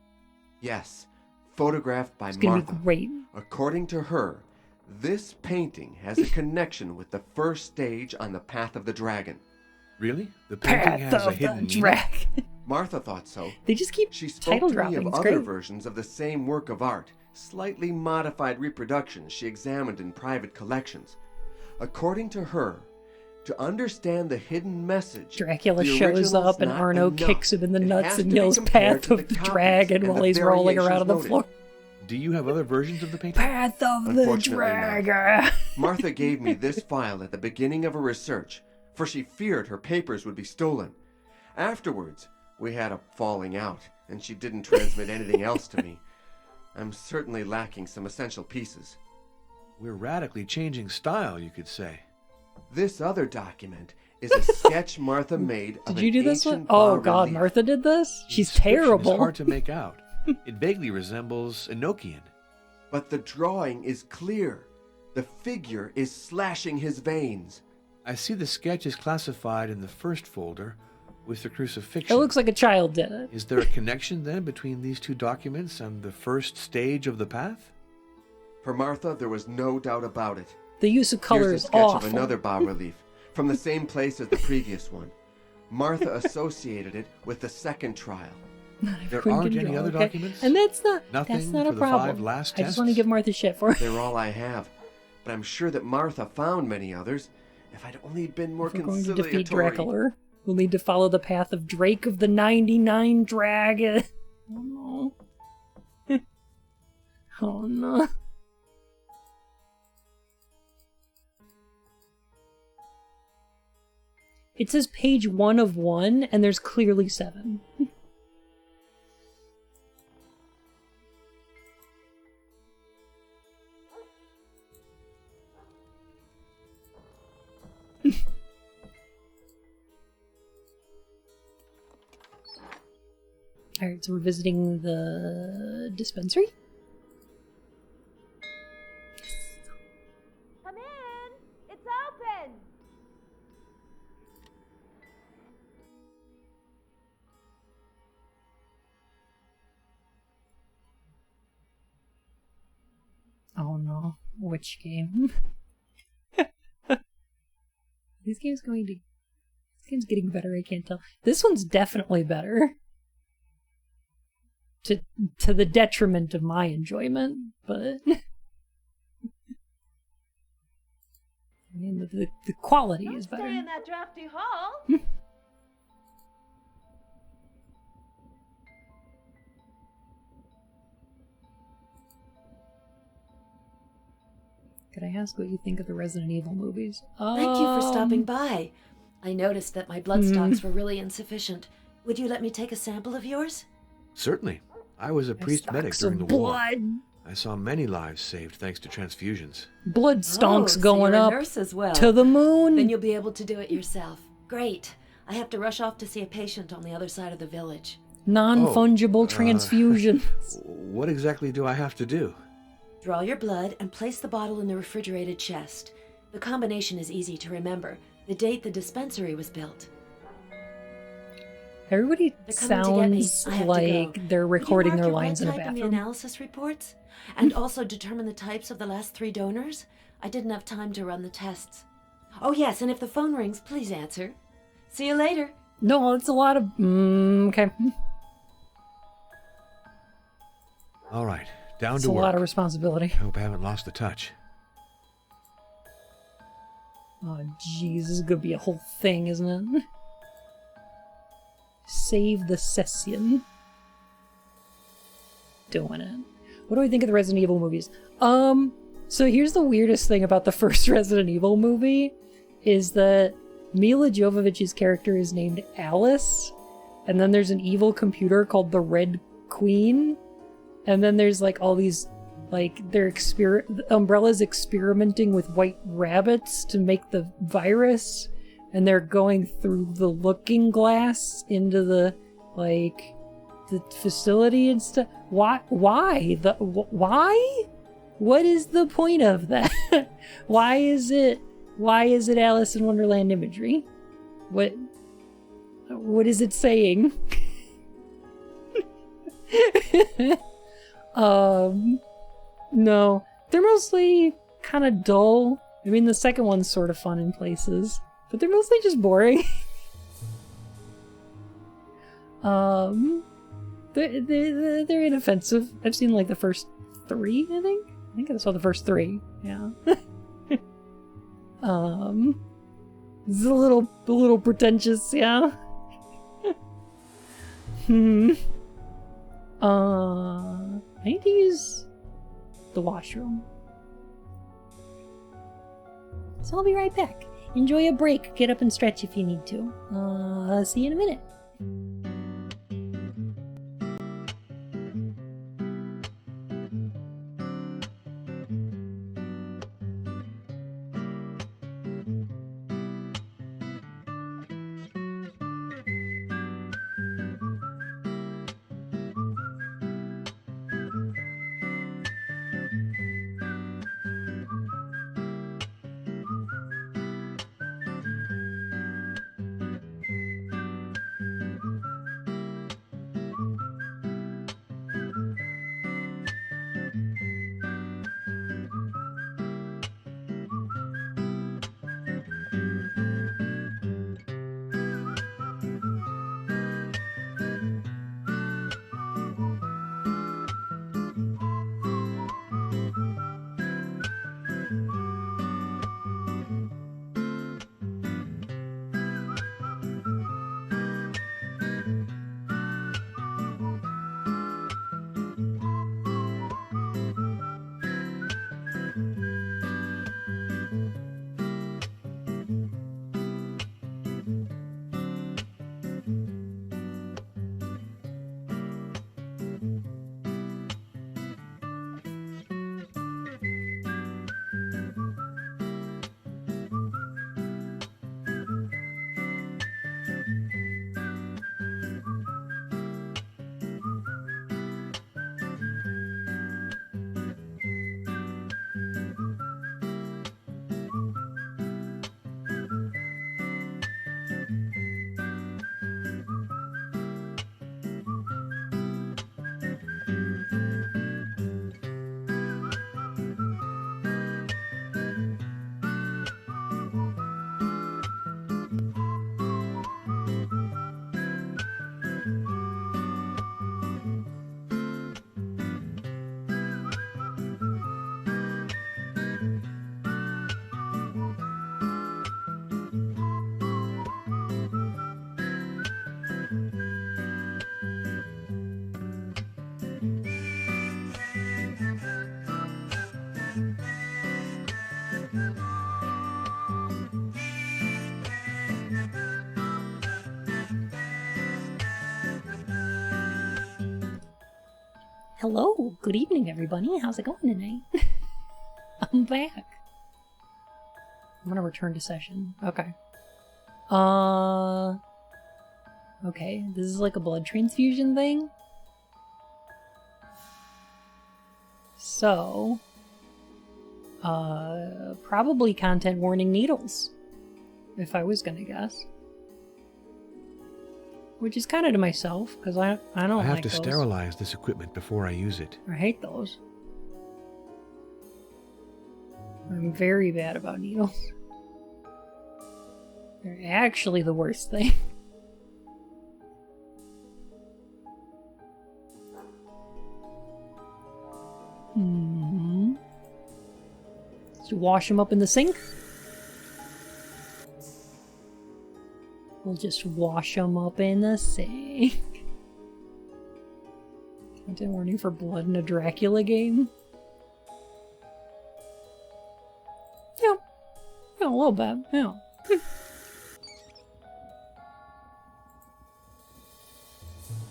Yes, photographed by It's gonna Martha. be great. According to her, this painting has a connection with the first stage on the Path of the Dragon. Really? The painting Path has a of hidden the meaning? Dragon. Martha thought so. They just keep She spoke title to me dropping. of It's other great. versions of the same work of art, slightly modified reproductions she examined in private collections. According to her, to understand the hidden message, Dracula the shows original's up and not Arno enough. kicks him in the It nuts has and to be yells compared Path to of the copies Dragon and while the he's rolling around on the variations floor. noted. Do you have other versions of the painting? Path of the Unfortunately not. Dragon. Martha gave me this file at the beginning of her research, for she feared her papers would be stolen. Afterwards, we had a falling out, and she didn't transmit anything else to me. I'm certainly lacking some essential pieces. We're radically changing style, you could say. This other document is a sketch Martha made of Did you an do this one? ancient Oh bas god, relief. Martha did this? She's Inscription terrible. is hard to make out. It vaguely resembles Enochian. But the drawing is clear. The figure is slashing his veins. I see the sketch is classified in the first folder with the crucifixion. It looks like a child did it. Is there a connection then between these two documents and the first stage of the path? For Martha, there was no doubt about it. The use of color Here's is a sketch awful. of another bas-relief, from the same place as the previous one. Martha associated it with the second trial. There Everyone aren't can any draw, other okay? documents? And that's not Nothing a for the problem. 5 last I just want to tests? give Martha shit for it. They're all I have. But I'm sure that Martha found many others. If I'd only been more If we're going to conciliatory. defeat Dracula, we'll need to follow the path of Drake of the 99 Dragon. Oh no. Oh no. It says page 1 of 1, and there's clearly 7. Alright, so we're visiting the dispensary? Come in! It's open! Oh no, which game? This game's getting better, I can't tell. This one's definitely better. To the detriment of my enjoyment, but I mean the quality is better. Stay in that drafty hall. Could I ask what you think of the Resident Evil movies? Thank you for stopping by. I noticed that my blood stocks were really insufficient. Would you let me take a sample of yours? Certainly. I was a priest medic during the war. I saw many lives saved thanks to transfusions. Blood stonks so going you're a up nurse as well. to the moon. Then you'll be able to do it yourself. Great. I have to rush off to see a patient on the other side of the village. Non-fungible transfusion. What exactly do I have to do? Draw your blood and place the bottle in the refrigerated chest. The combination is easy to remember. The date the dispensary was built. Everybody sounds like they're recording their lines in a bathroom. The analysis reports, and also determine the types of the last 3 donors. I didn't have time to run the tests. Oh yes, and if the phone rings, please answer. See you later. No, it's a lot of okay. All right, down It's to a work. lot of responsibility. I hope I haven't lost the touch. Oh jeez, this is gonna be a whole thing, isn't it? Save the session. Doing it. What do I think of the Resident Evil movies? So here's the weirdest thing about the first Resident Evil movie is that Mila Jovovich's character is named Alice, and then there's an evil computer called the Red Queen, and then there's like all these Umbrella's experimenting with white rabbits to make the virus, and they're going through the looking glass into the facility and stuff. Why? Why? What is the point of that? Why is it Alice in Wonderland imagery? What is it saying? No. They're mostly kind of dull. I mean, the second one's sort of fun in places, but they're mostly just boring. They're inoffensive. I've seen like the first 3, I think. I think I saw the first 3. Yeah. It's a little pretentious, yeah. I need to use the washroom. So I'll be right back. Enjoy a break. Get up and stretch if you need to. See you in a minute. Hello, good evening everybody. How's it going tonight? I'm back. I'm gonna return to session. Okay. Okay, this is like a blood transfusion thing. So, probably content warning needles, if I was gonna guess. Which is kind of to myself, because I don't like those. I have to sterilize this equipment before I use it. I hate those. I'm very bad about needles. They're actually the worst thing. Let's wash them up in the sink. We'll just wash them up in the sink. Content warning for blood in a Dracula game. Yeah. Yeah, a little bit. Yeah.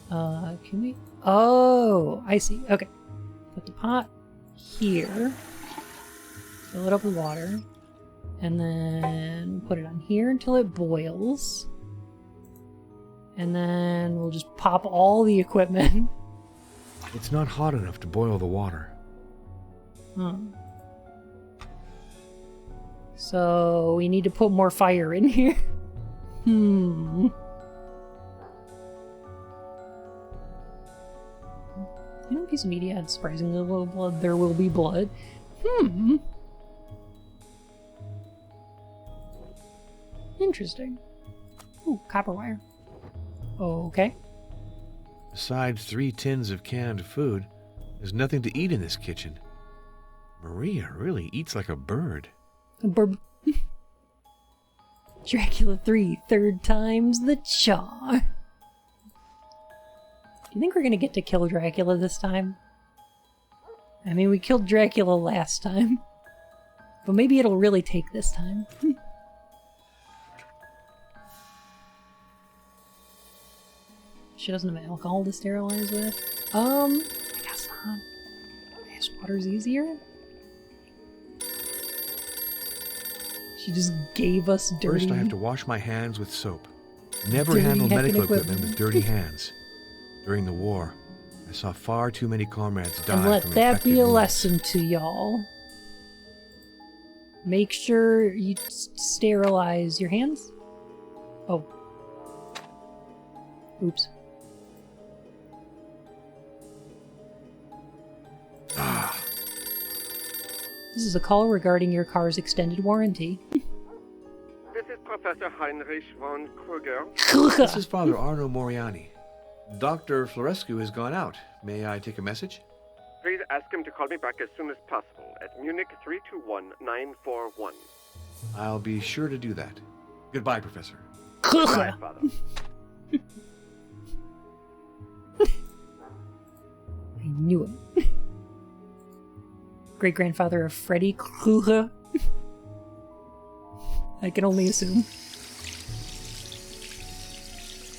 Can we? Oh, I see. Okay. Put the pot here. Fill it up with water. And then put it on here until it boils. And then we'll just pop all the equipment. It's not hot enough to boil the water. So we need to put more fire in here. In a piece of media had surprisingly little blood. There will be blood. Interesting. Ooh, copper wire. Okay. Besides 3 tins of canned food, there's nothing to eat in this kitchen. Maria really eats like a bird. Dracula 3, third time's the charm. Do you think we're gonna get to kill Dracula this time? I mean, we killed Dracula last time. But maybe it'll really take this time. She doesn't have alcohol to sterilize with. I guess not. I guess water's easier? She just gave us dirty... First, I have to wash my hands with soap. Never dirty handle medical equipment equipment with dirty hands. During the war, I saw far too many comrades die and let from that infected be a wounds. lesson to y'all. Make sure you sterilize your hands. Oh. Oops. This is a call regarding your car's extended warranty. This is Professor Heinrich von Kruger. This is Father Arno Moriani. Dr. Florescu has gone out. May I take a message? Please ask him to call me back as soon as possible at Munich 321941. I'll be sure to do that. Goodbye, Professor. Goodbye, Father. I knew it. Great-grandfather of Freddy Krueger. I can only assume.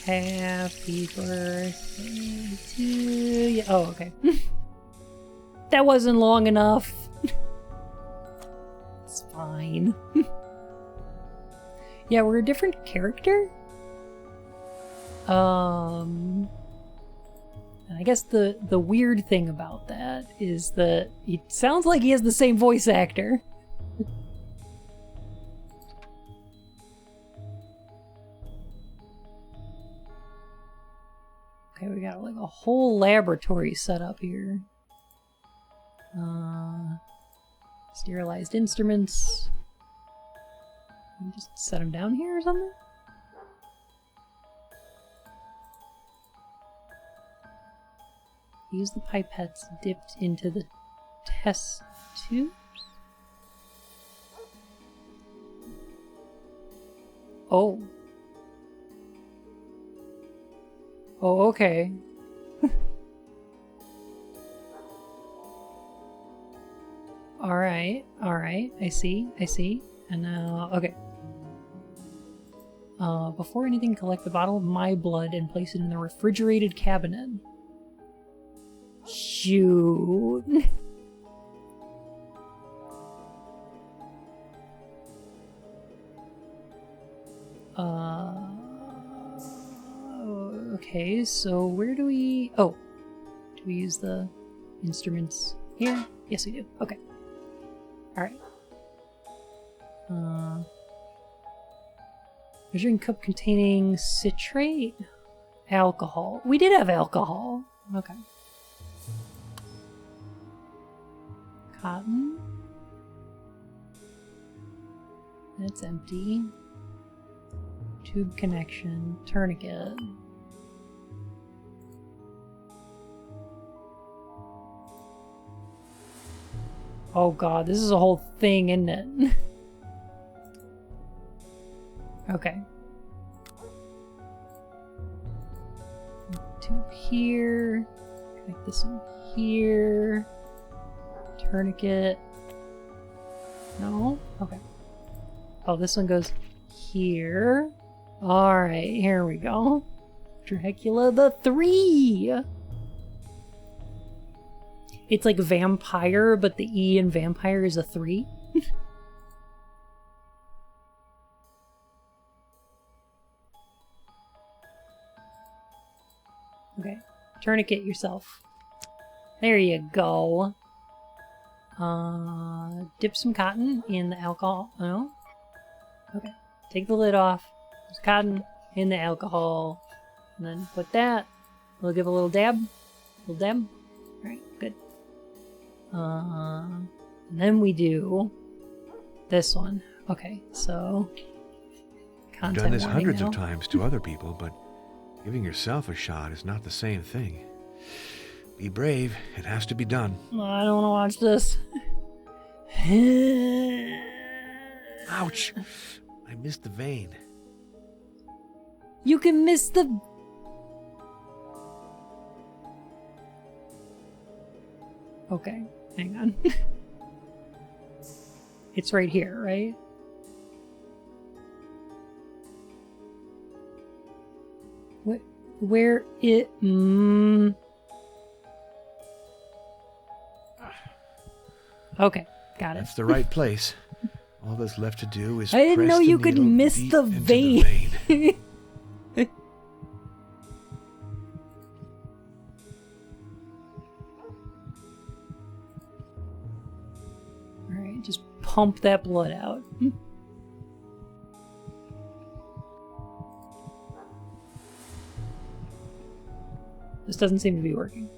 Happy birthday to you. Oh, okay. That wasn't long enough. It's fine. Yeah, we're a different character. I guess the weird thing about that is that it sounds like he has the same voice actor. Okay, we got like a whole laboratory set up here. Sterilized instruments. Can we just set them down here or something? Use the pipettes dipped into the test tubes. Oh. Oh, okay. Alright, I see. And now, okay. Before anything, collect the bottle of my blood and place it in the refrigerated cabinet. Shoot. Okay, so where do we... Oh, do we use the instruments here? Yes, we do. Okay. Alright. Measuring cup containing citrate? Alcohol. We did have alcohol. Okay. Cotton. That's empty. Tube connection. Tourniquet. Oh god, this is a whole thing, isn't it? Okay. Tube here. Connect this one here. Tourniquet. No? Okay. Oh, this one goes here. Alright, here we go. Dracula the 3! It's like vampire, but the E in vampire is a 3. Okay. Tourniquet yourself. There you go. Dip some cotton in the alcohol. No? Okay. Take the lid off. There's cotton in the alcohol. And then put that. We'll give a little dab. Little dab. Alright, good. And then we do this one. Okay, so You've done this hundreds of times to other people, but giving yourself a shot is not the same thing. Be brave. It has to be done. Oh, I don't want to watch this. Ouch! I missed the vein. You can miss the... Okay, hang on. It's right here, right? Where it... Okay, got it. That's the right place. All that's left to do is I didn't press know the you could needle miss deep the into vein. Alright, just pump that blood out. This doesn't seem to be working.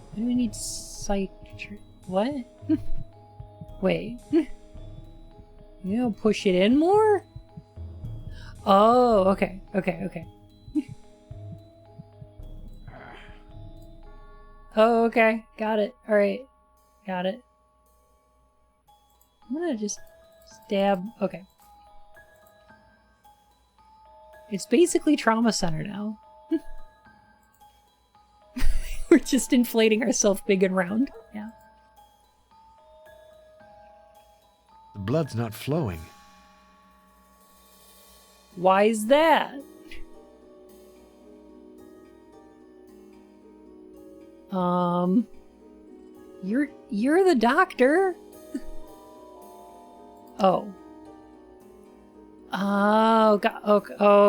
Why do we need citrate? What? Wait. You know, push it in more? Oh, okay, okay, okay. Oh, okay. Got it. Alright. Got it. I'm gonna just stab. Okay. It's basically trauma center now. We're just inflating ourselves big and round. Yeah. The blood's not flowing. Why is that? You're the doctor. Oh. Oh,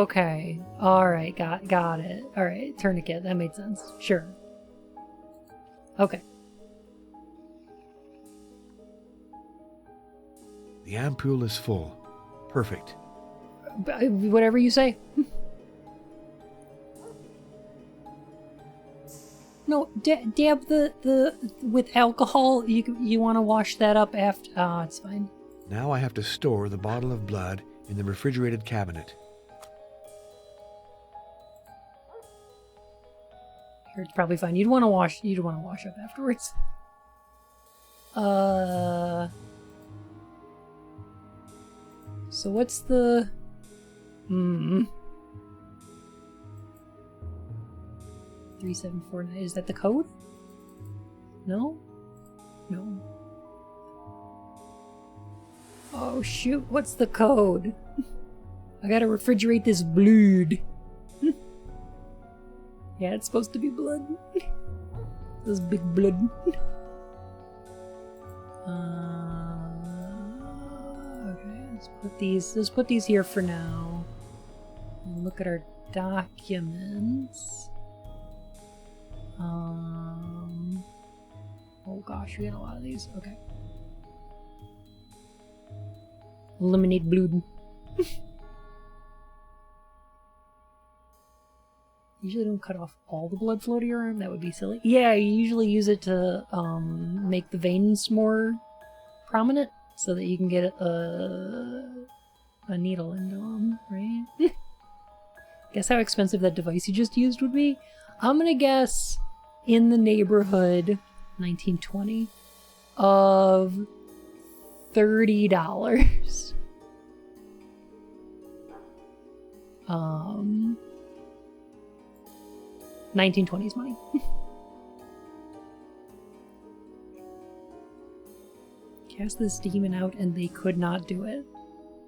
okay. All right, got it. All right, tourniquet. That made sense. Sure. Okay. The ampoule is full. Perfect. Whatever you say. No, dab the with alcohol. You want to wash that up after? Ah, it's fine. Now I have to store the bottle of blood in the refrigerated cabinet. Here, it's probably fine. You'd want to wash up afterwards. So what's the 3749, is that the code? No? No. Oh shoot, what's the code? I gotta refrigerate this blood. Yeah, it's supposed to be blood. This big blood. Okay, let's put these here for now. And look at our documents. Oh gosh, we got a lot of these. Okay. Eliminate blood. Usually don't cut off all the blood flow to your arm. That would be silly. Yeah, you usually use it to make the veins more prominent so that you can get a needle into them, right? Guess how expensive that device you just used would be? I'm gonna guess in the neighborhood, 1920, of $30. 1920s money. Cast this demon out and they could not do it.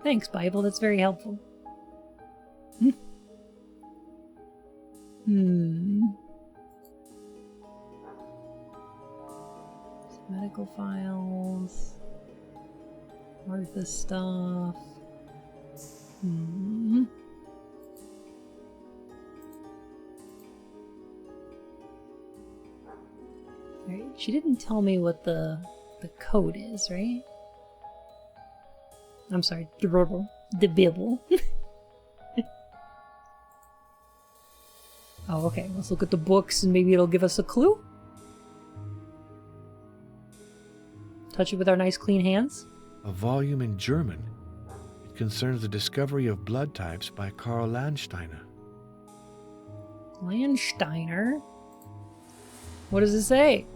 Thanks, Bible, that's very helpful. Medical files. Martha stuff. Right. She didn't tell me what the code is, right? I'm sorry, the Bible. Oh, okay. Let's look at the books and maybe it'll give us a clue. Touch it with our nice clean hands. A volume in German. It concerns the discovery of blood types by Karl Landsteiner. Landsteiner? What does it say?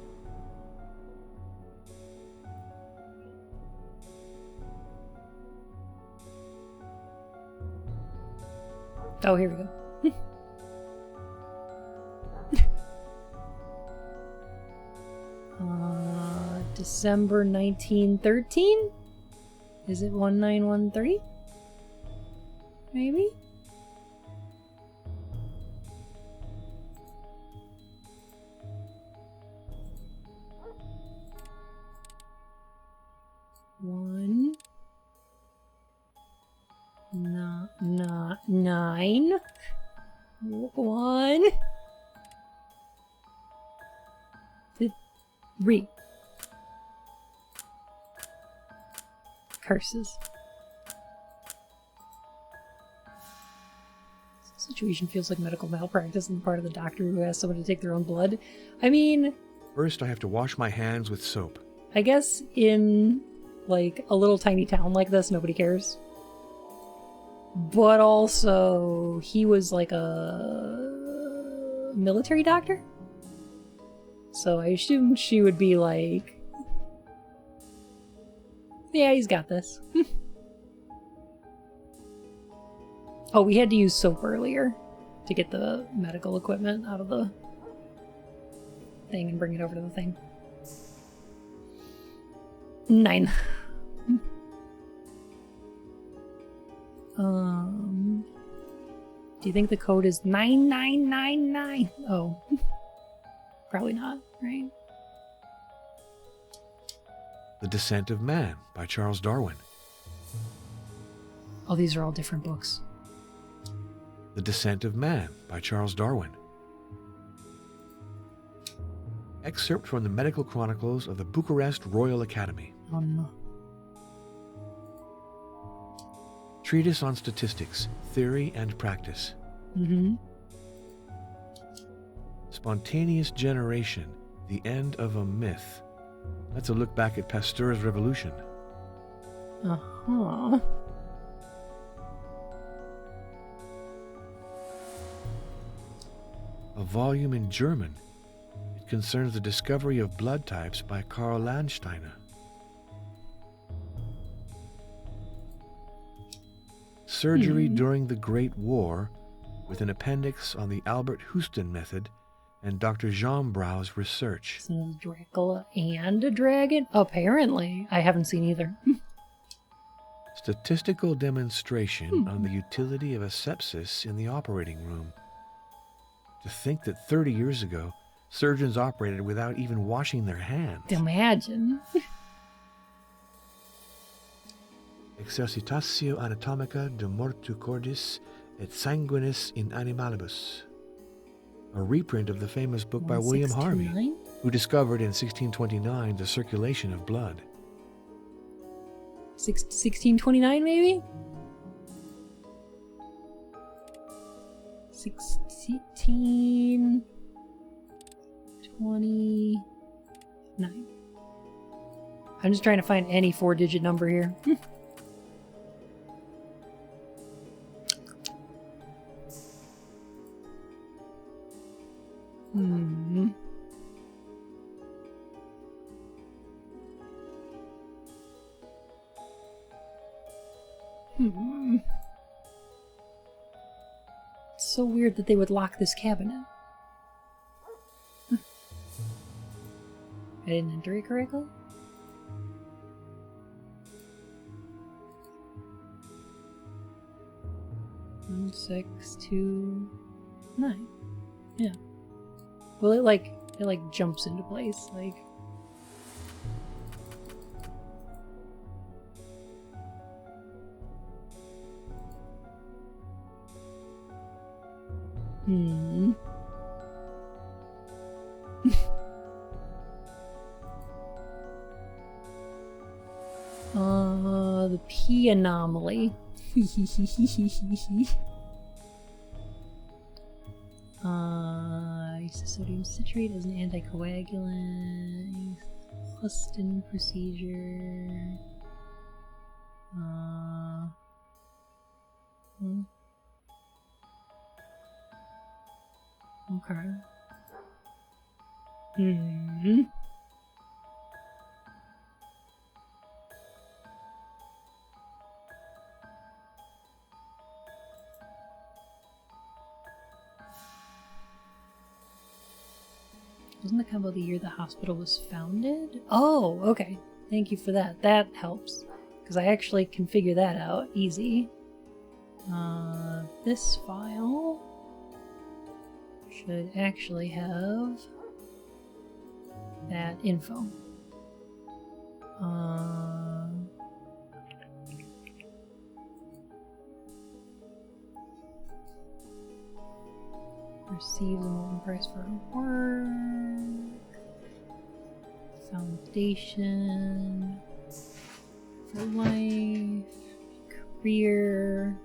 Oh, here we go. December 1913? Is it 1913? Maybe? Nine. 1. 3. Curses. This situation feels like medical malpractice on the part of the doctor who asks someone to take their own blood. I mean... First, I have to wash my hands with soap. I guess in, like, a little tiny town like this, nobody cares. But also, he was like a military doctor? So I assumed she would be like... Yeah, he's got this. Oh, we had to use soap earlier to get the medical equipment out of the thing and bring it over to the thing. 9. Do you think the code is 9999? Oh. Probably not, right? The Descent of Man by Charles Darwin. Oh, these are all different books. The Descent of Man by Charles Darwin. Excerpt from the Medical Chronicles of the Bucharest Royal Academy. Oh no. Treatise on Statistics, Theory and Practice. Spontaneous Generation, The End of a Myth. That's a look back at Pasteur's revolution. Uh-huh. A volume in German. It concerns the discovery of blood types by Karl Landsteiner. Surgery during the Great War, with an appendix on the Albert Houston method and Dr. Jean Brau's research. Son of Dracula and a dragon? Apparently. I haven't seen either. Statistical demonstration on the utility of asepsis in the operating room. To think that 30 years ago, surgeons operated without even washing their hands. Imagine. Exercitatio anatomica de mortu cordis et sanguinis in animalibus. A reprint of the famous book by William Harvey, who discovered in 1629 the circulation of blood. 1629 maybe? 1629. I'm just trying to find any 4-digit number here. It's so weird that they would lock this cabinet. I didn't enter it correctly? One, 6, 2, 9. Yeah. Well, it jumps into place, like. The P anomaly. Sodium citrate as an anticoagulant. Huston procedure. Okay. Doesn't it come about the year the hospital was founded? Oh, okay. Thank you for that. That helps. Because I actually can figure that out easy. This file should actually have that info. Receives a molten price for her work. Foundation for life. Career.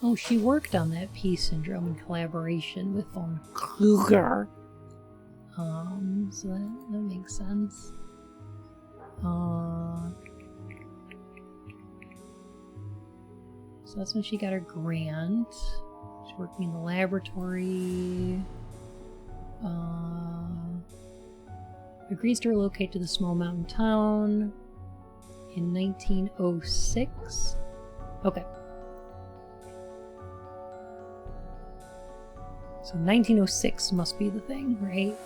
Oh, she worked on that P syndrome in collaboration with von Kruger. So that makes sense. So that's when she got her grant. She's working in the laboratory. Agrees to relocate to the small mountain town in 1906. Okay. So 1906 must be the thing, right?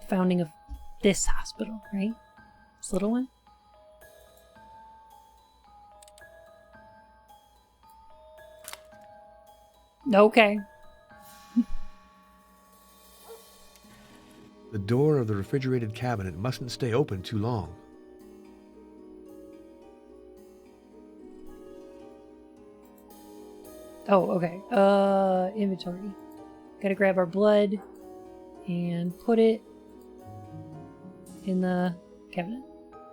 Founding of this hospital, right? This little one? Okay. The door of the refrigerated cabinet mustn't stay open too long. Oh, okay. Inventory. Gotta grab our blood and put it in the cabinet.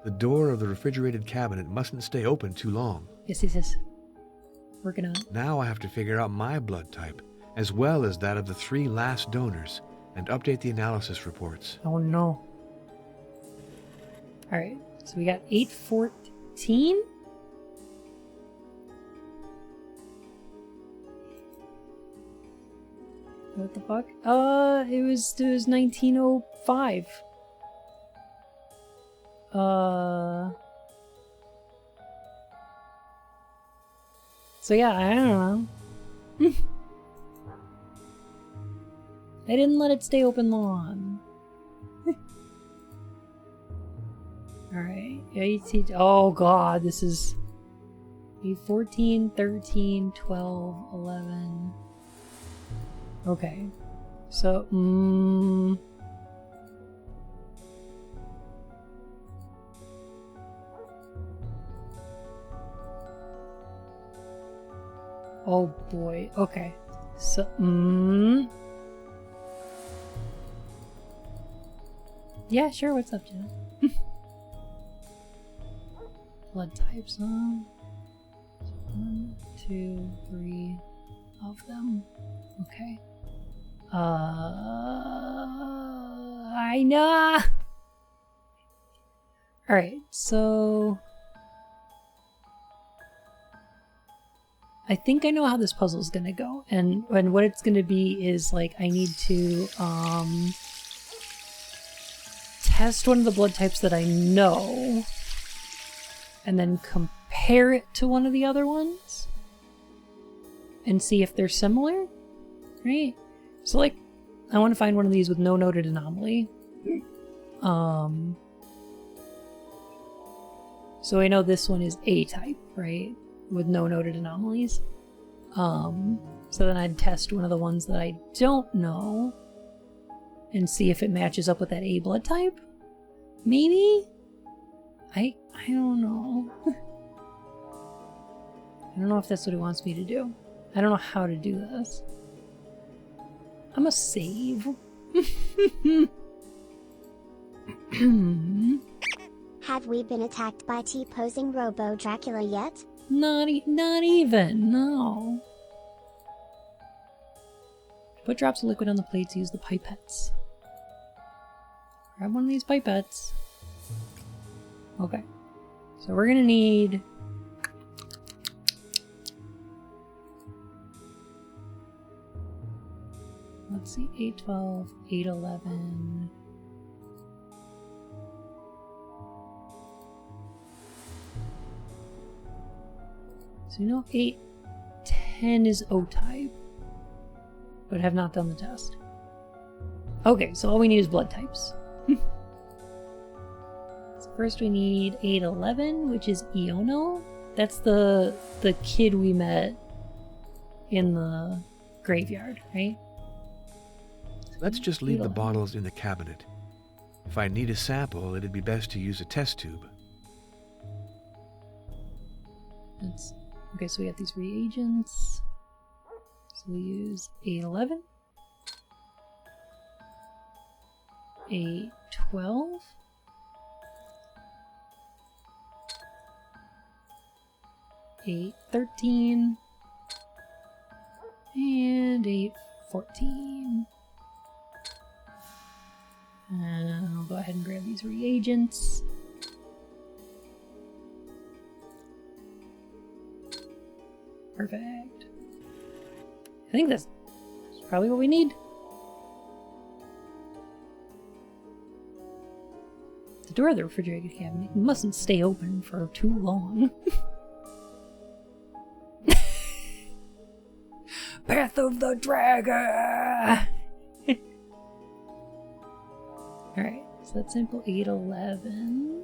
The door of the refrigerated cabinet mustn't stay open too long. Yes. Working on it. Now I have to figure out my blood type, as well as that of the 3 last donors, and update the analysis reports. Oh no. Alright, so we got 814? What the fuck? It was 1905. So yeah, I don't know. I didn't let it stay open long. Alright, 18. Oh god, this is 14, 13, 12, 11. Okay. So, oh boy. Okay. So, yeah, sure. What's up, Jenna? Blood types, huh? 1, 2, 3 of them. Okay. I know. All right, so I think I know how this puzzle is gonna go, and what it's gonna be is like I need to test one of the blood types that I know, and then compare it to one of the other ones, and see if they're similar. Right? So like, I want to find one of these with no noted anomaly. So I know this one is A-type, right? With no noted anomalies. So then I'd test one of the ones that I don't know and see if it matches up with that A blood type. Maybe? I don't know. I don't know if that's what it wants me to do. I don't know how to do this. I'm gonna save. Have we been attacked by T-posing Robo Dracula yet? Not even, no. Put drops of liquid on the plates, use the pipettes. Grab one of these pipettes. Okay. So we're gonna need... Let's see, 812, 811... So you know 810 is O-type, but have not done the test. Okay, so all we need is blood types. So first we need 811, which is Iono. That's the kid we met in the graveyard, right? Let's just leave the bottles in the cabinet. If I need a sample, it'd be best to use a test tube. Okay, so we have these reagents. So we use 811, 812, 813, and 814. And I'll go ahead and grab these reagents. Perfect. I think that's probably what we need. The door of the refrigerated cabinet mustn't stay open for too long. Path of the Dragon! Alright, so that's sample 811.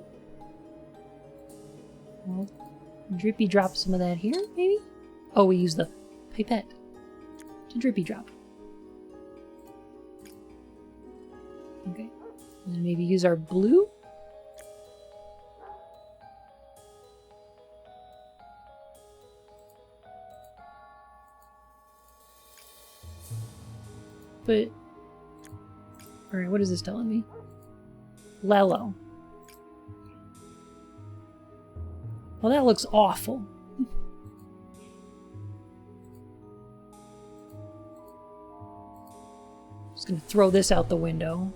We'll drippy drop some of that here, maybe? Oh, we use the pipette to drippy drop. Okay. And then maybe use our blue. But... Alright, what is this telling me? Lello. Well, that looks awful. Just gonna throw this out the window.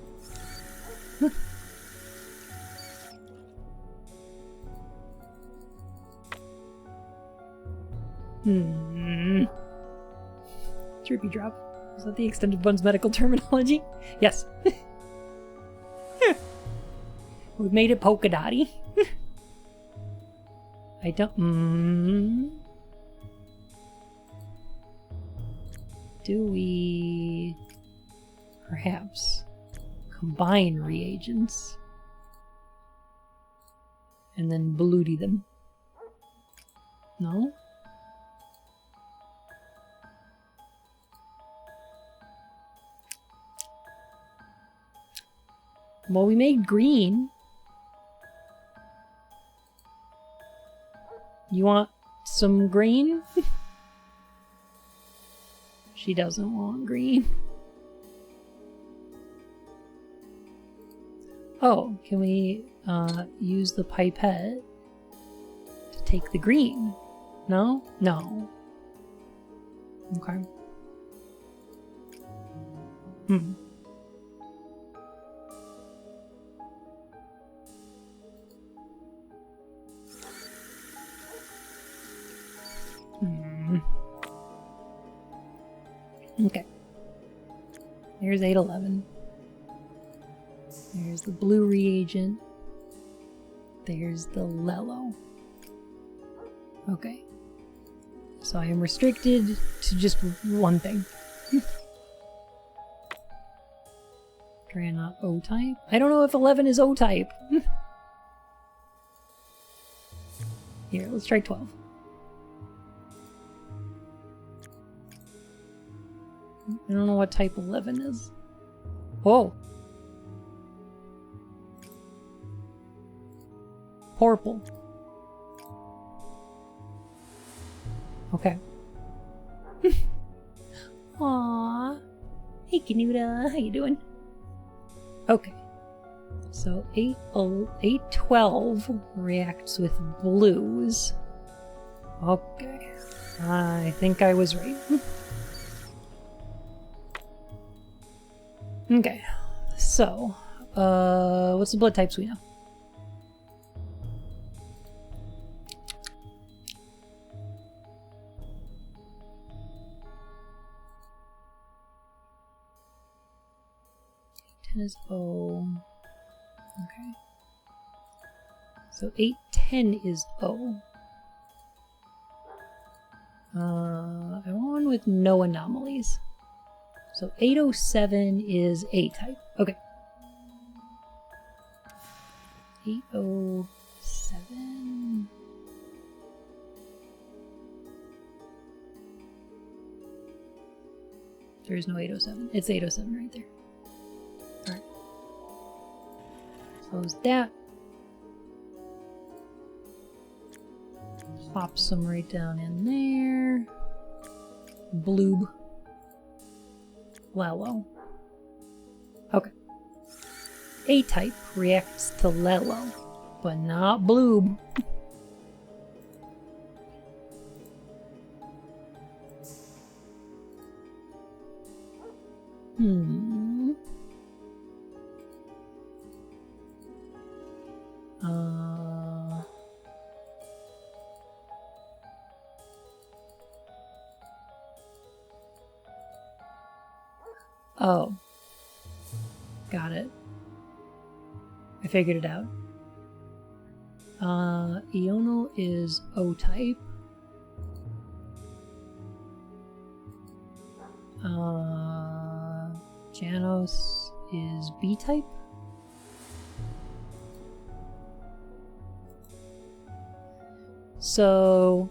Droopy drop. Is that the extended one's medical terminology? Yes. We've made it polka dotty. I don't. Do we perhaps combine reagents and then bloody them? No? Well, we made green. You want some green? She doesn't want green. Oh, can we use the pipette to take the green? No? No. Okay. Okay. Here's 811. There's the blue reagent. There's the Lello. Okay. So I am restricted to just one thing. Try not O-type. I don't know if 11 is O-type. Here, let's try 12. I don't know what type 11 is. Whoa. Purple. Okay. Aww. Hey, Canuta. How you doing? Okay. So 812 reacts with blues. Okay. I think I was right. Okay, so, what's the blood types we know? Ten is O. Okay. So 810 is O. I want one with no anomalies. So 807 is A-type. Okay. 807. There is no 807. It's 807 right there. Alright. Close that. Pop some right down in there. Bloob. Lello. Okay. A-type reacts to Lello, but not Bloob. Oh. Got it. I figured it out. Iono is O-type. Janos is B-type. So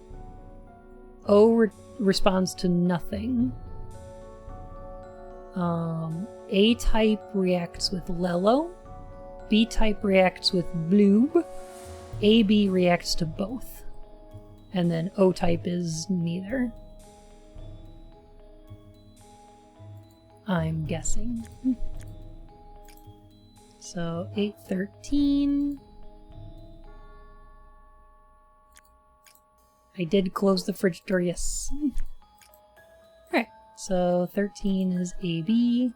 O responds to nothing. A-type reacts with Lello. B-type reacts with Bloob. AB reacts to both. And then O-type is neither. I'm guessing. So 813. I did close the fridge door, yes. Alright, so 13 is AB.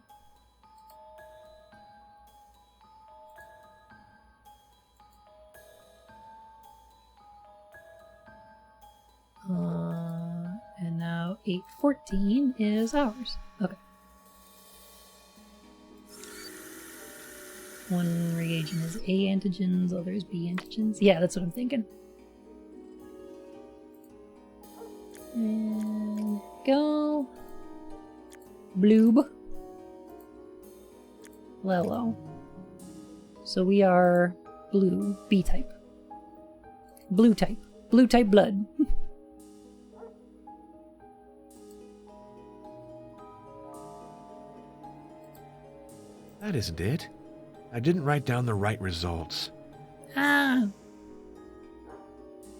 And now 814 is ours. Okay. One reagent is A antigens, other is B antigens. Yeah, that's what I'm thinking. And go. Bloob. Lelo. So we are blue, B type. Blue type. Blue type blood. That isn't it. I didn't write down the right results. Ah.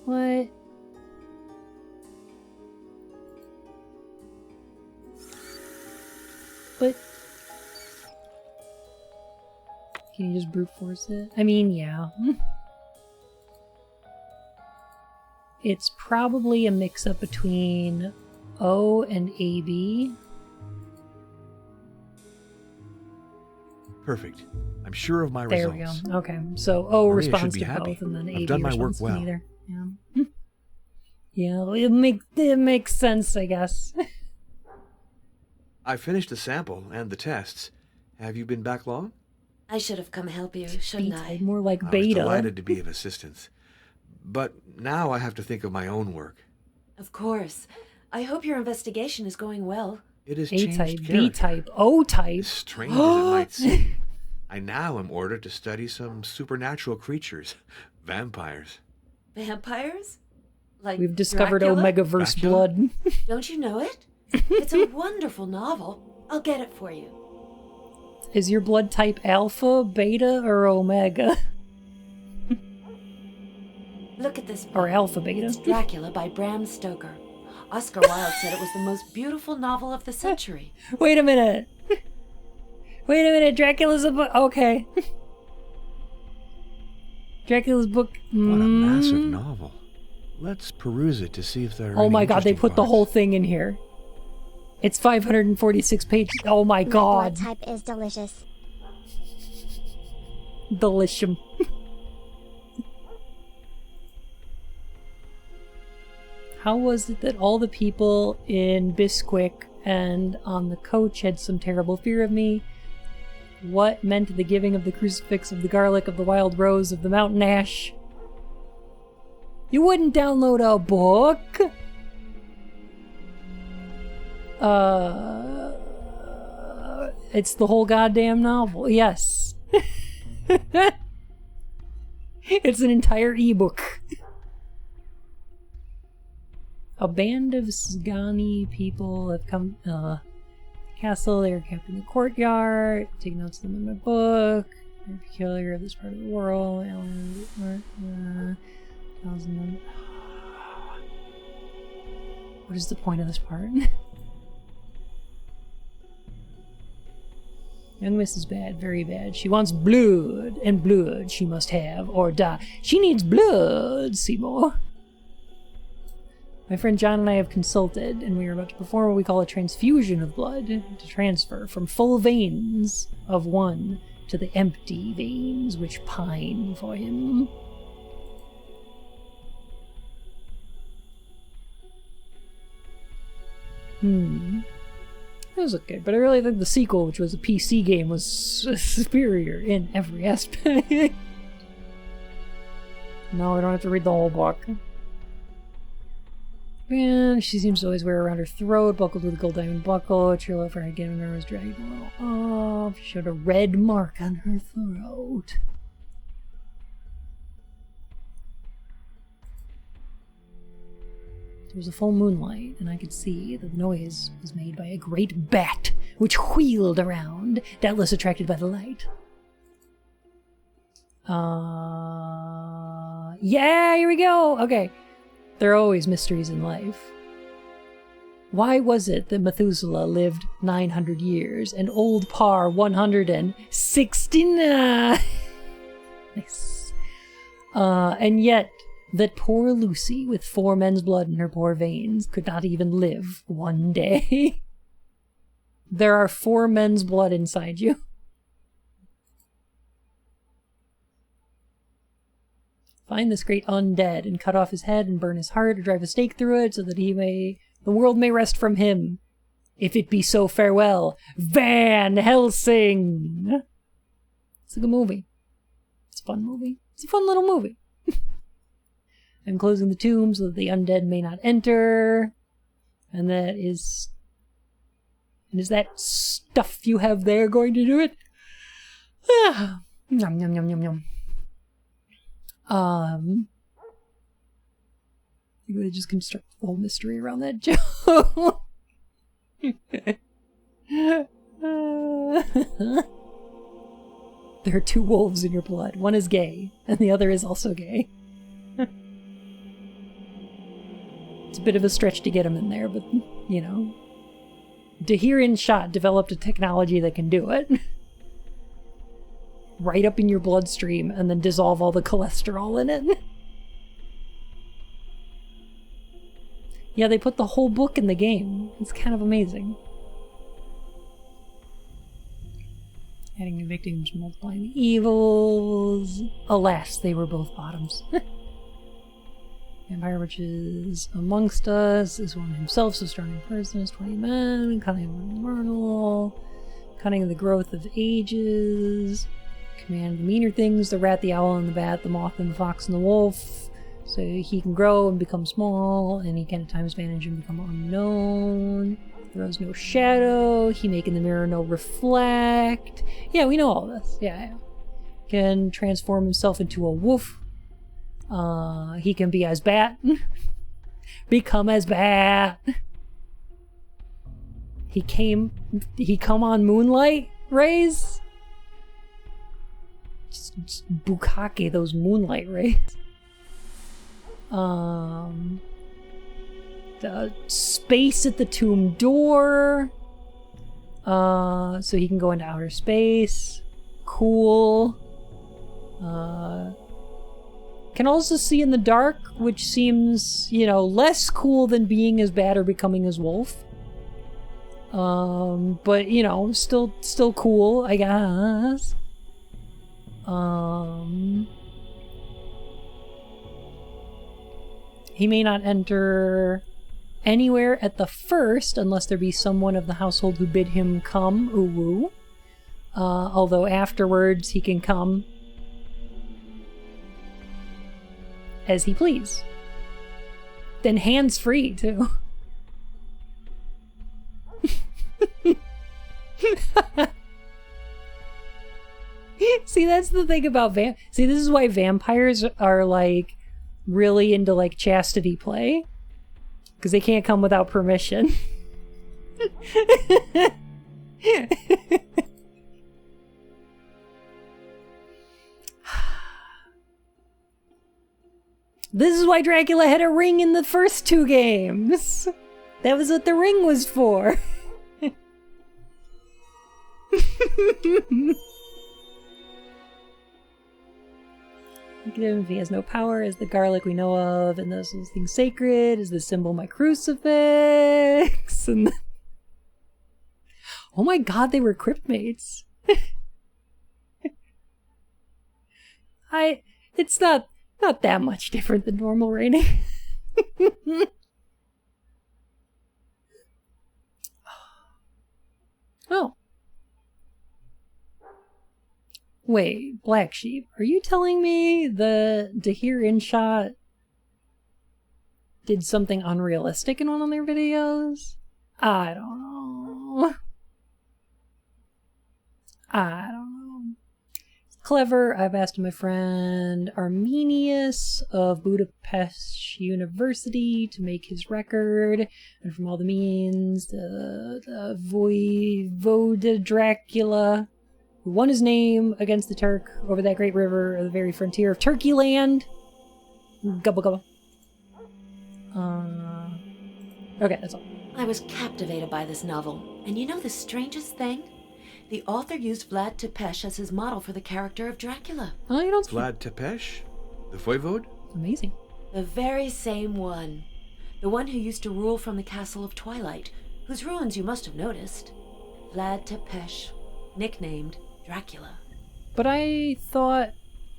What? But can you just brute force it? I mean, yeah. It's probably a mix-up between O and AB. Perfect. I'm sure of my results. There we go. Okay, so O Maria responds should be to happy. both, and then I've AB done my work responds to well. neither. Yeah. Yeah, it makes sense, I guess. I finished the sample and the tests. Have you been back long? I should have come help you, shouldn't I? More like I was beta. delighted to be of assistance. But now I have to think of my own work. Of course. I hope your investigation is going well. It has A changed type, B character. type, O type. As strange as it might seem, I now am ordered to study some supernatural creatures, vampires. Vampires? Like We've discovered Dracula? Omegaverse Dracula? blood. Don't you know it? It's a wonderful novel. I'll get it for you. Is your blood type alpha, beta, or omega? Look at this book. Or alpha beta. It's Dracula by Bram Stoker. Oscar Wilde said it was the most beautiful novel of the century. Wait a minute. Wait a minute. Dracula's a book. Okay. Dracula's book. What a massive novel. Let's peruse it to see if there are Oh any my god, they interesting put the parts. whole thing in here. It's 546 pages. Oh my god. My blood type is delicious. Delicious. How was it that all the people in Bisquick and on the coach had some terrible fear of me? What meant the giving of the crucifix, of the garlic, of the wild rose, of the mountain ash? You wouldn't download a book? It's the whole goddamn novel. Yes. It's an entire ebook. A band of Sgani people have come castle. They are camped in the courtyard. Take notes of them in my book. They're peculiar of this part of the world. What is the point of this part? Young Miss is bad, very bad. She wants blood, and blood she must have, or die. She needs blood, Seymour. My friend John and I have consulted, and we are about to perform what we call a transfusion of blood to transfer from full veins of one to the empty veins which pine for him. That was okay, but I really think the sequel, which was a PC game, was superior in every aspect. No, I don't have to read the whole book. And she seems to always wear around her throat, buckled with a gold diamond buckle. A trail of her had given her was dragged a little off. She showed a red mark on her throat. There was a full moonlight, and I could see that the noise was made by a great bat, which wheeled around, doubtless attracted by the light. Yeah, here we go! Okay. There are always mysteries in life. Why was it that Methuselah lived 900 years and Old Parr 169? Nice. And yet, that poor Lucy, with 4 men's blood in her poor veins, could not even live one day. There are 4 men's blood inside you. Find this great undead and cut off his head and burn his heart or drive a stake through it so that the world may rest from him. If it be so, farewell, Van Helsing! It's a good movie. It's a fun movie. It's a fun little movie. I'm closing the tomb so that the undead may not enter. And that is... And is that stuff you have there going to do it? Ah. Yum, yum, yum, yum, yum. I think they just construct the whole mystery around that joke. There are 2 wolves in your blood. One is gay, and the other is also gay. It's a bit of a stretch to get him in there, but, you know. Dahirin Shot developed a technology that can do it. Right up in your bloodstream and then dissolve all the cholesterol in it. Yeah, they put the whole book in the game. It's kind of amazing. Adding new victims, multiplying the evils. Alas, they were both bottoms. Vampire witches amongst us is one himself, so strong in person as 20 men. Cunning of immortal. Cunning of the growth of ages. Command the meaner things, the rat, the owl, and the bat, the moth, and the fox, and the wolf. So he can grow and become small, and he can at times vanish and become unknown. Throws no shadow, he make in the mirror no reflect. Yeah, we know all this. Yeah. Can transform himself into a wolf. He can be as bat. Become as bat. He come on moonlight rays. Just bukkake those moonlight rays. The space at the tomb door. So he can go into outer space. Cool. Can also see in the dark, which seems, you know, less cool than being as bad or becoming as wolf. But, you know, still cool, I guess. He may not enter anywhere at the first unless there be someone of the household who bid him come, uwu. Although afterwards he can come as he please. Then hands-free, too. See, that's the thing about See, this is why vampires are, like, really into, like, chastity play. Because they can't come without permission. This is why Dracula had a ring in the first 2 games. That was what the ring was for. If he has no power, is the garlic we know of, and those things sacred, is the symbol my crucifix, and oh my god, they were cryptmates. It's not that much different than normal raining. Oh. Wait, Black Sheep, are you telling me the Dahir InShot did something unrealistic in one of their videos? I don't know. Clever. I've asked my friend Arminius of Budapest University to make his record, and from all the means, the Voivode Dracula, who won his name against the Turk over that great river at the very frontier of Turkey land. Gubba gubba. Okay, that's all. I was captivated by this novel, and you know the strangest thing? The author used Vlad Tepes as his model for the character of Dracula. Oh, you don't... Vlad Tepes? The Voivode? Amazing. The very same one. The one who used to rule from the Castle of Twilight, whose ruins you must have noticed. Vlad Tepes, nicknamed Dracula. But I thought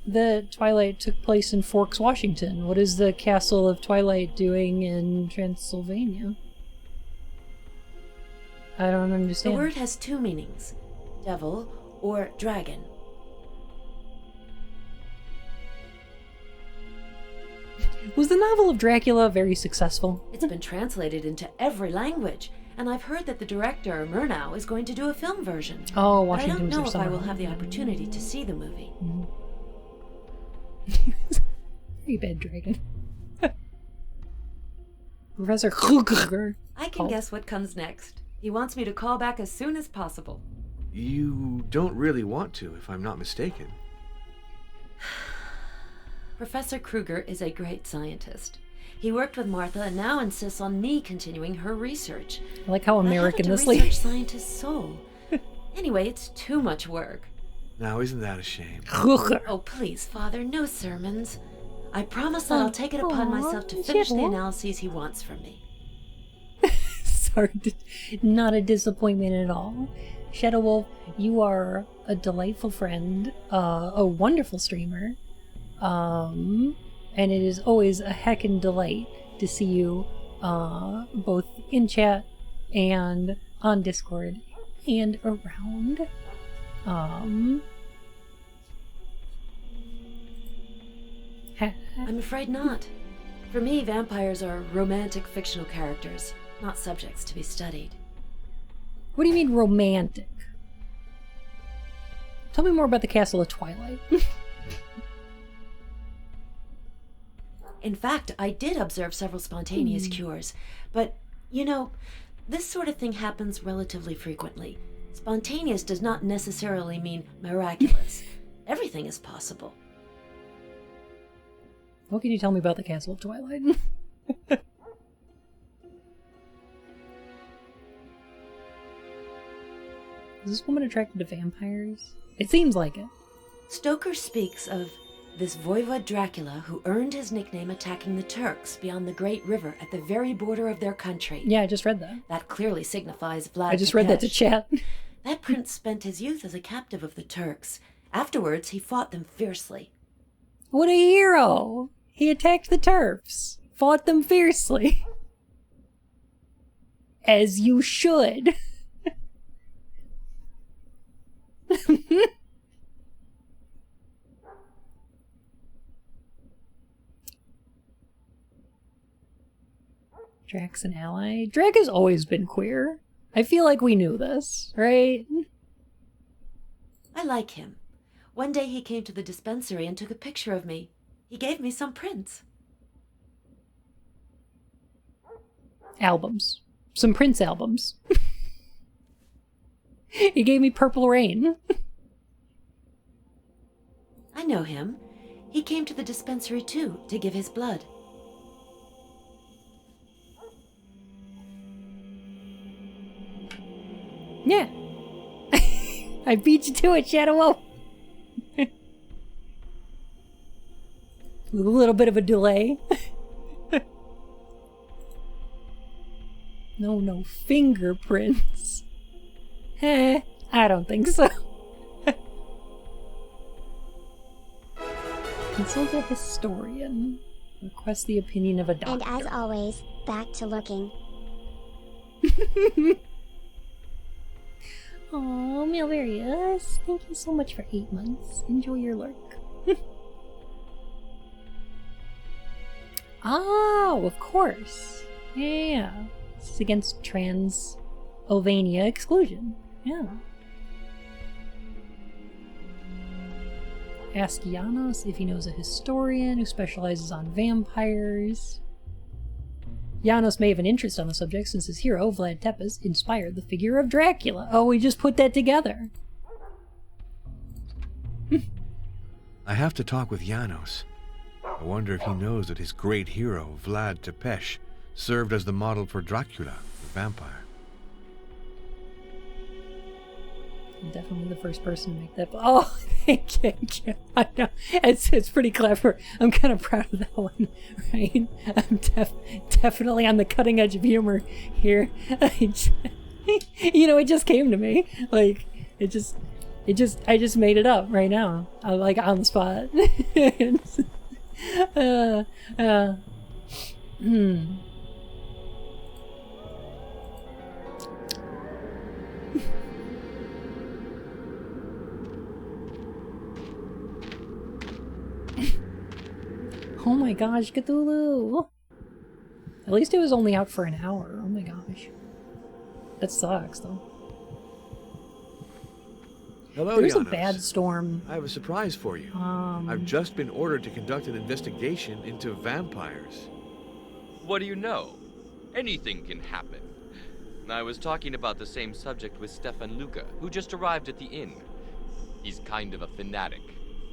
that Twilight took place in Forks, Washington. What is the Castle of Twilight doing in Transylvania? I don't understand. The word has two meanings, devil or dragon. Was the novel of Dracula very successful? It's been translated into every language, and I've heard that the director, Murnau, is going to do a film version. Oh, but I Washington don't know was if their I will summer have the home. opportunity to see the movie. Very bad dragon. Professor Kruger. I can guess what comes next. He wants me to call back as soon as possible. You don't really want to, if I'm not mistaken. Professor Kruger is a great scientist. He worked with Martha and now insists on me continuing her research. I like how American I this haven't lady. research scientist's soul. Anyway, it's too much work. Now, isn't that a shame? Oh, please, Father, no sermons. I promise that I'll take it upon myself to finish the analyses he wants from me. Sorry, not a disappointment at all. Shadow Wolf, you are a delightful friend, a wonderful streamer, and it is always a heckin' delight to see you both in chat and on Discord and around. I'm afraid not. For me, vampires are romantic fictional characters, not subjects to be studied. What do you mean romantic? Tell me more about the Castle of Twilight. In fact, I did observe several spontaneous cures, but, you know, this sort of thing happens relatively frequently. Spontaneous does not necessarily mean miraculous. Everything is possible. What can you tell me about the Castle of Twilight? Is this woman attracted to vampires? It seems like it. Stoker speaks of this Voivod Dracula who earned his nickname attacking the Turks beyond the Great River at the very border of their country. Yeah, I just read that. That clearly signifies Vlad I just read that to Tepes. chat. That prince spent his youth as a captive of the Turks. Afterwards, he fought them fiercely. What a hero! He attacked the Turfs, fought them fiercely. As you should. Drac's an ally. Drac has always been queer. I feel like we knew this, right? I like him. One day he came to the dispensary and took a picture of me. He gave me some prints. Albums. Some Prince albums. He gave me Purple Rain. I know him. He came to the dispensary too, to give his blood. Yeah. I beat you to it, Shadow Wolf. With a little bit of a delay. No fingerprints. I don't think so. Consult a historian. Request the opinion of a doctor. And as always, back to looking. Aw, Melvarius, thank you so much for 8 months. Enjoy your lurk. Oh, of course. Yeah. This is against Transylvania exclusion. Yeah. Ask Janos if he knows a historian who specializes on vampires. Janos may have an interest on the subject since his hero, Vlad Tepes, inspired the figure of Dracula. Oh, we just put that together. I have to talk with Janos. I wonder if he knows that his great hero, Vlad Tepes, served as the model for Dracula, the vampire. Definitely the first person to make that. Oh, thank you. I know. It's pretty clever. I'm kind of proud of that one, right? I'm definitely on the cutting edge of humor here. It just came to me. Like, I just made it up right now. I'm like on the spot. Oh my gosh, Cthulhu! At least it was only out for an hour. Oh my gosh. That sucks, though. Hello, There's Janos. a bad storm. I have a surprise for you. I've just been ordered to conduct an investigation into vampires. What do you know? Anything can happen. I was talking about the same subject with Stefan Luca, who just arrived at the inn. He's kind of a fanatic,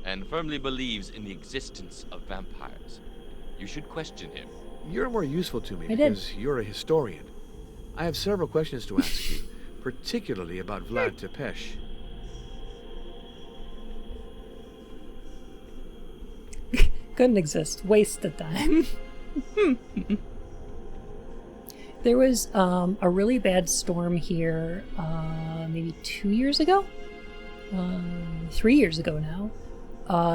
and firmly believes in the existence of vampires. You should question him. You're more useful to me because you're a historian. I have several questions to ask you, particularly about Vlad Tepes. Couldn't exist. Waste of time. There was a really bad storm here maybe 2 years ago? 3 years ago now.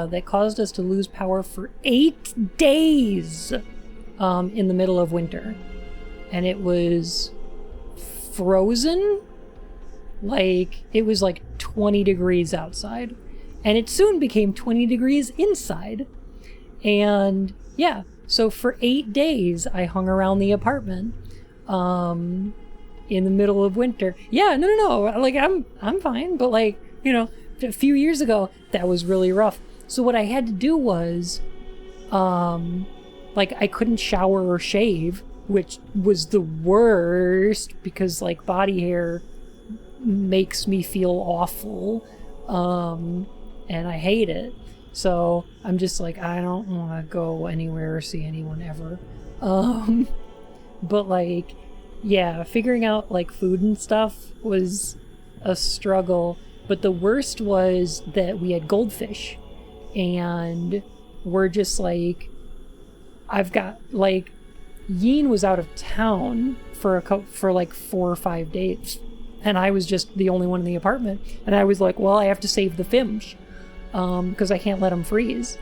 That caused us to lose power for 8 days in the middle of winter. And it was frozen. Like, it was like 20 degrees outside. And it soon became 20 degrees inside. And yeah, so for 8 days I hung around the apartment in the middle of winter. Yeah, no. Like, I'm fine. But like, a few years ago, that was really rough. So what I had to do was, like, I couldn't shower or shave, which was the worst because, like, body hair makes me feel awful, and I hate it. So I'm just like, I don't want to go anywhere or see anyone ever. But like, yeah, figuring out like food and stuff was a struggle. But the worst was that we had goldfish, and we're just like, I've got like, Yeen was out of town for like 4 or 5 days, and I was just the only one in the apartment. And I was like, well, I have to save the Fimsh, because I can't let them freeze.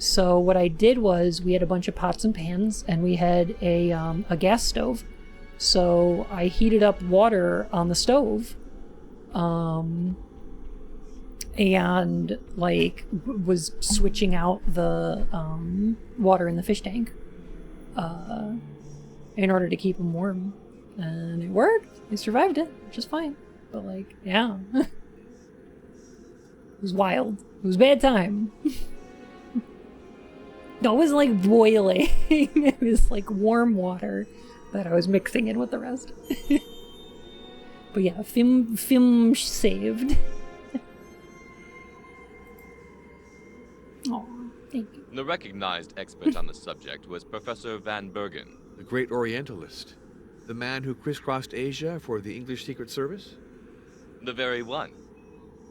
So what I did was, we had a bunch of pots and pans, and we had a gas stove. So I heated up water on the stove, and like was switching out the water in the fish tank in order to keep them warm, and it worked. We survived it just fine. But like, yeah. It was wild. It was a bad time. No, it wasn't like boiling. It was like warm water that I was mixing in with the rest. But yeah, film saved. Oh, thank you. The recognized expert on the subject was Professor Van Bergen. The great Orientalist. The man who crisscrossed Asia for the English Secret Service? The very one.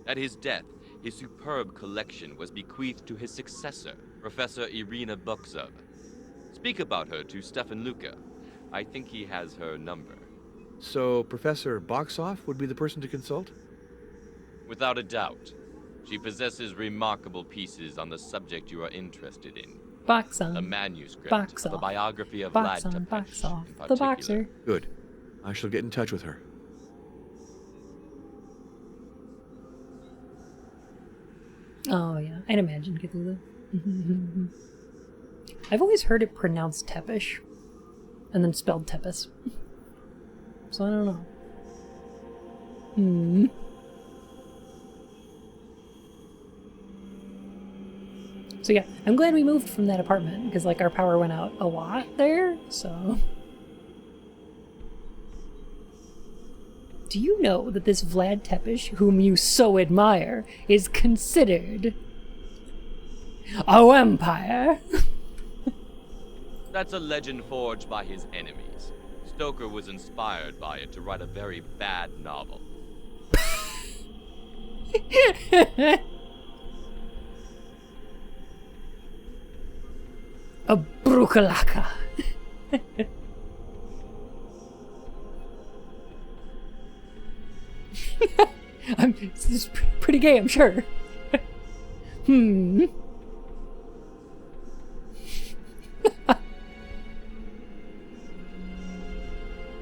At his death, his superb collection was bequeathed to his successor, Professor Irina Buksov. Speak about her to Stefan Luca. I think he has her number. So Professor Boxoff would be the person to consult? Without a doubt. She possesses remarkable pieces on the subject you are interested in. Box on. A manuscript Box of a off. biography of Box Vlad on, Tepes box off. in The particular. boxer. Good. I shall get in touch with her. Oh yeah, I'd imagine Cthulhu. I've always heard it pronounced Tepish, and then spelled Tepes. So I don't know. So yeah, I'm glad we moved from that apartment, because like our power went out a lot there, so... Do you know that this Vlad Tepes, whom you so admire, is considered a vampire? That's a legend forged by his enemies. Stoker was inspired by it to write a very bad novel. A brukalaka. This is pretty gay, I'm sure.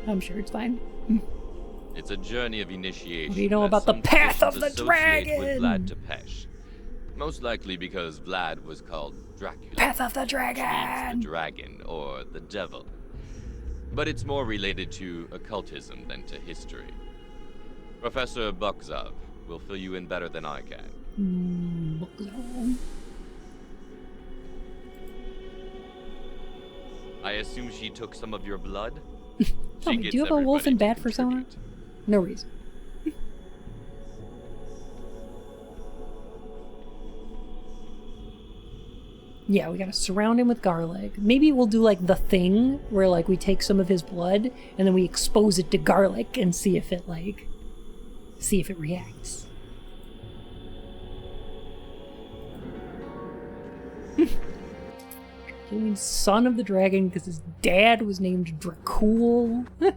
I'm sure it's fine. It's a journey of initiation. What do you know about the path of the dragon? With Vlad Tepes. Most likely because Vlad was called DracUwUla. Path of the Which dragon! means the dragon, or the devil. But it's more related to occultism than to history. Professor Bukzov will fill you in better than I can. Bukzov. I assume she took some of your blood? Tell me, do you have a wolf and bat persona? No reason. Yeah, we gotta surround him with garlic. Maybe we'll do like the thing where like we take some of his blood and then we expose it to garlic and see if it reacts. He means son of the dragon because his dad was named DracUwUla.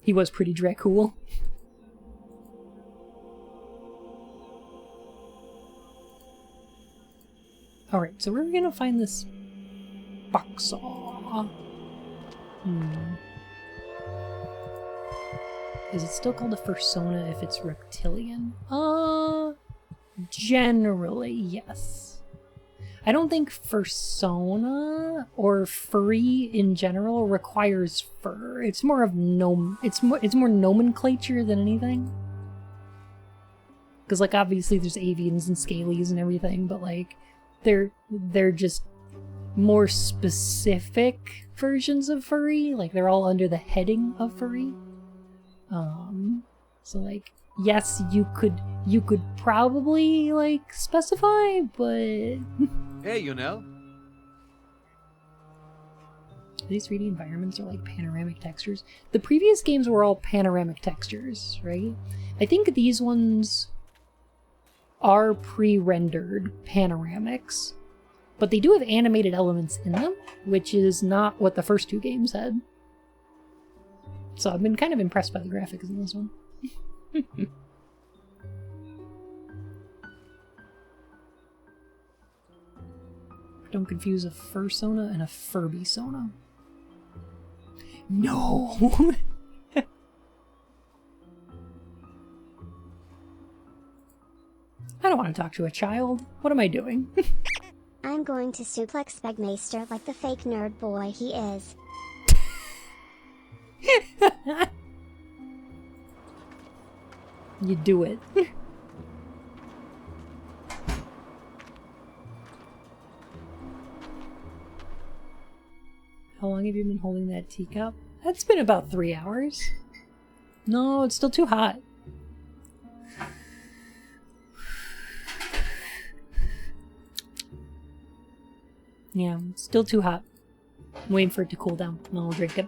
He was pretty DracUwUla. Alright, so we're gonna find this boxsaw. Is it still called a fursona if it's reptilian? Generally, yes. I don't think fursona or furry in general requires fur. It's more of it's more nomenclature than anything. Because like obviously there's avians and scalies and everything, but like they're just more specific versions of furry. Like they're all under the heading of furry. So like yes, you could probably like specify, but Hey, you know. These 3D environments are like panoramic textures. The previous games were all panoramic textures, right? I think these ones are pre-rendered panoramics, but they do have animated elements in them, which is not what the first two games had. So I've been kind of impressed by the graphics in this one. Don't confuse a fursona and a furbysona. No! I don't want to talk to a child. What am I doing? I'm going to suplex Spegmaster like the fake nerd boy he is. You do it. How long have you been holding that teacup? That's been about 3 hours. No, it's still too hot. Yeah, it's still too hot. I'm waiting for it to cool down, and then I'll drink it.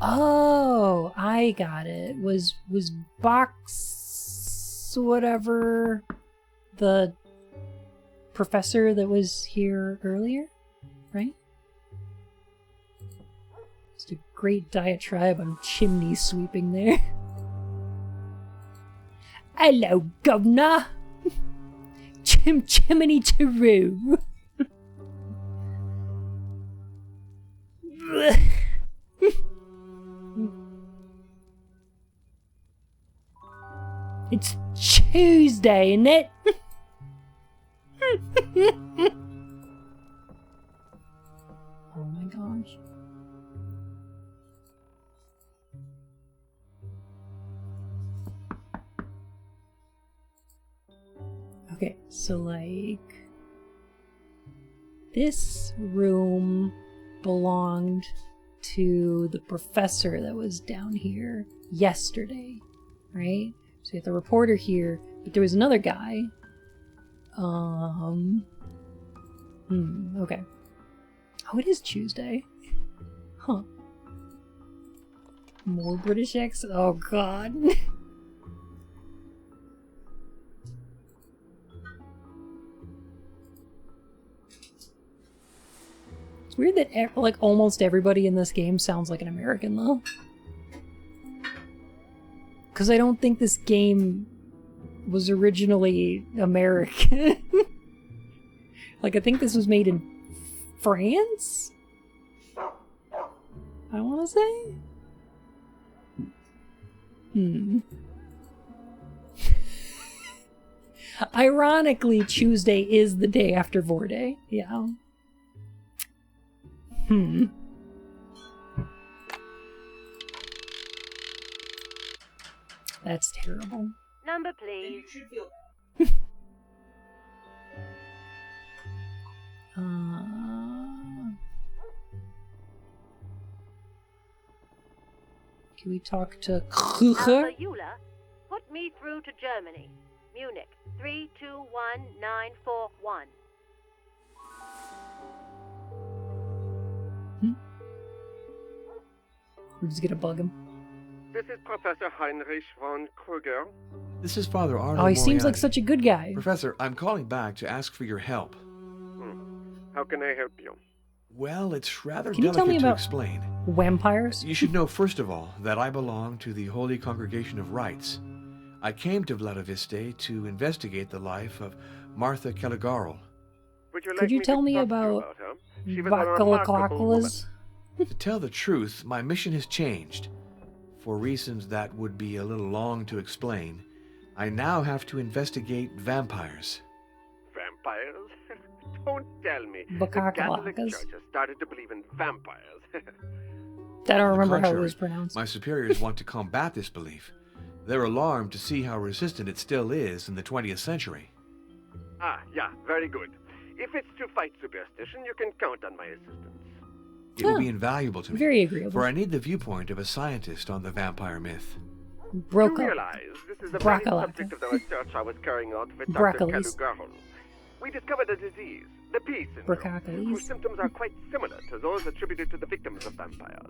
Oh, I got it. Was Box whatever the professor that was here earlier, right? Just a great diatribe on chimney sweeping there. Hello, governor. Chimney Taroo. It's Tuesday, isn't it? Oh my gosh. Okay, so like this room belonged to the professor that was down here yesterday, right? So you have the reporter here, but there was another guy Okay. Oh, it is Tuesday. Huh. More British accent? Oh, God. It's weird that, like, almost everybody in this game sounds like an American, though. Because I don't think this game was originally American. Like, I think this was made in France? I want to say? Ironically, Tuesday is the day after Vorday. Yeah. That's terrible. Number, please. You should feel Can we talk to DracUwUla, put me through to Germany. Munich, 321941. We're just gonna bug him. This is Professor Heinrich von Kruger. This is Father Arnold. Oh, he seems like Moriarty. such a good guy. Professor, I'm calling back to ask for your help. How can I help you? Well, it's rather Can you tell delicate me to about explain. vampires? You should know, first of all, that I belong to the Holy Congregation of Rites. I came to Vladiviste to investigate the life of Martha Caligarl. Could you tell me about Vakalakalakas? To tell the truth, my mission has changed. For reasons that would be a little long to explain, I now have to investigate vampires. Vampires? Don't tell me. The Vakalakalakas. Catholic Church has started to believe in vampires. I don't On the remember how it contrary, was pronounced. My superiors want to combat this belief. They're alarmed to see how resistant it still is in the 20th century. Yeah, very good. If it's to fight superstition, you can count on my assistance. It will be invaluable to me. Very agreeable. For I need the viewpoint of a scientist on the vampire myth. You Broco. realize this is the very Brackalaka. subject of the research I was carrying out with Dr. Braccalis. Caligarl. We discovered a disease, the P syndrome, Braccalis. whose symptoms are quite similar to those attributed to the victims of vampires.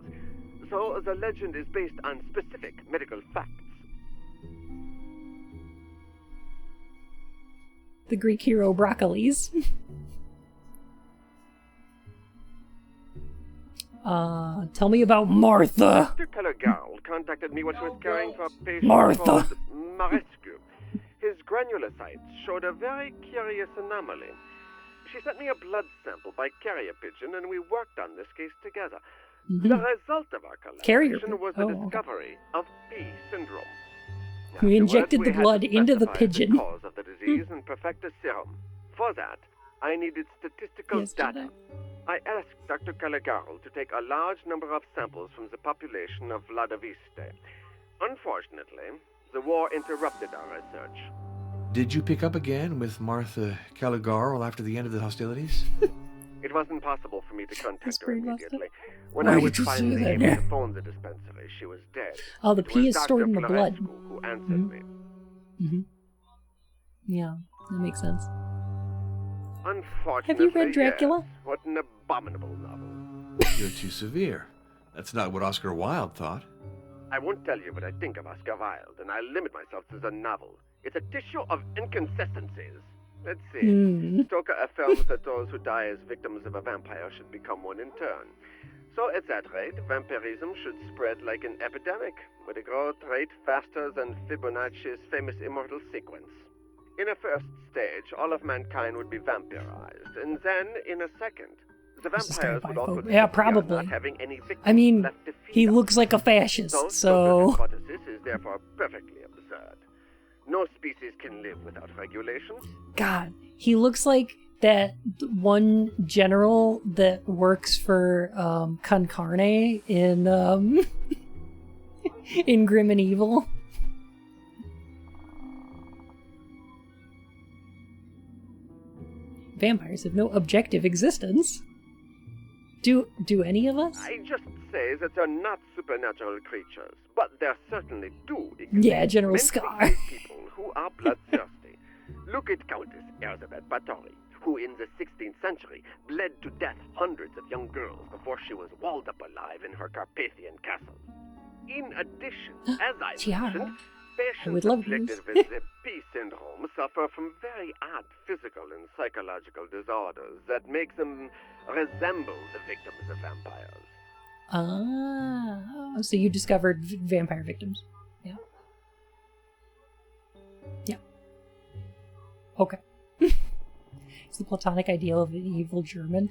So the legend is based on specific medical facts. The Greek hero Broccolis. Tell me about Martha. Dr. Caligarl contacted me when she was caring for a patient Martha. called Marescu. His granulocytes showed a very curious anomaly. She sent me a blood sample by carrier pigeon, and we worked on this case together. The result of our collaboration was the discovery of P syndrome. We injected Afterwards, the blood we had to into the specify pigeon. the cause of the disease and perfect a serum. For that, I needed statistical data. I asked Dr. Caligarl to take a large number of samples from the population of Vladiviste. Unfortunately, the war interrupted our research. Did you pick up again with Martha Caligarl after the end of the hostilities? It wasn't possible for me to contact her immediately. When Why I did was you say finally that? able to phone the dispensary, she was dead. Oh, the It P was is stored Dr. in the blood. Florescu who answered me. Yeah, that makes sense. Unfortunately, Have you read Dracula? yes. What an abominable novel. You're too severe. That's not what Oscar Wilde thought. I won't tell you what I think of Oscar Wilde, and I'll limit myself to the novel. It's a tissue of inconsistencies. Let's see. Stoker affirms that those who die as victims of a vampire should become one in turn. So at that rate, vampirism should spread like an epidemic, with a growth rate faster than Fibonacci's famous immortal sequence. In a first stage, all of mankind would be vampirized, and then, in a second, the vampires would also Yeah, disappear, probably. not having any victims I mean, left to feed he on. looks like a fascist, Stoker's so... hypothesis is therefore perfectly absurd. No species can live without regulation. God, he looks like that one general that works for Con Carne in in Grim and Evil. Vampires have no objective existence. Do any of us? I just say that they're not supernatural creatures, but there certainly do exist Yeah, General mentally Scar. ill people who are bloodthirsty. Look at Countess Elizabeth Bathory, who in the 16th century bled to death hundreds of young girls before she was walled up alive in her Carpathian castle. In addition, as I mentioned, patients afflicted with the P syndrome suffer from very odd physical and psychological disorders that make them resemble the victims of vampires. Ah, so you discovered vampire victims. Yeah. Yeah. Okay. It's the platonic ideal of an evil German.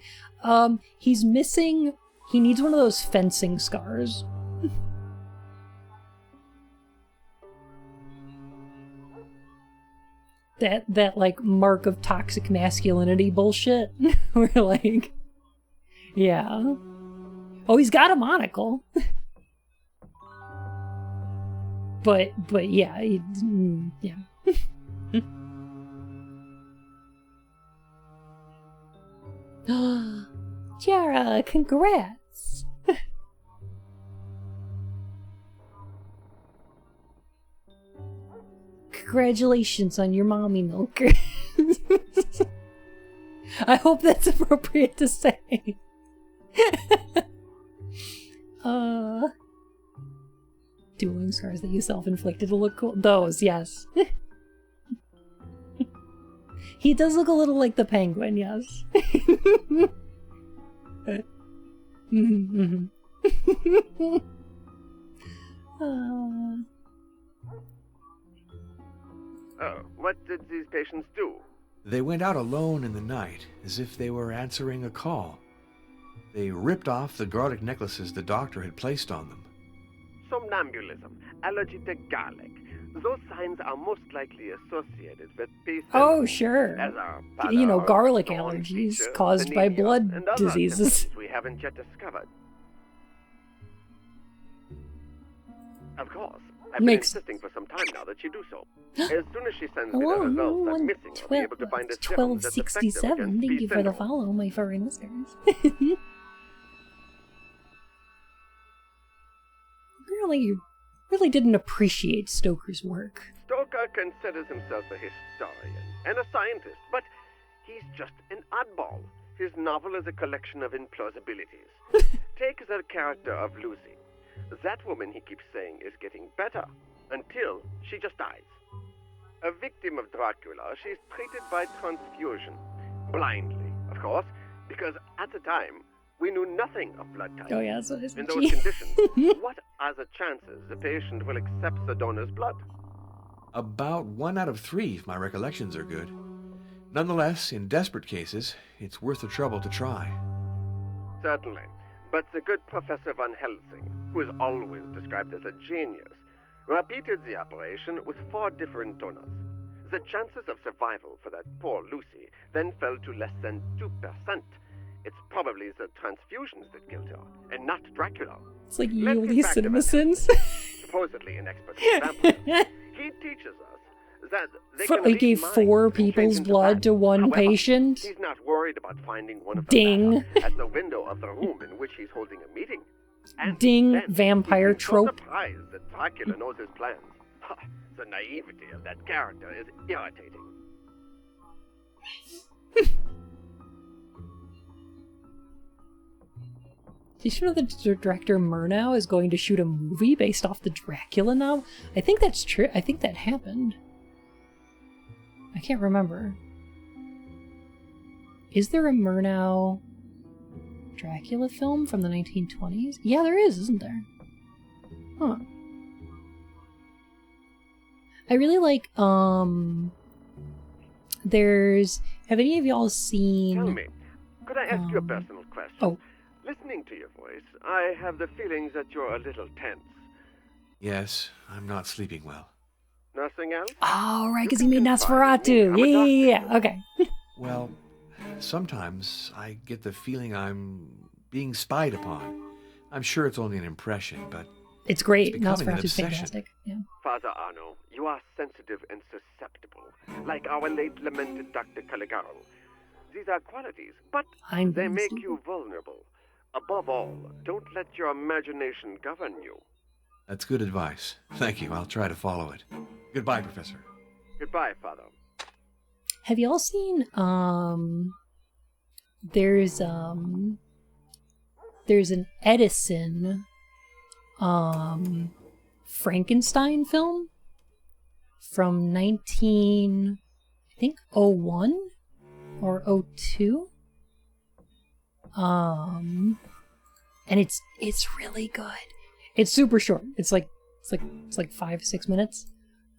He's missing... He needs one of those fencing scars. that like mark of toxic masculinity bullshit. We're like, yeah. Oh, he's got a monocle. but yeah, yeah. Tiara, congrats. Congratulations on your mommy milker. I hope that's appropriate to say. Dueling scars that you self-inflicted to look cool. Those, yes. He does look a little like the Penguin, yes. Oh, what did these patients do? They went out alone in the night, as if they were answering a call. They ripped off the garlic necklaces the doctor had placed on them. Somnambulism, allergy to garlic. Those signs are most likely associated with patients. Oh, sure. You know, garlic allergies features, caused by anemia, blood and other diseases. symptoms we haven't yet discovered. Of course. I've been insisting for some time now that she do so. As soon as she sends me the results I'm missing, I'll be able to find a serum that's effective 1267. against Thank you P for the syndrome. follow, my foreign listeners. really didn't appreciate Stoker's work. Stoker considers himself a historian and a scientist, but he's just an oddball. His novel is a collection of implausibilities. Take the character of Lucy. That woman, he keeps saying, is getting better until she just dies. A victim of Dracula, she's treated by transfusion. Blindly, of course, because at the time, we knew nothing of blood types. Oh yeah, so it's in those conditions, what are the chances the patient will accept the donor's blood? About 1 out of 3, if my recollections are good. Nonetheless, in desperate cases, it's worth the trouble to try. Certainly. But the good Professor Van Helsing, who is always described as a genius, repeated the operation with 4 different donors. The chances of survival for that poor Lucy then fell to less than 2%. It's probably the transfusions that killed her, and not Dracula. It's like Let's Yuli get back to Van CinemaSins. Helsing, supposedly an expert in vampires. He teaches us that they can He read gave minds 4 and change people's into blood bats. to one However, patient. He's not worried about finding one of Ding. them at the window of the room in which he's holding a meeting. And Ding, then vampire he's trope. so surprised that Dracula knows his plans. The naivety of that character is irritating. Did you know that director Murnau is going to shoot a movie based off the Dracula novel? I think that's true. I think that happened. I can't remember. Is there a Murnau Dracula film from the 1920s? Yeah, there is, isn't there? Huh. I really like, there's... Have any of y'all seen... Tell me, could I ask you a personal question? Oh. Listening to your voice, I have the feeling that you're a little tense. Yes, I'm not sleeping well. Nothing else? Oh, right, because he made Nosferatu. Yeah. Okay. Well, sometimes I get the feeling I'm being spied upon. I'm sure it's only an impression, but It's great. becoming an Nosferatu's obsession. fantastic. Yeah. Father Arno, you are sensitive and susceptible, like our late lamented Dr. Caligaro. These are qualities, but I'm they make Vincent. you vulnerable. Above all, don't let your imagination govern you. That's good advice. Thank you. I'll try to follow it. Goodbye, Professor. Goodbye, Father. Have y'all seen, there's an Edison, Frankenstein film from 1901 or 02. And it's really good. It's super short. It's like 5-6 minutes.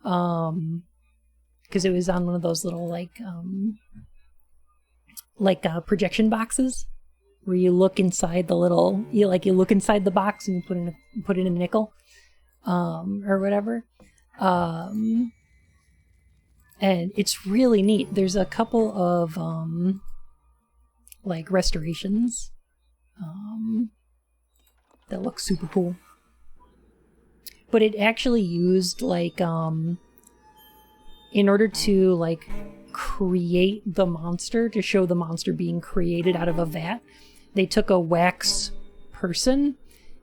Because it was on one of those little projection boxes where you look inside the little, you look inside the box and you put in a nickel, or whatever. And it's really neat. There's a couple of restorations that look super cool. But it actually used in order to create the monster, to show the monster being created out of a vat, they took a wax person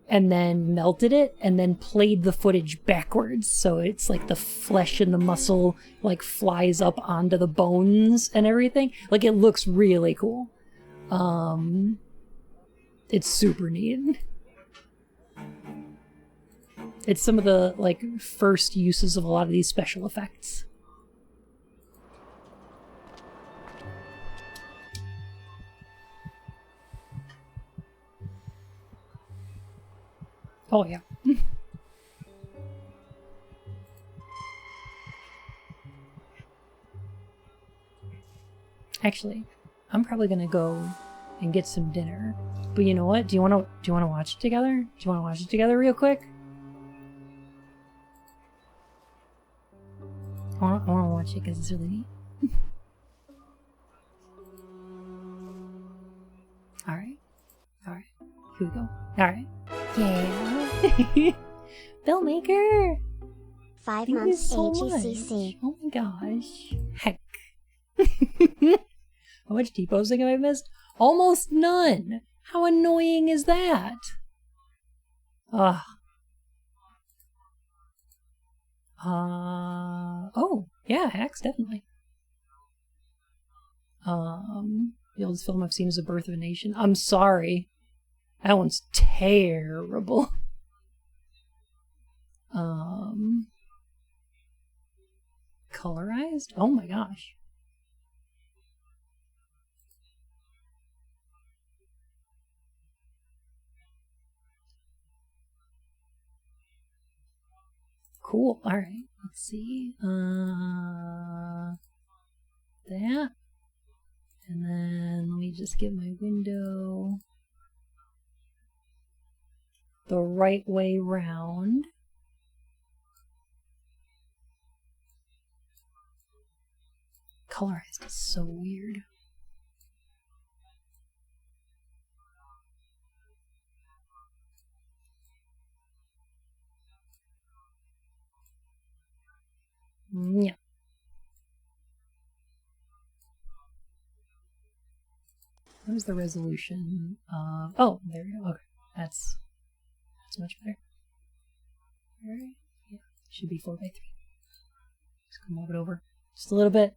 and then melted it and then played the footage backwards. So it's the flesh and the muscle flies up onto the bones and everything. It looks really cool. It's super neat. It's some of the first uses of a lot of these special effects. Oh yeah. Actually, I'm probably gonna go and get some dinner. But you know what? Do you wanna watch it together? Do you wanna watch it together real quick? I wanna watch it because it's really neat. Alright. Alright. Here we go. Alright. Yeah. Bellmaker! 5 Thank you months so AGCC. much. Oh my gosh. Heck. How much T-posting have I missed? Almost none! How annoying is that? Ugh. Oh, yeah, hacks, definitely. The oldest film I've seen is The Birth of a Nation. I'm sorry. That one's terrible. Colorized? Oh my gosh. Cool. Alright. Let's see. That. And then let me just get my window the right way round. Colorized is so weird. Yeah. What was the resolution? Oh, there we go. Okay. That's much better. Alright. Yeah. Should be 4:3. Just gonna move it over just a little bit.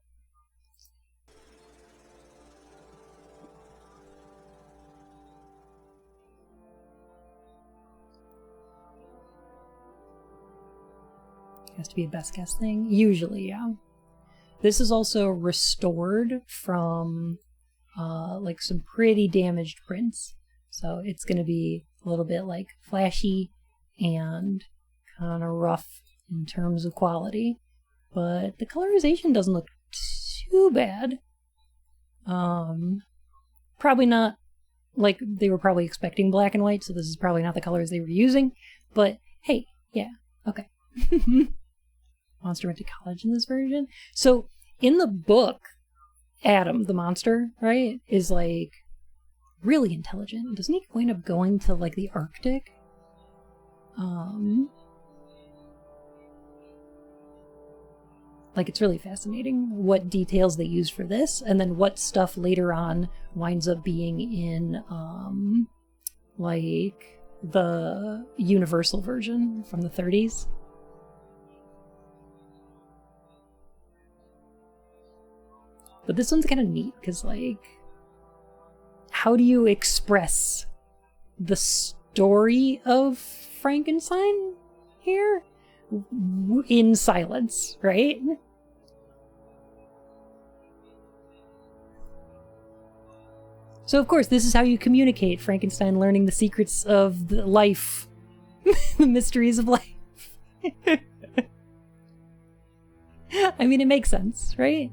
Has to be a best guess thing. Usually, yeah. This is also restored from some pretty damaged prints. So it's going to be a little bit flashy and kind of rough in terms of quality. But the colorization doesn't look too bad. Probably not, they were probably expecting black and white, so this is probably not the colors they were using. But hey, yeah, okay. Monster went to college in this version. So in the book, Adam, the monster, right, is really intelligent. Doesn't he wind up going to the Arctic? It's really fascinating what details they use for this, and then what stuff later on winds up being in the Universal version from the 30s. But this one's kind of neat, because, like, how do you express the story of Frankenstein here? In silence, right? So, of course, this is how you communicate Frankenstein learning the secrets of life, the mysteries of life. I mean, it makes sense, right?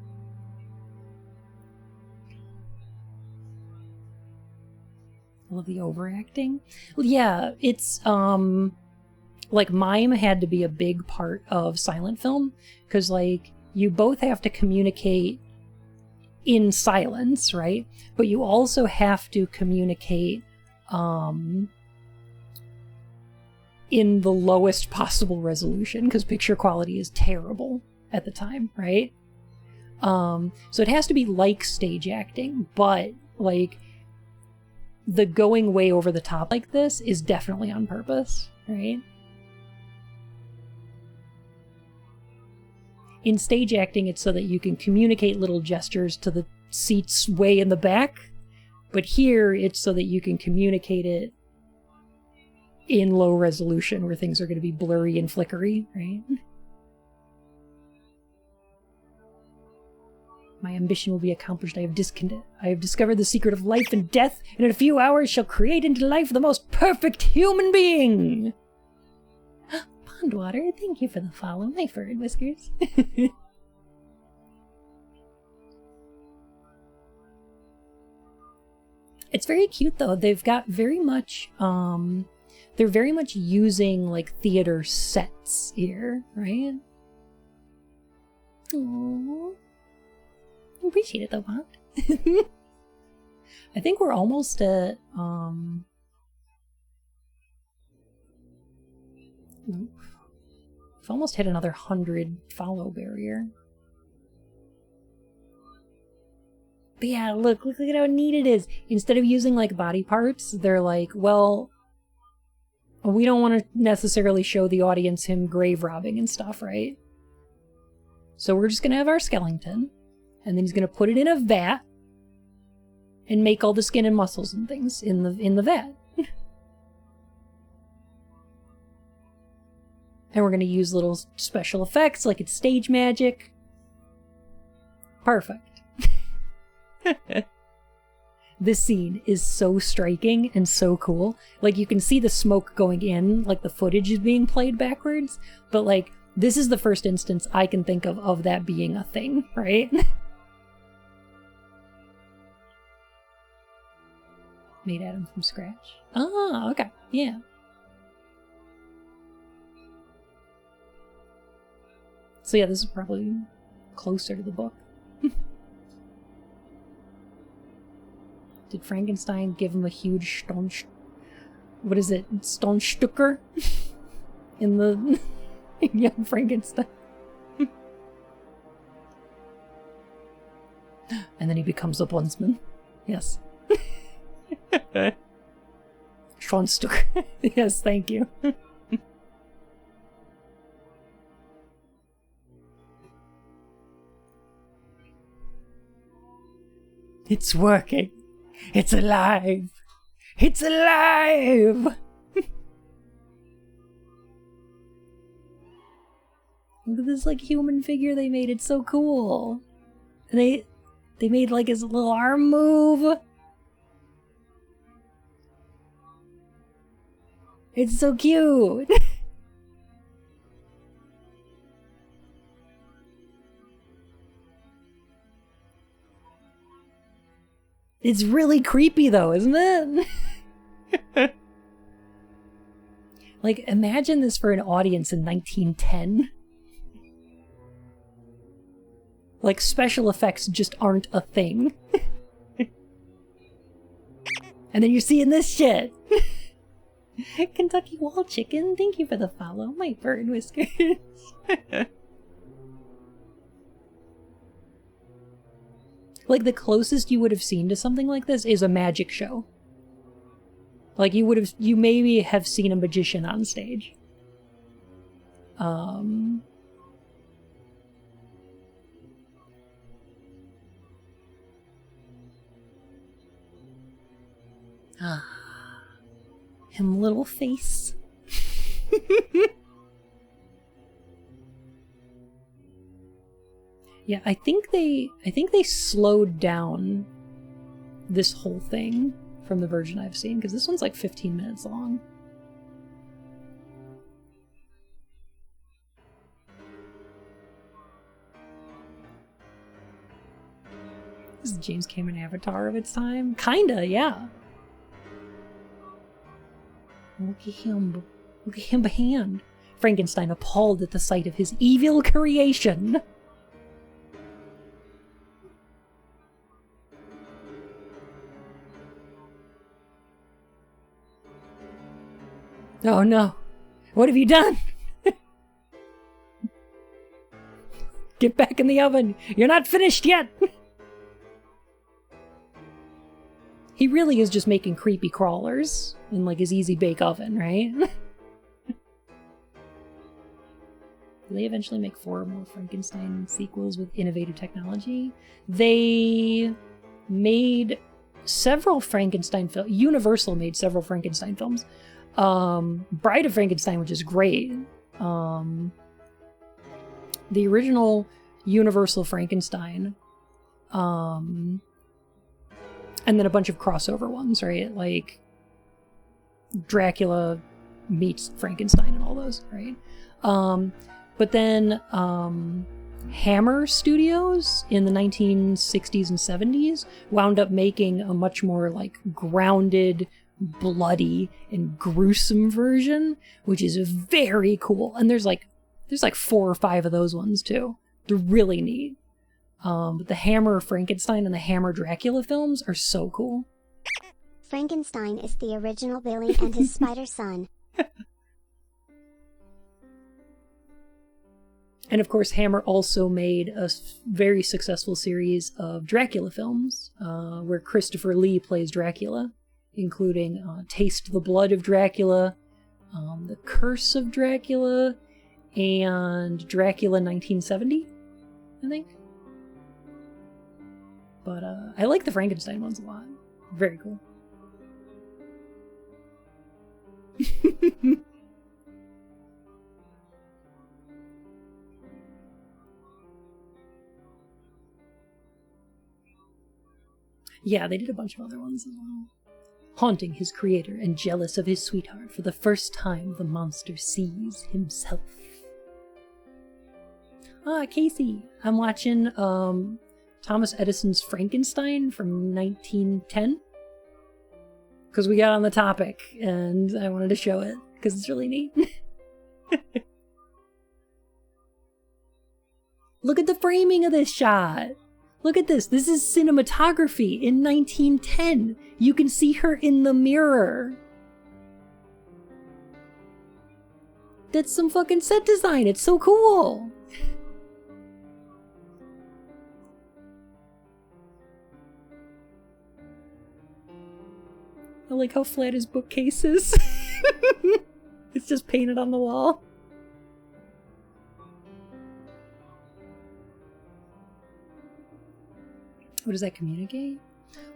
I love the overacting. Well, yeah, it's, like, mime had to be a big part of silent film, because, like, you both have to communicate in silence, right? But you also have to communicate in the lowest possible resolution, because picture quality is terrible at the time, right? So it has to be like stage acting, but, like, the going way over the top like this is definitely on purpose, right? In stage acting, it's so that you can communicate little gestures to the seats way in the back, but here it's so that you can communicate it in low resolution where things are going to be blurry and flickery, right? My ambition will be accomplished. I have discovered the secret of life and death, and in a few hours shall create into life the most perfect human being! Pondwater, thank you for the follow, my fur and whiskers. It's very cute, though. They've got very much, they're very much using, like, theater sets here, right? Aww. Appreciate it, though, Pond. I think we're almost at, I've almost hit another 100 follow barrier. But yeah, look at how neat it is. Instead of using, like, body parts, they're like, well, we don't want to necessarily show the audience him grave robbing and stuff, right? So we're just gonna have our skeleton, and then he's gonna put it in a vat and make all the skin and muscles and things in the vat. And we're going to use little special effects like it's stage magic. Perfect. This scene is so striking and so cool. Like, you can see the smoke going in, like the footage is being played backwards, but, like, this is the first instance I can think of that being a thing, right? Made Adam from scratch. Ah, okay. Yeah. So yeah, this is probably closer to the book. Did Frankenstein give him a huge what is it? Stonestücker? In the Young Frankenstein. And then he becomes a bondsman. Yes. Stonestücker. Yes, thank you. It's working. It's alive. It's alive. Look at this, like, human figure they made. It's so cool. They made, like, his little arm move. It's so cute. It's really creepy, though, isn't it? Like, imagine this for an audience in 1910. Like, special effects just aren't a thing. And then you're seeing this shit. Kentucky Wall Chicken, thank you for the follow, my fur and whiskers. Like, the closest you would have seen to something like this is a magic show. Like, you maybe have seen a magician on stage. Ah, him little face. Yeah, I think they slowed down this whole thing from the version I've seen, because this one's like 15 minutes long. This is the James Cameron Avatar of its time. Kinda, yeah. Look at him. Look at him behind. Frankenstein appalled at the sight of his evil creation. Oh no. What have you done? Get back in the oven. You're not finished yet. He really is just making creepy crawlers in like his easy bake oven, right? Will they eventually make 4 more Frankenstein sequels with innovative technology? They made several Frankenstein films. Universal made several Frankenstein films. Bride of Frankenstein, which is great. The original Universal Frankenstein. And then a bunch of crossover ones, right? Like Dracula meets Frankenstein and all those, right? But then Hammer Studios in the 1960s and 70s wound up making a much more like grounded, bloody, and gruesome version, which is very cool. And there's like 4 or 5 of those ones too. They're really neat. But the Hammer Frankenstein and the Hammer Dracula films are so cool. Frankenstein is the original Billy and his spider son. And of course, Hammer also made a very successful series of Dracula films, where Christopher Lee plays Dracula, including Taste the Blood of Dracula, The Curse of Dracula, and Dracula 1970, I think. But I like the Frankenstein ones a lot. Very cool. Yeah, they did a bunch of other ones as well. Haunting his creator and jealous of his sweetheart, for the first time the monster sees himself. Ah, Casey, I'm watching Thomas Edison's Frankenstein from 1910. Because we got on the topic, and I wanted to show it, because it's really neat. Look at the framing of this shot! Look at this. This is cinematography in 1910. You can see her in the mirror. That's some fucking set design. It's so cool. I like how flat his bookcase is. It's just painted on the wall. What does that communicate?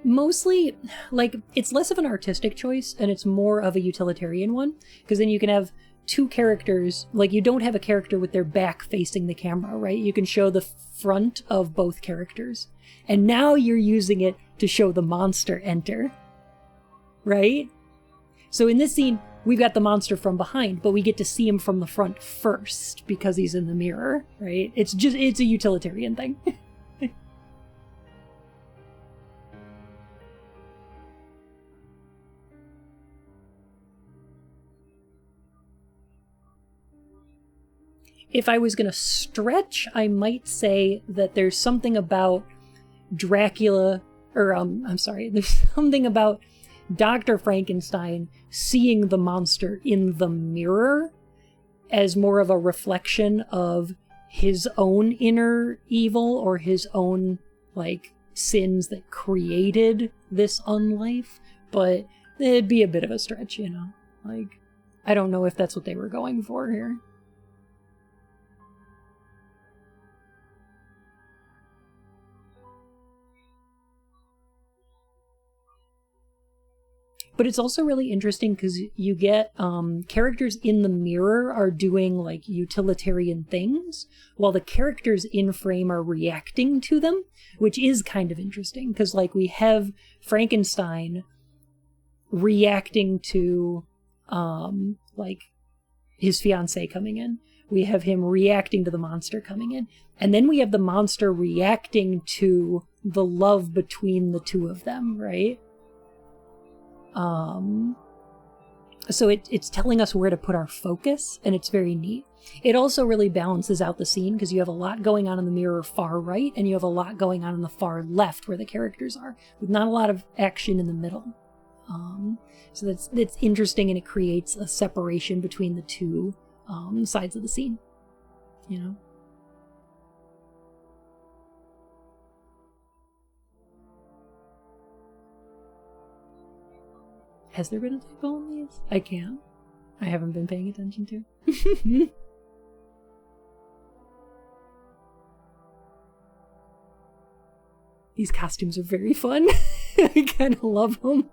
Mostly, like, it's less of an artistic choice and it's more of a utilitarian one. Because then you can have 2 characters, like, you don't have a character with their back facing the camera, right? You can show the front of both characters. And now you're using it to show the monster enter. Right? So in this scene, we've got the monster from behind, but we get to see him from the front first because he's in the mirror, right? It's a utilitarian thing. If I was going to stretch, I might say that there's something about Dracula, or I'm sorry, there's something about Dr. Frankenstein seeing the monster in the mirror as more of a reflection of his own inner evil or his own, like, sins that created this unlife. But it'd be a bit of a stretch, you know? Like, I don't know if that's what they were going for here. But it's also really interesting because you get characters in the mirror are doing like utilitarian things, while the characters in frame are reacting to them, which is kind of interesting because like we have Frankenstein reacting to like his fiancée coming in. We have him reacting to the monster coming in. And then we have the monster reacting to the love between the two of them, right? So it's telling us where to put our focus, and it's very neat. It also really balances out the scene because you have a lot going on in the mirror far right, and you have a lot going on in the far left where the characters are, with not a lot of action in the middle. So that's interesting, and it creates a separation between the two sides of the scene, you know? Has there been a typo on these? I can't. I haven't been paying attention to. These costumes are very fun. I kind of love them.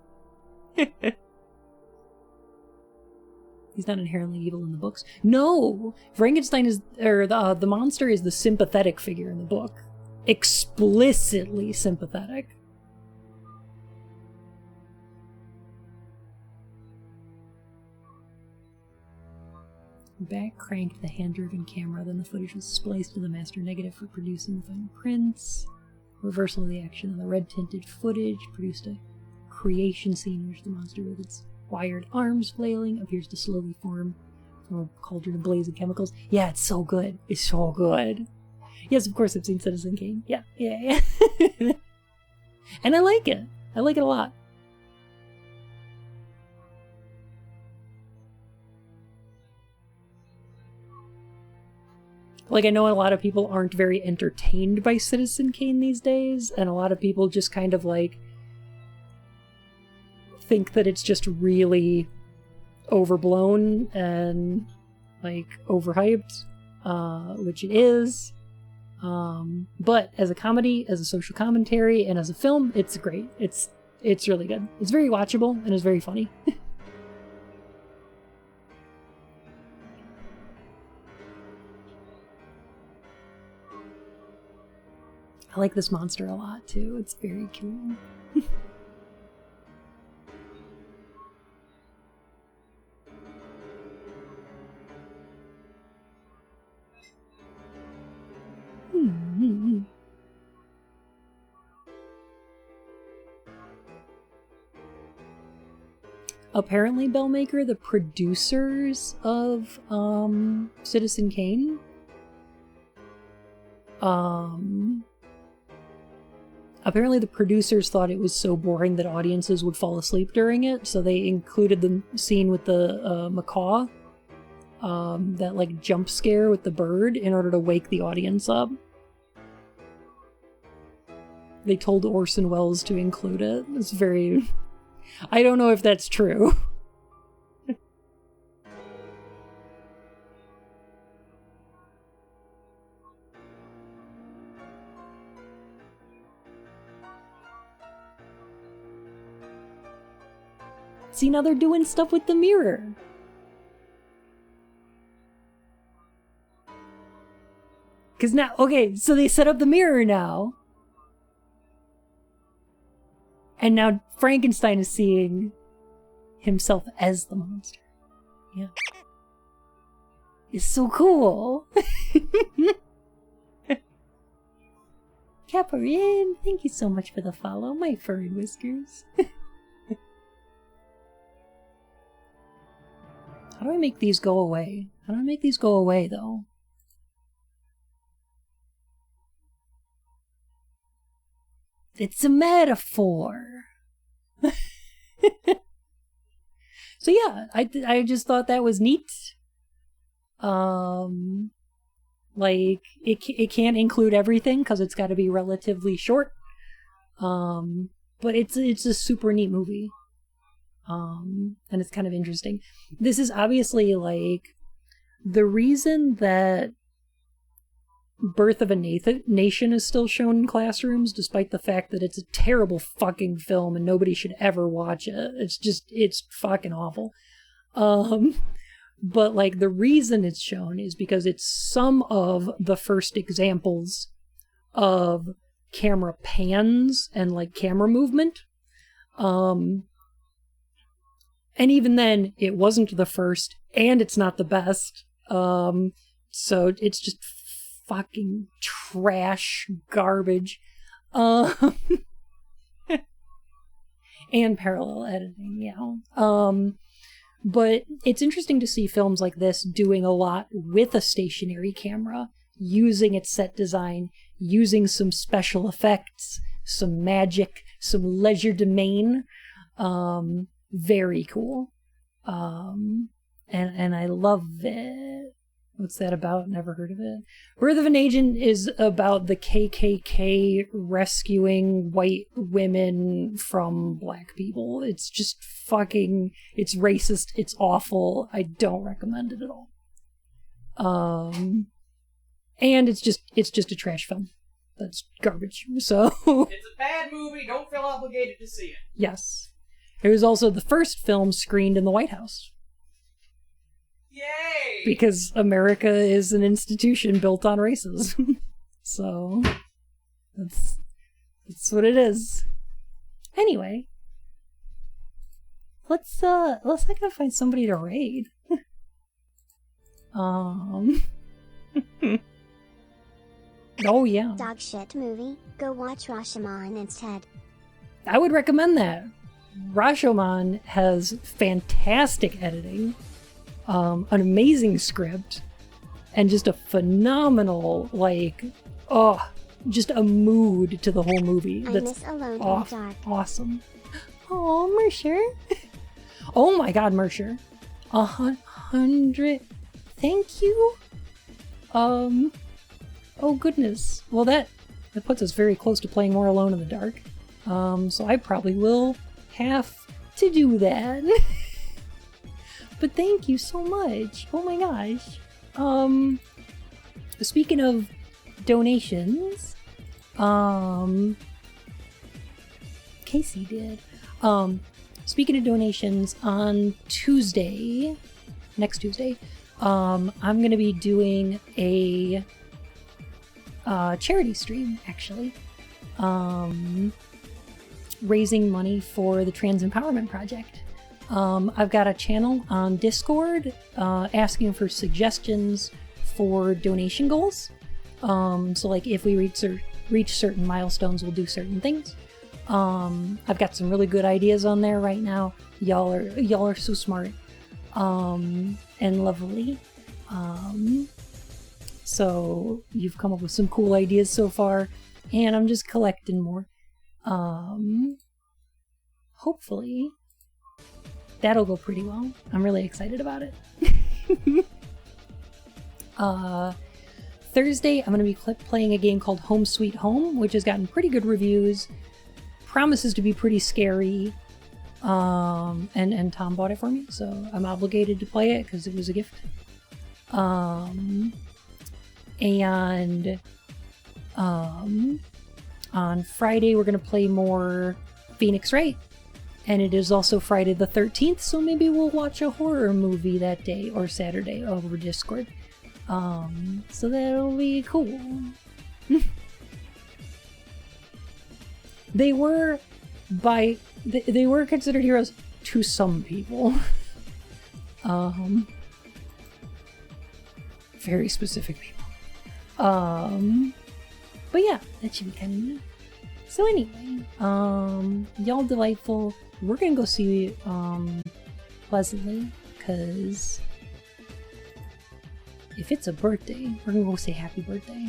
He's not inherently evil in the books. No! Frankenstein is, or the monster is the sympathetic figure in the book. Explicitly sympathetic. Back cranked the hand-driven camera, then the footage was spliced to the master negative for producing the final prints. Reversal of the action on the red-tinted footage produced a creation scene in which the monster with its wired arms flailing appears to slowly form from a cauldron of blazing chemicals. Yeah, it's so good. It's so good. Yes, of course I've seen Citizen Kane. Yeah. And I like it. I like it a lot. Like, I know a lot of people aren't very entertained by Citizen Kane these days, and a lot of people just kind of, like, think that it's just really overblown and, like, overhyped, which it is. But as a comedy, as a social commentary, and as a film, it's great. It's really good. It's very watchable, and it's very funny. I like this monster a lot, too. It's very cool. Apparently, Bellmaker, the producers of Citizen Kane, apparently the producers thought it was so boring that audiences would fall asleep during it, so they included the scene with the macaw, that like jump scare with the bird, in order to wake the audience up. They told Orson Welles to include it. It's very... I don't know if that's true. See, now they're doing stuff with the mirror. Because now, okay, so they set up the mirror now. And now Frankenstein is seeing himself as the monster. Yeah. It's so cool. Caparin, thank you so much for the follow, my furry whiskers. How do I make these go away? How do I make these go away, though? It's a metaphor. So yeah, I just thought that was neat. Like it can't include everything because it's got to be relatively short. But it's a super neat movie. And it's kind of interesting. This is obviously like the reason that Birth of a Nation is still shown in classrooms, despite the fact that it's a terrible fucking film and nobody should ever watch it. It's fucking awful. But like the reason it's shown is because it's some of the first examples of camera pans and like camera movement. And even then, it wasn't the first, and it's not the best. So it's just fucking trash garbage. And parallel editing, yeah. But it's interesting to see films like this doing a lot with a stationary camera, using its set design, using some special effects, some magic, some legerdemain. Very cool. And I love it. What's that about? Never heard of it. Birth of an Agent is about the KKK rescuing white women from black people. It's just fucking, it's racist, it's awful. I don't recommend it at all. And it's just a trash film. That's garbage. So it's a bad movie, don't feel obligated to see it. Yes. It was also the first film screened in the White House. Yay! Because America is an institution built on racism. So that's what it is. Anyway, let's I gotta find somebody to raid. Oh yeah. Dog shit movie. Go watch Rashomon instead. I would recommend that. Rashomon has fantastic editing, an amazing script, and just a phenomenal, just a mood to the whole movie. I miss Alone in the Dark. Awesome. Oh, Mercer. Oh my god, Mercer. 100. Thank you. Oh goodness. Well, that puts us very close to playing more Alone in the Dark. So I probably will have to do that. But thank you so much. Oh my gosh. Speaking of donations, Casey did. Speaking of donations, on Tuesday, next Tuesday, I'm gonna be doing a charity stream, actually. Raising money for the Trans Empowerment Project. I've got a channel on Discord asking for suggestions for donation goals. So like if we reach certain milestones, we'll do certain things. I've got some really good ideas on there right now. Y'all are so smart and lovely. So you've come up with some cool ideas so far, and I'm just collecting more. Hopefully that'll go pretty well. I'm really excited about it. Thursday, I'm going to be playing a game called Home Sweet Home, which has gotten pretty good reviews. Promises to be pretty scary. And Tom bought it for me, so I'm obligated to play it because it was a gift. On Friday, we're going to play more Phoenix Wright. And it is also Friday the 13th, so maybe we'll watch a horror movie that day, or Saturday, over Discord. So that'll be cool. They were considered heroes to some people. Very specific people. But yeah, that should be kind of neat. So anyway, y'all delightful. We're gonna go see Pleasantly, because if it's a birthday, we're gonna go say happy birthday.